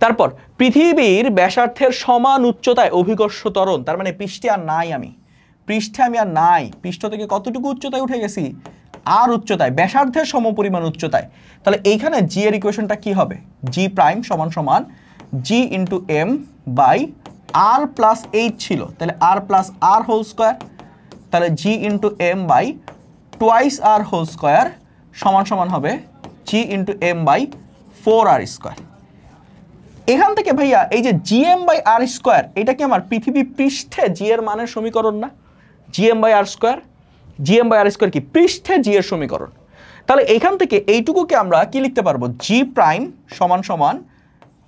তারপর পৃথিবীর ব্যাসার্ধের সমান উচ্চতায় অভিকর্ষ ত্বরণ, তার মানে পৃষ্ঠে আমি আর নাই, পৃষ্ঠ থেকে কতটুকু উচ্চতায় উঠে গেছি? আর উচ্চতায়, ব্যাসার্ধের সমপরিমাণ উচ্চতায়। তাহলে এইখানে জি এর ইকুয়েশনটা কি হবে? জি প্রাইম সমান সমান জি into M by r plus h ছিল, তাহলে r plus r whole square, তাহলে g into M by twice r whole square সমান সমান হবে জি into M by 4r square. এখান থেকে ভাইয়া এই যে জিএম বাই আর স্কোয়ার, এটা কি আমার পৃথিবী পৃষ্ঠে জি এর মানের সমীকরণ না? জিএম বাই আর স্কোয়ার কি পৃষ্ঠে জি এর সমীকরণ। তাহলে এখান থেকে এইটুকুকে আমরা কি লিখতে পারবো? জি প্রাইম সমান সমান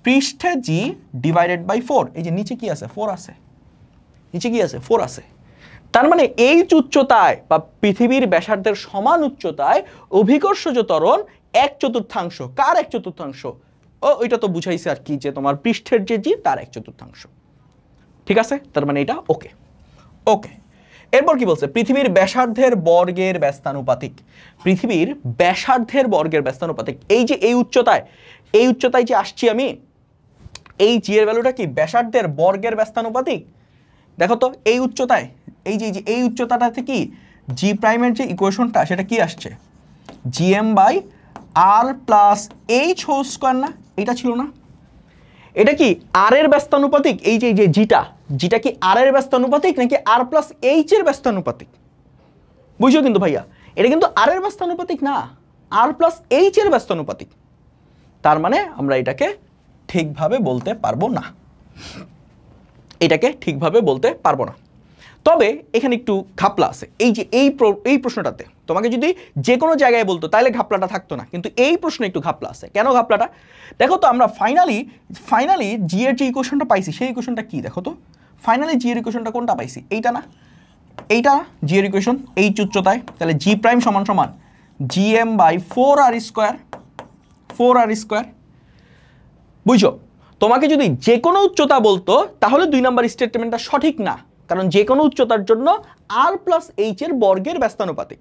পৃষ্ঠে জি ডিভাইডেড বাই 4। এই যে নিচে কি আছে? 4 আছে, তার মানে এই উচ্চতায় বা পৃথিবীর ব্যাসার্ধের সমান উচ্চতায় অভিকর্ষজ ত্বরণ 1/4। কার 1/4? ওইটা তো বুঝাইছে আর কি, যে তোমার পৃষ্ঠের যে জি তার 1/4। ঠিক আছে, তার মানে এটা ওকে। ওকে, এরপর কি বলছে? পৃথিবীর ব্যাসার্ধের বর্গের ব্যস্তানুপাতিক। পৃথিবীর ব্যাসার্ধের বর্গের ব্যস্তানুপাতিক, এই যে এই উচ্চতায় যে আসছি আমি, এই জি এর ভ্যালুটা কি ব্যাসার্ধের বর্গের ব্যস্তানুপাতিক। দেখো তো এই উচ্চতায়, এই উচ্চতাটাতে কি জি প্রাইমের যে ইকুয়েশনটা সেটা কি আসছে? gm/r+h² না, এটা ছিল না? এটা কি আর এর ব্যস্তানুপাতিক? এই যে জিটা কি আর এর ব্যস্তানুপাতিক নাকি r+h এর ব্যস্তানুপাতিক? বুঝছো কিন্তু ভাইয়া, এটা কিন্তু আর এর ব্যস্তানুপাতিক না, r+h এর ব্যস্তানুপাতিক। তার মানে আমরা এটাকে ঠিকভাবে বলতে পারবো না, এটাকে ঠিকভাবে বলতে পারবো না। তবে এখানে একটু ঘাপলা আছে। এই যে এই প্রশ্নটাতে তোমাকে যদি যে কোনো জায়গায় বলতো তাহলে ঘাপলাটা থাকতো না, কিন্তু এই প্রশ্নে একটু ঘাপলা আছে। কেন ঘাপলাটা? দেখো তো, আমরা ফাইনালি জি এর যে ইকুয়েশনটা পাইছি সেই ইকুয়েশনটা কি দেখো তো। ফাইনালি জি এর ইকুয়েশনটা কোনটা পাইছি? এইটা না? এইটা জি এর ইকুয়েশন, এই উচ্চতায়। তাহলে জি প্রাইম সমান সমান gm/4r²। বুঝছো? তোমাকে যদি যে কোনো উচ্চতা বলতো তাহলে 2 নম্বর স্টেটমেন্টটা সঠিক না, কারণ যে কোনো উচ্চতার জন্য r+h এর বর্গের ব্যস্তানুপাতিক।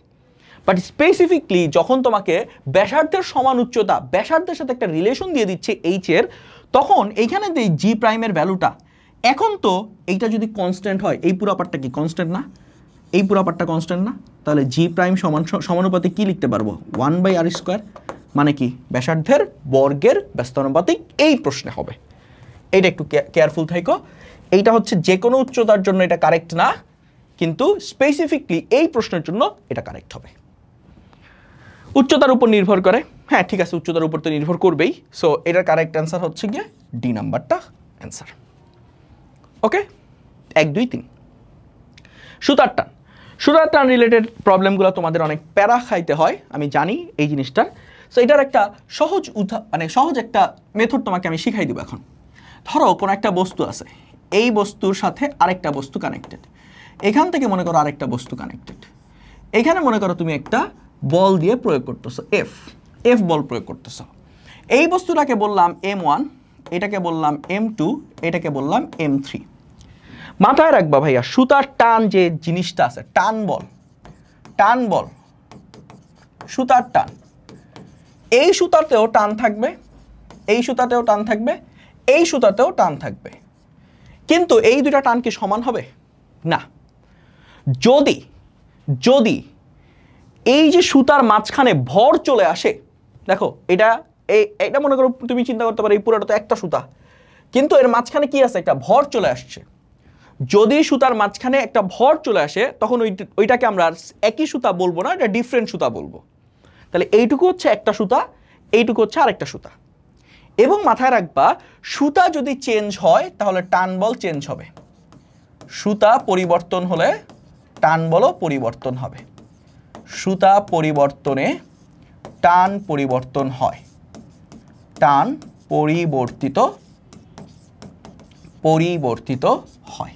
বাট স্পেসিফিকলি যখন তোমাকে ব্যাসার্ধের সমান উচ্চতা, ব্যাসার্ধের সাথে একটা রিলেশন দিয়ে দিচ্ছে h এর, তখন এইখানে যে জি প্রাইমের ভ্যালুটা, এখন তো এইটা যদি কনস্ট্যান্ট হয়, এই পুরো পার্টটা কি কনস্ট্যান্ট না? এই পুরো পার্টটা কনস্ট্যান্ট না? তাহলে জি প্রাইম সমানুপাতিক কি লিখতে পারবো? 1/r²। মানে কি ব্যাসার্ধের বর্গের ব্যস্তানুপাতিক এই প্রশ্নে হবে। এইটা একটু কেয়ারফুল থাকো। এইটা হচ্ছে যে কোনো উচ্চতার জন্য এটা কারেক্ট না, কিন্তু স্পেসিফিকলি এই প্রশ্নের জন্য এটা কারেক্ট হবে। উচ্চতার উপর নির্ভর করে, হ্যাঁ ঠিক আছে, উচ্চতার উপর তো নির্ভর করবেই। সো এটার কারেক্ট অ্যান্সার হচ্ছে গিয়ে ডি নাম্বারটা অ্যান্সার। ওকে, 1, 2, 3। সুতার টান রিলেটেড প্রবলেমগুলো তোমাদের অনেক প্যারা খাইতে হয়, আমি জানি এই জিনিসটার। সো এটার একটা সহজ একটা মেথড তোমাকে আমি শিখাই দিব এখন। ধরো কোনো একটা বস্তু আছে, এই বস্তুর সাথে আরেকটা বস্তু কানেক্টেড, এখান থেকে মনে করো আরেকটা বস্তু কানেক্টেড, এখানে মনে করো তুমি একটা বল দিয়ে প্রয়োগ করতেছো, এফ বল প্রয়োগ করতেছো। এই বস্তুটাকে বললাম m1, এটাকে বললাম m2, এটাকে বললাম m3। মাথায় রাখবা ভাইয়া, সুতার টান যে জিনিসটা আছে, টান বল, সুতার টান, এই সুতাতেও টান থাকবে, এই সুতাতেও টান থাকবে, এই সুতাতেও টান থাকবে, কিন্তু এই দুটা টান কি সমান হবে? না। যদি এই যে সুতার মাঝখানে ভর চলে আসে, দেখো এটা মনে করো তুমি চিন্তা করতে পারো এই পুরোটা তো একটা সুতা, কিন্তু এর মাঝখানে কি আছে? একটা ভর চলে আসছে। যদি সুতার মাঝখানে একটা ভর চলে আসে, তখন ওইটাকে আমরা একই সুতা বলবো না, এটা ডিফারেন্ট সুতা বলবো। তাহলে এইটুকু হচ্ছে একটা সুতা, এইটুকু হচ্ছে আরেকটা সুতা। এবং মাথায় রাখবা, সুতা যদি চেঞ্জ হয় তাহলে টান বল চেঞ্জ হবে। সুতা পরিবর্তন হলে টান বলও পরিবর্তন হবে। সুতা পরিবর্তনে টান পরিবর্তন হয়, টান পরিবর্তিত হয়।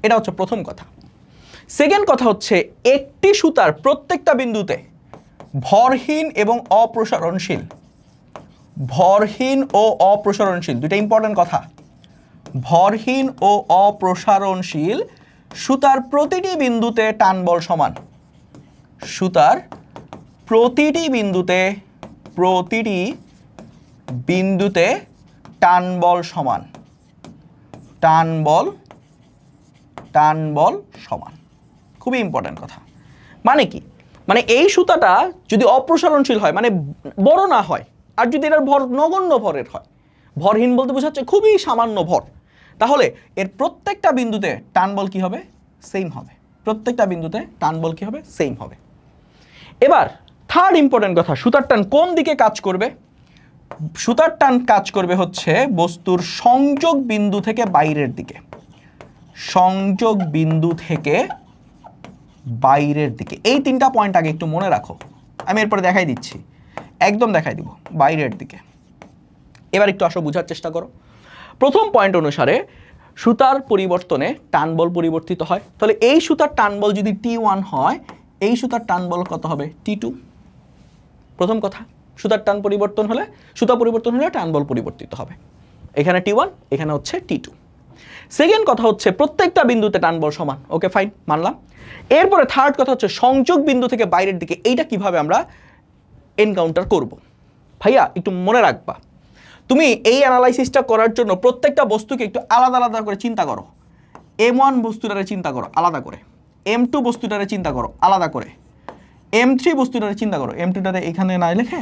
এটা হচ্ছে প্রথম কথা। সেকেন্ড কথা হচ্ছে, একটি সুতার প্রত্যেকটা বিন্দুতে ভরহীন এবং অপ্রসারণশীল, ভরহীন ও অপ্রসারণশীল দুইটা ইম্পর্টেন্ট কথা। ভরহীন ও অপ্রসারণশীল সুতার প্রতিটি বিন্দুতে টান বল সমান। সুতার প্রতিটি বিন্দুতে টান বল সমান, টান বল সমান। খুবই ইম্পর্টেন্ট কথা। মানে কি? মানে এই সুতাটা যদি অপ্রসারণশীল হয়, মানে বড় না হয়, আর যদি এটার ভর নগণ্য ভরের হয়, ভরহীন বলতে বোঝাচ্ছে খুবই সামান্য ভর, তাহলে এর প্রত্যেকটা বিন্দুতে টান বল কি হবে? সেম হবে। প্রত্যেকটা বিন্দুতে টান বল কি হবে? সেম হবে। এবার থার্ড ইম্পর্টেন্ট কথা, সুতার টান কোন দিকে কাজ করবে? সুতার টান কাজ করবে হচ্ছে বস্তুর সংযোগ বিন্দু থেকে বাইরের দিকে, সংযোগ বিন্দু থেকে বাইরের দিকে। এই তিনটা পয়েন্ট আগে একটু মনে রাখো, আমি এরপরে দেখাই দিচ্ছি, একদম দেখাই দিব, বাইরের দিকে। এবার একটু আসো বোঝার চেষ্টা করো। প্রথম পয়েন্ট অনুসারে সুতার পরিবর্তনে টান বল পরিবর্তিত হয়। তাহলে এই সুতার টান বল যদি T1 হয়, এই সুতার টান বল কত হবে? T2। প্রথম কথা, সুতার টান পরিবর্তন হলে, সুতা পরিবর্তন হলে টান বল পরিবর্তিত হবে। এখানে T1, এখানে হচ্ছে T2। সেকেন্ড কথা হচ্ছে প্রত্যেকটা বিন্দুতে টান বল সমান। ওকে ফাইন, মানলাম। এরপরে থার্ড কথা হচ্ছে সংযোগ বিন্দু থেকে বাইরের দিকে, এইটা কিভাবে আমরা এনকাউন্টার করব। ভাইয়া একটু মনে রাখবা, তুমি এই অ্যানালাইসিসটা করার জন্য প্রত্যেকটা বস্তুকে একটু আলাদা আলাদা করে চিন্তা করো। M1 বস্তুটারে চিন্তা করো আলাদা করে, M2 বস্তুটারে চিন্তা করো আলাদা করে, M3 বস্তুটারে চিন্তা করো, M2টারে এখানে না লিখে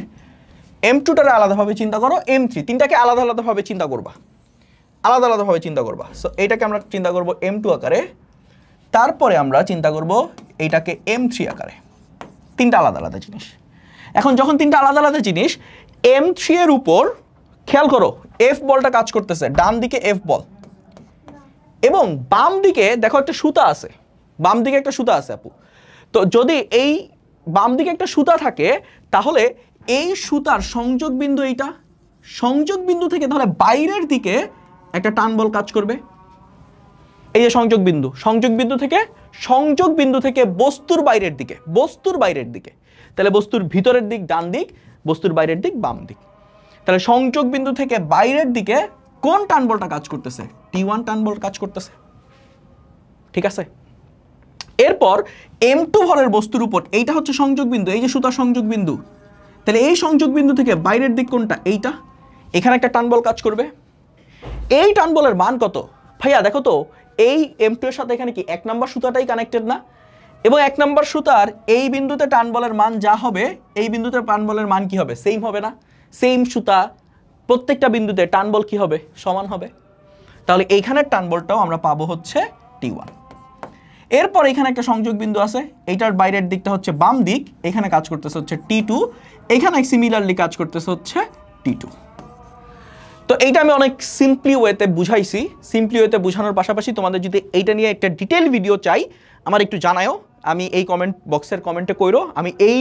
M2টারে আলাদাভাবে চিন্তা করো, M3, তিনটাকে আলাদা আলাদাভাবে চিন্তা করবা, আলাদা আলাদাভাবে চিন্তা করবা। সো এইটাকে আমরা চিন্তা করব M2 আকারে, তারপরে আমরা চিন্তা করব এইটাকে M3 আকারে। তিনটা আলাদা আলাদা জিনিস। এখন যখন তিনটা আলাদা আলাদা জিনিস, M3 এর উপর খেয়াল করো F বলটা কাজ করতেছে, ডান দিকে F বল, এবং বাম দিকে দেখো একটা সুতা আছে, বাম দিকে একটা সুতা আছে আপু। তো যদি এই বাম দিকে একটা সুতা থাকে, তাহলে এই সুতার সংযোগ বিন্দু, এইটা সংযোগ বিন্দু থেকে তাহলে বাইরের দিকে একটা টান বল কাজ করবে। এই যে সংযোগ বিন্দু, সংযোগ বিন্দু থেকে বস্তুর বাইরের দিকে, বস্তুর বাইরের দিকে, তাহলে বস্তুর ভিতরের দিক ডান দিক, বস্তুর বাইরের দিক বাম দিক। তাহলে সংযোগ বিন্দু থেকে বাইরের দিকে কোন টান বলটা কাজ করতেছে? T1 টান বল কাজ করতেছে, ঠিক আছে। এরপর M2 ভরের বস্তুর উপর, এইটা হচ্ছে সংযোগ বিন্দু, এই যে সুতার সংযোগ বিন্দু, তাহলে এই সংযোগ বিন্দু থেকে বাইরের দিক কোনটা? এইটা, এখানে একটা টান বল কাজ করবে। এই টান বলের মান কত? ভাইয়া দেখো তো, এই M2 এর সাথে এখানে কি 1 নম্বর সুতাটাই কানেক্টেড না? এবং 1 নম্বর সুতার এই বিন্দুতে টান বলের মান যা হবে, এই বিন্দুতে টান বলের মান কি হবে? সেম হবে না? সেম সুতা, প্রত্যেকটা বিন্দুতে টান বল কি হবে? সমান হবে। তাহলে এইখানের টান বলটাও আমরা পাবো হচ্ছে T1। এরপর এখানে একটা সংযোগ বিন্দু আছে, এইটার বাইরের দিকটা হচ্ছে বাম দিক, এখানে কাজ করতেছে হচ্ছে T2, এখানে সিমিলারলি কাজ করতেছে হচ্ছে T2। তো এইটা আমি অনেক সিম্পলি ওয়েতে বুঝাইছি। সিম্পলি ওয়েতে বোঝানোর পাশাপাশি তোমাদের যদি এইটা নিয়ে একটা ডিটেল ভিডিও চাই, আমার একটু জানাও, আমি এই কমেন্ট বক্সের কমেন্টে কইরো, আমি এই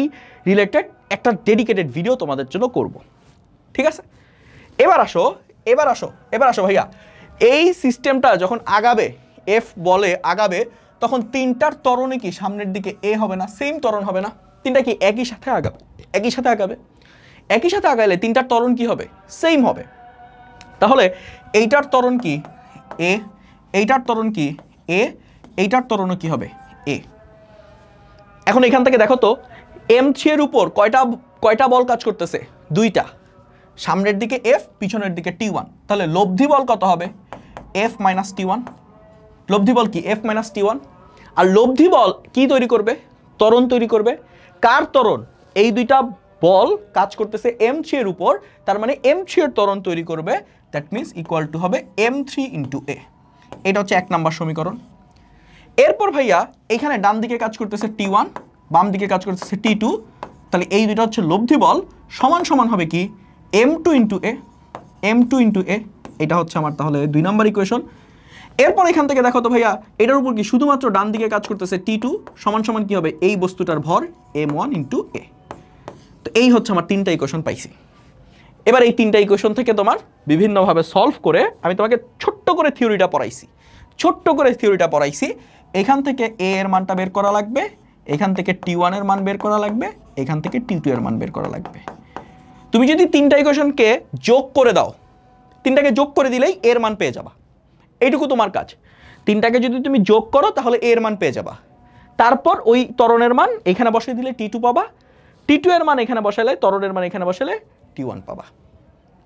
রিলেটেড একটা ডেডিকেটেড ভিডিও তোমাদের জন্য করব, ঠিক আছে। এবার আসো ভাইয়া, এই সিস্টেমটা যখন আগাবে, F বলে আগাবে, তখন তিনটার ত্বরণে কি সামনের দিকে A হবে না? সেম ত্বরণ হবে না? তিনটা কি একই সাথে আগাবে? একই সাথে আগাবে। একই সাথে আগাইলে তিনটার ত্বরণ কি হবে? সেম হবে। তাহলে এইটার ত্বরণ কি? A, এইটার ত্বরণ কি? A, এইটার ত্বরণও কি হবে? A। এখন এখান থেকে দেখো তো M3 এর উপর কয়টা বল কাজ করতেছে? দুইটা, সামনের দিকে F, পিছনের দিকে T1। তাহলে লব্ধি বল কত হবে? F minus T1। লব্ধি বল কি? F minus T1। আর লব্ধি বল কি তৈরি করবে? ত্বরণ তৈরি করবে। কার ত্বরণ? এই দুইটা বল কাজ করতেছে M3 এর উপর, তার মানে M3 এর ত্বরণ তৈরি করবে, দ্যাট মিনস ইকুয়াল টু হবে M3 ইন্টু A। এটা হচ্ছে 1 নম্বর সমীকরণ। এরপর ভাইয়া এখানে ডান দিকে কাজ করতেছে T1, বাম দিকে কাজ করতেছে T2, তাহলে এই দুইটা হচ্ছে লব্ধি বল, সমান সমান হবে কি? M2 into A, M2 into A। এটা হচ্ছে আমার তাহলে 2 নম্বর ইকুয়েশন। এরপর এখান থেকে দেখো তো ভাইয়া, এটার উপর কি শুধুমাত্র ডান দিকে কাজ করতেছে T2, সমান সমান কি হবে? এই বস্তুটার ভর M1 ইন্টু A। তো এই হচ্ছে আমার 3টা ইকুয়েশন পাইছি। এবার এই 3টা ইকুয়েশন থেকে তোমার বিভিন্নভাবে সলভ করে আমি তোমাকে ছোট্ট করে থিওরিটা পড়াইছি। এখান থেকে A এর মানটা বের করা লাগবে, এখান থেকে T1 এর মান বের করা লাগবে, এখান থেকে T2 এর মান বের করা লাগবে। তুমি যদি 3টা ইকুয়েশনকে যোগ করে দাও, 3টাকে যোগ করে দিলেই এর মান পেয়ে যাবা। এইটুকু তোমার কাজ। 3টাকে যদি তুমি যোগ করো তাহলে এর মান পেয়ে যাবা। তারপর ওই ত্বরণের মান এখানে বসিয়ে দিলে T2 পাবা, T2 এর মান এখানে বসালে, ত্বরণের মান এখানে বসালে T1 পাবা।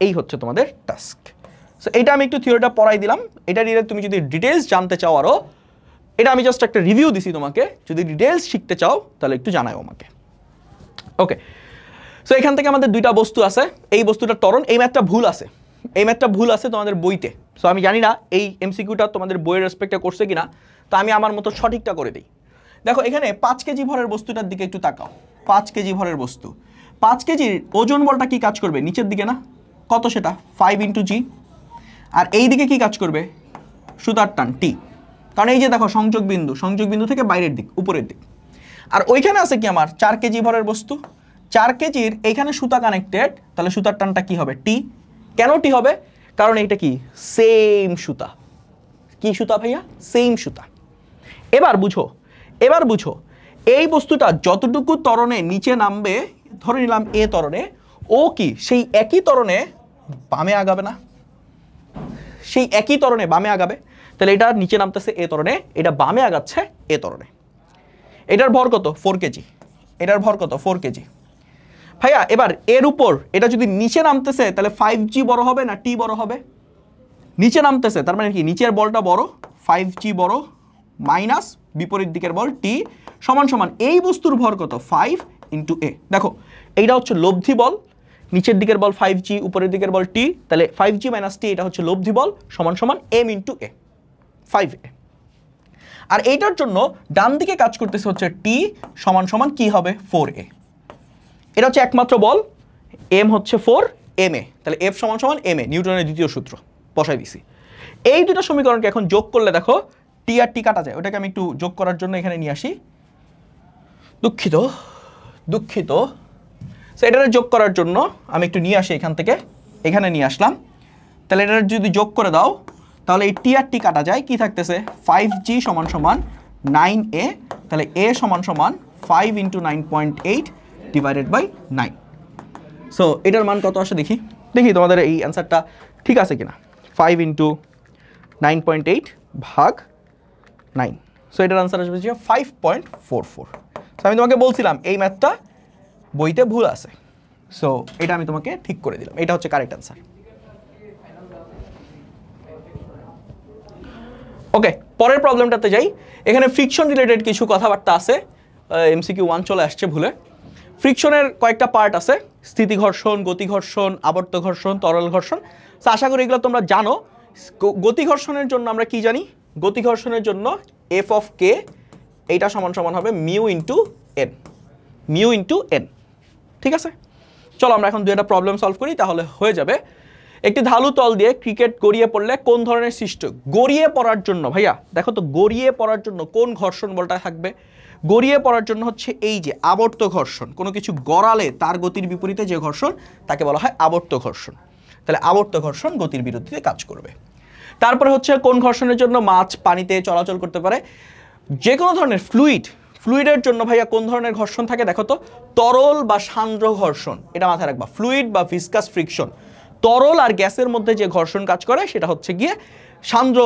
এই হচ্ছে তোমাদের টাস্ক। সো এটা আমি একটু থিওরিটা পড়াই দিলাম। এটা নিয়ে তুমি যদি ডিটেইলস জানতে চাও আরো, এটা আমি জাস্ট একটা রিভিউ দিছি তোমাকে, যদি ডিটেইলস শিখতে চাও তাহলে একটু জানাও আমাকে। ওকে, সো এখান থেকে আমাদের দুইটা বস্তু আছে, এই বস্তুটার ত্বরণ, এই ম্যাথটা ভুল আছে তোমাদের বইতে। সো আমি জানি না এই এমসিকিউটা তোমাদের বইয়ের রেসপেক্টে করছে কিনা, তো আমি আমার মতো সঠিকটা করে দিই। দেখো এখানে 5 কেজি ভরের বস্তুটার দিকে একটু তাকাও। 5 কেজি ভরের বস্তু, 5 কেজির ওজন বলটা কি কাজ করবে? নিচের দিকে না? কত সেটা? 5 ইন্টু G। আর এই দিকে কি কাজ করবে? সুতার টান T। কারণ এই যে দেখো সংযোগ বিন্দু থেকে বাইরের দিক, উপরের দিক। আর ওইখানে আছে কি আমার 4 কেজি ভরের বস্তু, 4 কেজির এইখানে সুতা কানেক্টেড, তাহলে সুতার টানটা কি হবে? T। কেন T হবে? কারণ এইটা কি? সেম সুতা, কি সুতা ভাইয়া? সেম সুতা। এবার বুঝো এই বস্তুটা যতটুকু ত্বরণে নিচে নামবে, ধরে নিলাম এ ত্বরণে, ও কি সেই একই ত্বরণে বামে আগাবে না? সেই একই ত্বরণে বামে আগাবে। তাহলে এটা নিচে নামতেছে এ ত্বরণে, এটা বামে আগাচ্ছে এ ত্বরণে। এটার ভর কত? 4 কেজি। এটার ভর কত? 4 কেজি। ভাইয়া এবার এর উপর এটা যদি নিচে নামতেছে তাহলে 5g বড় হবে না t বড় হবে? নিচে নামতেছে তার মানে কি নিচের বলটা বড়, 5g বড়, মাইনাস বিপরীত দিকের বল t সমান সমান এই বস্তুর ভর কত? 5 ইন্টু a। দেখো এইটা হচ্ছে লব্ধি বল, নিচের দিকের বল 5g, উপরের দিকের বল t, তাহলে 5g মাইনাস t এটা হচ্ছে লব্ধি বল সমান সমান m ইন্টু a, 5a। আর এইটার জন্য ডান দিকে কাজ করতেছে হচ্ছে t সমান সমান কি হবে? 4a। এটা হচ্ছে একমাত্র বল, m হচ্ছে 4, ma, তাহলে f সমান সমান ma, নিউটনের দ্বিতীয় সূত্র বসাই দিছি। এই দুটো সমীকরণকে এখন যোগ করলে দেখো t আর t কাটা যায়। ওটাকে আমি একটু যোগ করার জন্য এখানে নিয়ে আসি, দুঃখিত। এটারে যোগ করার জন্য আমি একটু নিয়ে আসি এখান থেকে, এখানে নিয়ে আসলাম। তাহলে এটা যদি যোগ করে দাও তাহলে এই টি আর টি কাটা যায়, কি থাকতেছে? 5g সমান সমান 9a, তাহলে a সমান সমান 5 ইন্টু 9.8 ডিভাইডেড বাই 9। সো এটার মান কত আসে দেখি তোমাদের এই অ্যান্সারটা ঠিক আছে কিনা। 5 ইন্টু 9.8 ভাগ 9, সো এটার আনসার আসবে 5.44। সো আমি তোমাকে বলছিলাম এই ম্যাথটা বইতে ভুল আছে, সো এটা আমি তোমাকে ঠিক করে দিলাম, এটা হচ্ছে কারেক্ট অ্যান্সার। ওকে, পরের প্রবলেমটাতে যাই। এখানে ফ্রিকশন রিলেটেড কিছু কথাবার্তা আছে, এমসিকিউ 1 চলে আসছে ভুলে। ফ্রিকশনের কয়েকটা পার্ট আছে, স্থিতি ঘর্ষণ, গতি ঘর্ষণ, আবর্ত ঘর্ষণ, তরল ঘর্ষণ। সো আশা করি এগুলো তোমরা জানো। গতি ঘর্ষণের জন্য আমরা কি জানি? গতি ঘর্ষণের জন্য এফ অফ কে এইটা সমান সমান হবে মিউ ইন্টু এন, ঠিক আছে? চলো আমরা এখন দুইটা প্রবলেম সলভ করি, তাহলে হয়ে যাবে। একটি ধালু তল দিয়ে ক্রিকেট গড়িয়ে পড়লে কোন ধরনের সৃষ্ট? গড়িয়ে পড়ার জন্য ভাইয়া দেখো তো, গড়িয়ে পড়ার জন্য কোন ঘর্ষণ বলটা থাকবে? গড়িয়ে পড়ার জন্য হচ্ছে এই যে আবর্ত ঘর্ষণ। কোনো কিছু গড়ালে তার গতির বিপরীতে যে ঘর্ষণ তাকে বলা হয় আবর্ত ঘর্ষণ। তাহলে আবর্ত ঘর্ষণ গতির বিরুদ্ধে কাজ করবে। তারপরে হচ্ছে কোন ঘর্ষণের জন্য মাছ পানিতে চলাচল করতে পারে? যে কোনো ধরনের ফ্লুইডের জন্য ভাইয়া কোন ধরনের ঘর্ষণ থাকে দেখো তো? তরল বা সান্দ্র ঘর্ষণ, এটা মাথায় রাখবা। ফ্লুইড বা ভিসকাস ফ্রিকশন, তরল আর গ্যাসের মধ্যে যে ঘর্ষণ কাজ করে সেটা হচ্ছে গিয়ে সান্দ্র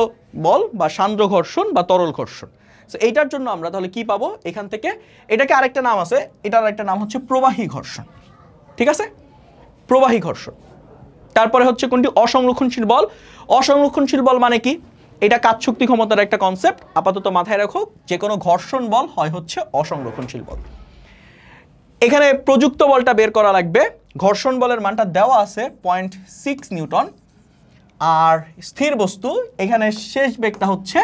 বল বা সান্দ্র ঘর্ষণ বা তরল ঘর্ষণ। সো এইটার জন্য আমরা তাহলে কি পাবো এখান থেকে? এটাকে আরেকটা নাম আছে, এটার আরেকটা নাম হচ্ছে প্রবাহী ঘর্ষণ, ঠিক আছে? প্রবাহী ঘর্ষণ। তারপরে হচ্ছে কোনটি? অসংরক্ষণশীল বল। অসংরক্ষণশীল বল মানে কি? এটা কাজ শক্তি ক্ষমতার একটা কনসেপ্ট, আপাতত মাথায় রাখো। যে কোনো ঘর্ষণ বল হয় হচ্ছে অসংরক্ষণশীল বল। এখানে প্রযুক্ত বলটা বের করা লাগবে। ঘর্ষণ বলের মানটা দেওয়া আছে 0.6 নিউটন, আর স্থির বস্তু এখানে শেষ বেগটা হচ্ছে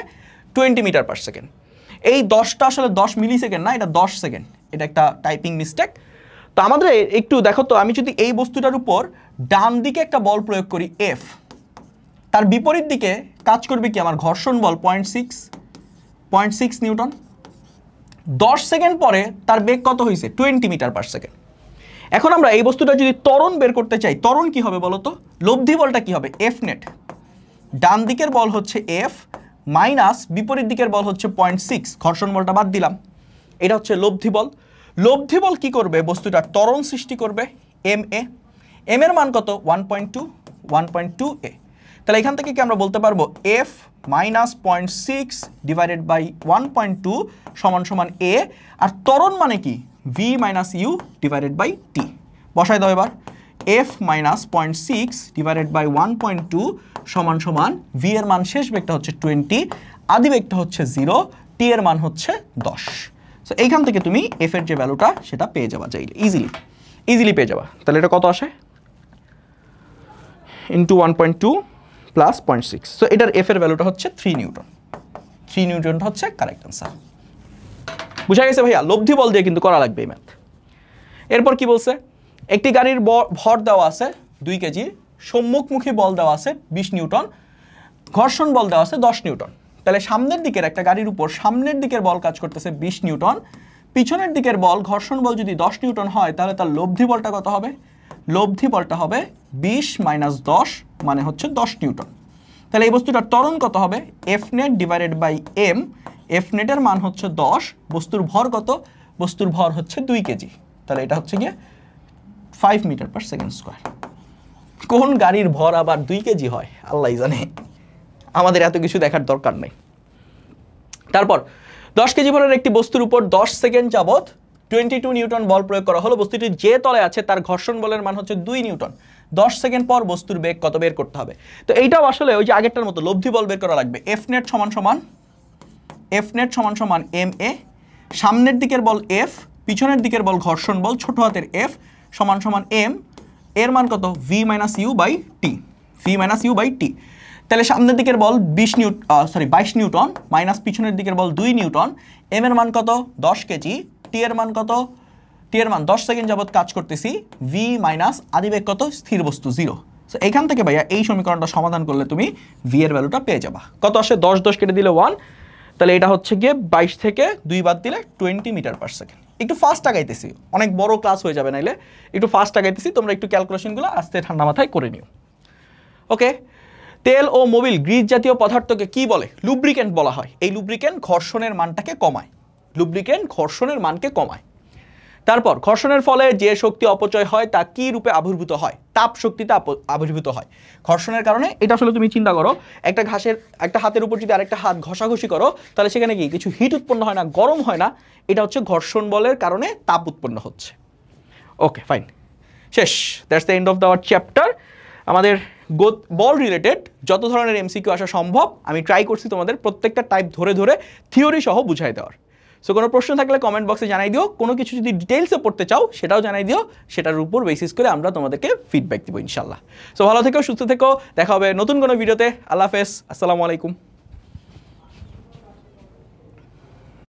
20 মিটার পার সেকেন্ড। এই 10টা আসলে 10 মিলি সেকেন্ড না, এটা 10 সেকেন্ড, এটা একটা টাইপিং মিস্টেক। তো আমাদের একটু দেখো তো, আমি যদি এই বস্তুটার উপর ডান দিকে একটা বল প্রয়োগ করি এফ, তার বিপরীত দিকে কাজ করবে কি আমার ঘর্ষণ বল 0.6 নিউটন। 10 সেকেন্ড পরে তার বেগ কত হয়েছে? 20 মিটার পার সেকেন্ড। এখন আমরা এই বস্তুটা যদি ত্বরণ বের করতে চাই, ত্বরণ কি হবে বলো তো? লব্ধি বলটা কি হবে? F net. ডান দিকের বল হচ্ছে এফ মাইনাস বিপরীত দিকের বল হচ্ছে 0.6, ঘর্ষণ বলটা বাদ দিলাম। এটা হচ্ছে লব্ধি বল। লব্ধি বল কি করবে? বস্তুটার ত্বরণ সৃষ্টি করবে, এম এর মান কত? 1.2 এ। তাহলে এখান থেকে কি আমরা বলতে পারবো এফ মাইনাস 0.6 ডিভাইডেড বাই 1.2 সমান সমান এ, আর ত্বরণ মানে কি? V minus you divided by t. বসাই দাও এবার। এফ মাইনাস 0.6 ডিভাইডেড বাই 1.2 সমান সমান ভি এর মান শেষ বেগটা হচ্ছে 20, আদি বেগটা হচ্ছে 0, টি এর মান হচ্ছে 10। সো এইখান থেকে তুমি এফ এর যে ভ্যালুটা সেটা পেয়ে যাবা, চাইলে ইজিলি পেয়ে যাবা। তাহলে এটা কত আসে? Into 1.2 plus 0.6। সো এটার এফ এর ভ্যালুটা হচ্ছে 3 নিউটন। 3 নিউটনটা হচ্ছে কারেক্ট অ্যান্সার। বুঝা গেছে ভাইয়া? লব্ধি বল দিয়ে কিন্তু করা লাগবে এই ম্যাথ। এরপর কি বলছে? একটি গাড়ির ভর দেওয়া আছে 2 কেজি, সম্মুখমুখী বল দেওয়া আছে 20 নিউটন, ঘর্ষণ বল দেওয়া আছে 10 নিউটন। তাহলে সামনের দিকের একটা গাড়ির উপর সামনের দিকের বল কাজ করতেছে 20 নিউটন, পিছনের দিকের বল ঘর্ষণ বল যদি 10 নিউটন হয় তাহলে তার লব্ধি বলটা কত হবে? লব্ধি বলটা হবে 20 মাইনাস 10 মানে হচ্ছে 10 নিউটন। তাহলে এই বস্তুটার ত্বরণ কত হবে, F net divided by M. F নেটের মান হচ্ছে 10, বস্তুর ভর কত, বস্তুর ভর হচ্ছে 2 কেজি। তাহলে এটা হচ্ছে গিয়ে 5 মিটার পার সেকেন্ড স্কোয়ার। কোন গাড়ির ভর আবার 2 কেজি হয় আল্লাহ জানে, আমাদের এত কিছু দেখার দরকার নেই। তারপর 10 কেজি ভরের একটি বস্তুর উপর 10 সেকেন্ড যাবত 22 নিউটন বল প্রয়োগ করা হলো। বস্তুটি যে তলে আছে তার ঘর্ষণ বলের মান হচ্ছে 2 নিউটন। 10 সেকেন্ড পর বস্তুর বেগ কত বের করতে হবে। তো এইটাও আসলে ওই যে আগেরটার মতো লব্ধি বল বের করা লাগবে। এফ নেট সমান এম এ, সামনের দিকের বল এফ, পিছনের দিকের বল ঘর্ষণ বল ছোট হাতের এফ সমান এম, এর মান কত ভি মাইনাস ইউ বাই টি। তাহলে সামনের দিকের বল 22 নিউটন মাইনাস পিছনের দিকের বল 2 নিউটন। এম এর মান কত 10 কেজি, টি এর মান কত, টি এর মান 10 সেকেন্ড যাবত কাজ করতেছি, ভি মাইনাস আদিবেগ কত স্থির বস্তু 0। সো এখান থেকে ভাইয়া এই সমীকরণটা সমাধান করলে তুমি ভি এর ভ্যালুটা পেয়ে যাবা। কত আসে 10 কেটে দিলে 1, তাহলে এটা হচ্ছে গিয়ে 22 থেকে 2 বাদ দিলে 20 মিটার পার সেকেন্ড। একটু ফাস্ট আগাইতেছি, অনেক বড় ক্লাস হয়ে যাবে নাইলে, একটু ফাস্ট আগাইতেছি, তোমরা একটু ক্যালকুলেশনগুলো আস্তে ঠান্ডা মাথায় করে নিও। ওকে, তেল ও মোবিল গ্রিস জাতীয় পদার্থকে কি বলে, লুব্রিকেন্ট বলা হয়। এই লুব্রিকেন্ট ঘর্ষণের মানটাকে কমায়। তারপর ঘর্ষণের ফলে যে শক্তি অপচয় হয় তা কি রূপে আবির্ভূত হয়, তাপ শক্তিতে আবির্ভূত হয়। ঘর্ষণের কারণে এটা আসলে তুমি চিন্তা করো, একটা হাতের উপর যদি আরেকটা হাত ঘষাঘষি করো তাহলে সেখানে কি কিছু হিট উৎপন্ন হয় না, গরম হয় না, এটা হচ্ছে ঘর্ষণ বলের কারণে তাপ উৎপন্ন হচ্ছে। ওকে ফাইন, শেষ, that's the end of our chapter. আমাদের বল রিলেটেড যত ধরনের এমসিকিউ আসা সম্ভব আমি ট্রাই করছি তোমাদের প্রত্যেকটা টাইপ ধরে থিওরি সহ বুঝাই দেওয়ার। সো কোনো প্রশ্ন থাকলে কমেন্ট বক্সে জানাই দিও, কোনো কিছু যদি ডিটেইলসে পড়তে চাও সেটাও জানাই দিও, সেটার উপর বেসিস করে আমরা তোমাদেরকে ফিডব্যাক দিব ইনশাল্লাহ। সো ভালো থেকো, সুস্থ থেকো, দেখা হবে নতুন কোনো ভিডিওতে। আল্লাহ হাফেজ, আসসালামু আলাইকুম।